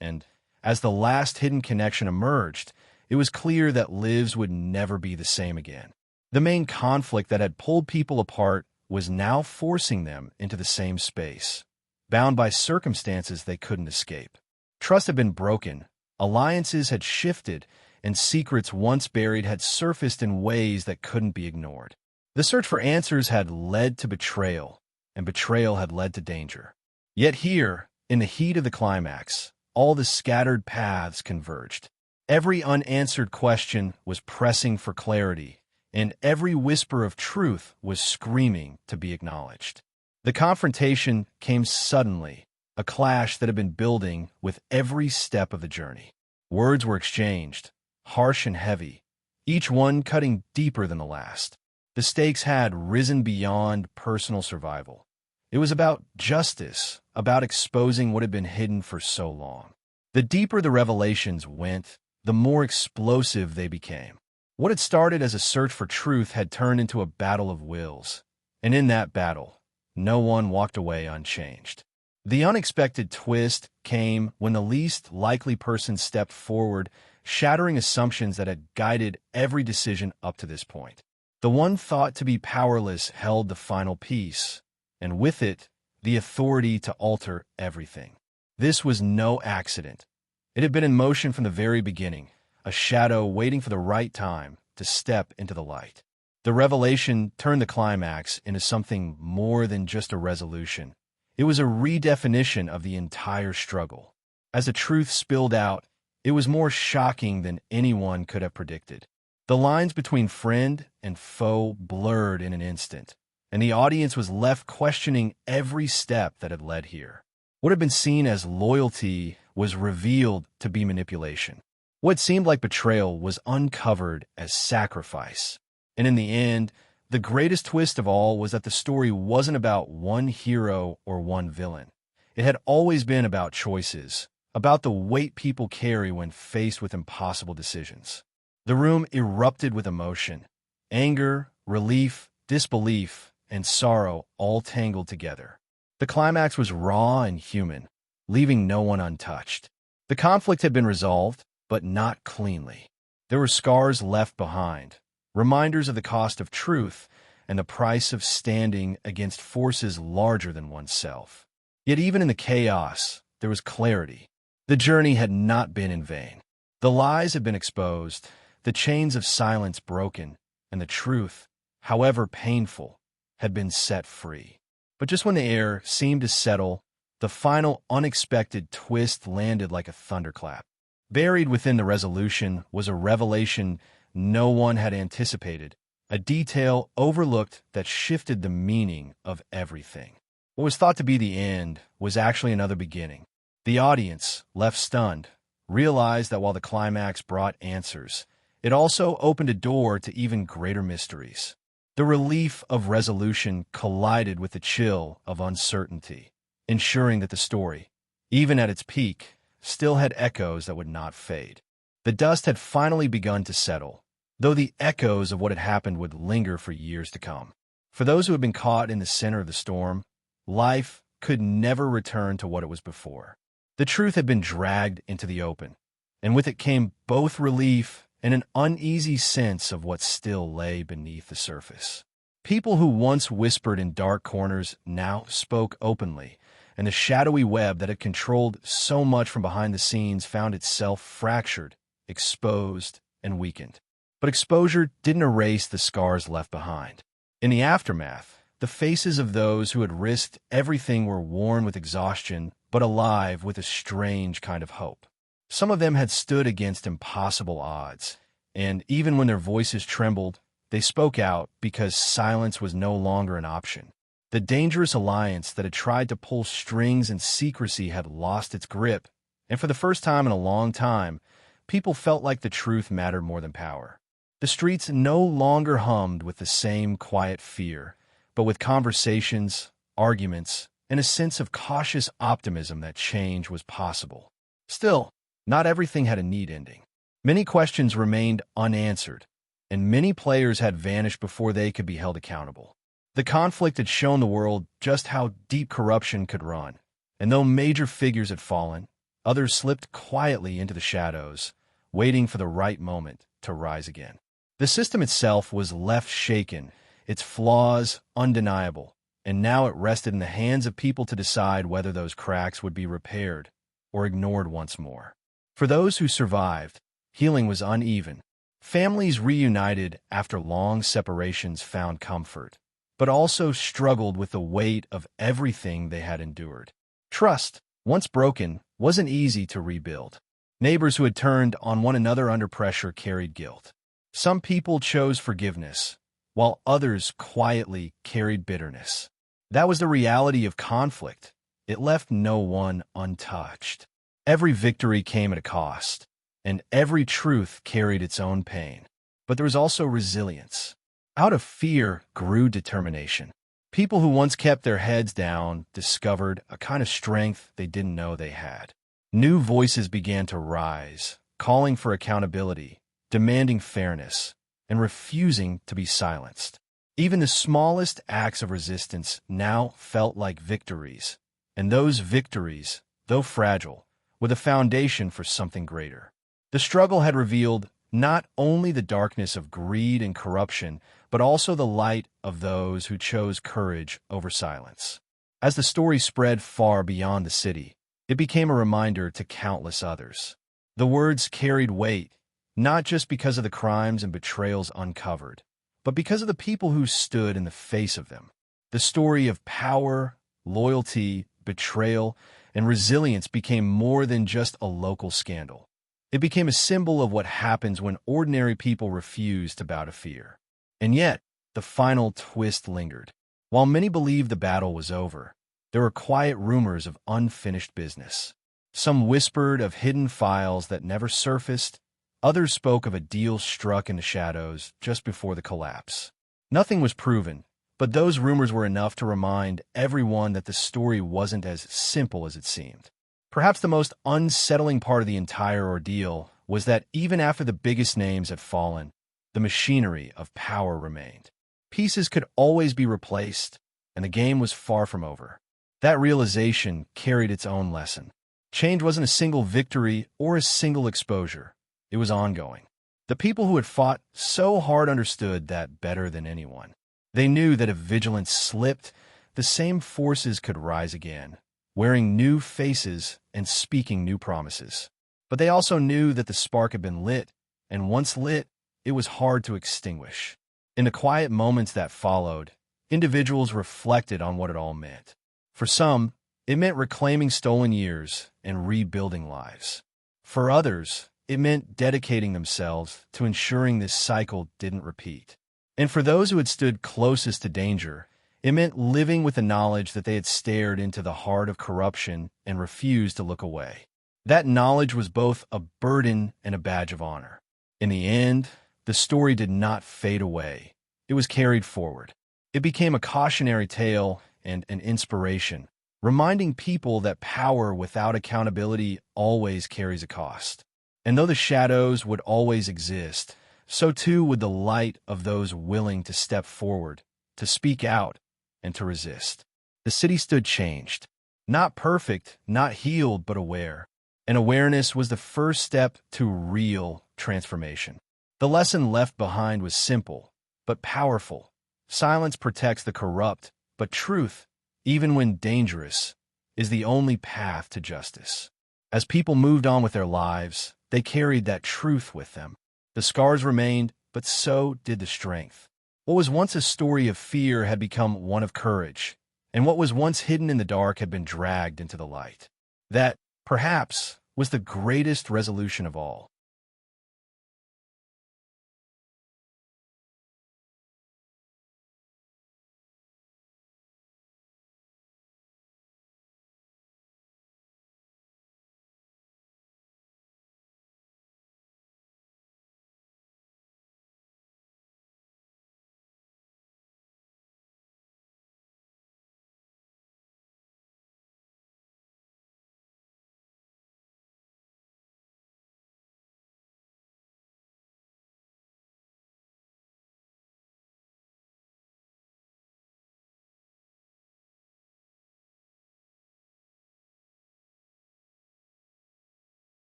and as the last hidden connection emerged, it was clear that lives would never be the same again. The main conflict that had pulled people apart was now forcing them into the same space, bound by circumstances they couldn't escape. Trust had been broken, alliances had shifted, and secrets once buried had surfaced in ways that couldn't be ignored. The search for answers had led to betrayal, and betrayal had led to danger. Yet here, in the heat of the climax, all the scattered paths converged. Every unanswered question was pressing for clarity, and every whisper of truth was screaming to be acknowledged. The confrontation came suddenly, a clash that had been building with every step of the journey. Words were exchanged, harsh and heavy, each one cutting deeper than the last. The stakes had risen beyond personal survival. It was about justice, about exposing what had been hidden for so long. The deeper the revelations went, the more explosive they became. What had started as a search for truth had turned into a battle of wills, and in that battle, no one walked away unchanged. The unexpected twist came when the least likely person stepped forward, shattering assumptions that had guided every decision up to this point. The one thought to be powerless held the final piece, and with it, the authority to alter everything. This was no accident. It had been in motion from the very beginning, a shadow waiting for the right time to step into the light. The revelation turned the climax into something more than just a resolution. It was a redefinition of the entire struggle. As the truth spilled out, it was more shocking than anyone could have predicted. The lines between friend and foe blurred in an instant, and the audience was left questioning every step that had led here. What had been seen as loyalty was revealed to be manipulation. What seemed like betrayal was uncovered as sacrifice. And in the end, the greatest twist of all was that the story wasn't about one hero or one villain. It had always been about choices, about the weight people carry when faced with impossible decisions. The room erupted with emotion. Anger, relief, disbelief, and sorrow all tangled together. The climax was raw and human, leaving no one untouched. The conflict had been resolved, but not cleanly. There were scars left behind, reminders of the cost of truth and the price of standing against forces larger than oneself. Yet even in the chaos, there was clarity. The journey had not been in vain. The lies had been exposed, the chains of silence broken, and the truth, however painful, had been set free. But just when the air seemed to settle, the final unexpected twist landed like a thunderclap. Buried within the resolution was a revelation no one had anticipated, a detail overlooked that shifted the meaning of everything. What was thought to be the end was actually another beginning. The audience, left stunned, realized that while the climax brought answers, it also opened a door to even greater mysteries. The relief of resolution collided with the chill of uncertainty, ensuring that the story, even at its peak, still had echoes that would not fade. The dust had finally begun to settle, though the echoes of what had happened would linger for years to come. For those who had been caught in the center of the storm, life could never return to what it was before. The truth had been dragged into the open, and with it came both relief and an uneasy sense of what still lay beneath the surface. People who once whispered in dark corners now spoke openly, and the shadowy web that had controlled so much from behind the scenes found itself fractured, exposed, and weakened. But exposure didn't erase the scars left behind. In the aftermath, the faces of those who had risked everything were worn with exhaustion, but alive with a strange kind of hope. Some of them had stood against impossible odds, and even when their voices trembled, they spoke out because silence was no longer an option. The dangerous alliance that had tried to pull strings in secrecy had lost its grip, and for the first time in a long time, people felt like the truth mattered more than power. The streets no longer hummed with the same quiet fear, but with conversations, arguments, and a sense of cautious optimism that change was possible. Still, not everything had a neat ending. Many questions remained unanswered, and many players had vanished before they could be held accountable. The conflict had shown the world just how deep corruption could run, and though major figures had fallen, others slipped quietly into the shadows, waiting for the right moment to rise again. The system itself was left shaken, its flaws undeniable, and now it rested in the hands of people to decide whether those cracks would be repaired or ignored once more. For those who survived, healing was uneven. Families reunited after long separations found comfort, but also struggled with the weight of everything they had endured. Trust, once broken, wasn't easy to rebuild. Neighbors who had turned on one another under pressure carried guilt. Some people chose forgiveness, while others quietly carried bitterness. That was the reality of conflict. It left no one untouched. Every victory came at a cost, and every truth carried its own pain. But there was also resilience. Out of fear grew determination. People who once kept their heads down discovered a kind of strength they didn't know they had. New voices began to rise, calling for accountability, demanding fairness, and refusing to be silenced. Even the smallest acts of resistance now felt like victories, and those victories, though fragile, were the foundation for something greater. The struggle had revealed not only the darkness of greed and corruption, but also the light of those who chose courage over silence. As the story spread far beyond the city, it became a reminder to countless others. The words carried weight, not just because of the crimes and betrayals uncovered, but because of the people who stood in the face of them. The story of power, loyalty, betrayal, and resilience became more than just a local scandal. It became a symbol of what happens when ordinary people refuse to bow to fear. And yet, the final twist lingered. While many believed the battle was over, there were quiet rumors of unfinished business. Some whispered of hidden files that never surfaced. Others spoke of a deal struck in the shadows just before the collapse. Nothing was proven, but those rumors were enough to remind everyone that the story wasn't as simple as it seemed. Perhaps the most unsettling part of the entire ordeal was that even after the biggest names had fallen, the machinery of power remained. Pieces could always be replaced, and the game was far from over. That realization carried its own lesson. Change wasn't a single victory or a single exposure. It was ongoing. The people who had fought so hard understood that better than anyone. They knew that if vigilance slipped, the same forces could rise again, wearing new faces and speaking new promises. But they also knew that the spark had been lit, and once lit, it was hard to extinguish. In the quiet moments that followed, individuals reflected on what it all meant. For some, it meant reclaiming stolen years and rebuilding lives. For others, it meant dedicating themselves to ensuring this cycle didn't repeat. And for those who had stood closest to danger, it meant living with the knowledge that they had stared into the heart of corruption and refused to look away. That knowledge was both a burden and a badge of honor. In the end, the story did not fade away. It was carried forward. It became a cautionary tale and an inspiration, reminding people that power without accountability always carries a cost. And though the shadows would always exist, so too would the light of those willing to step forward, to speak out, and to resist. The city stood changed. Not perfect, not healed, but aware. And awareness was the first step to real transformation. The lesson left behind was simple, but powerful. Silence protects the corrupt, but truth, even when dangerous, is the only path to justice. As people moved on with their lives, they carried that truth with them. The scars remained, but so did the strength. What was once a story of fear had become one of courage, and what was once hidden in the dark had been dragged into the light. That, perhaps, was the greatest resolution of all.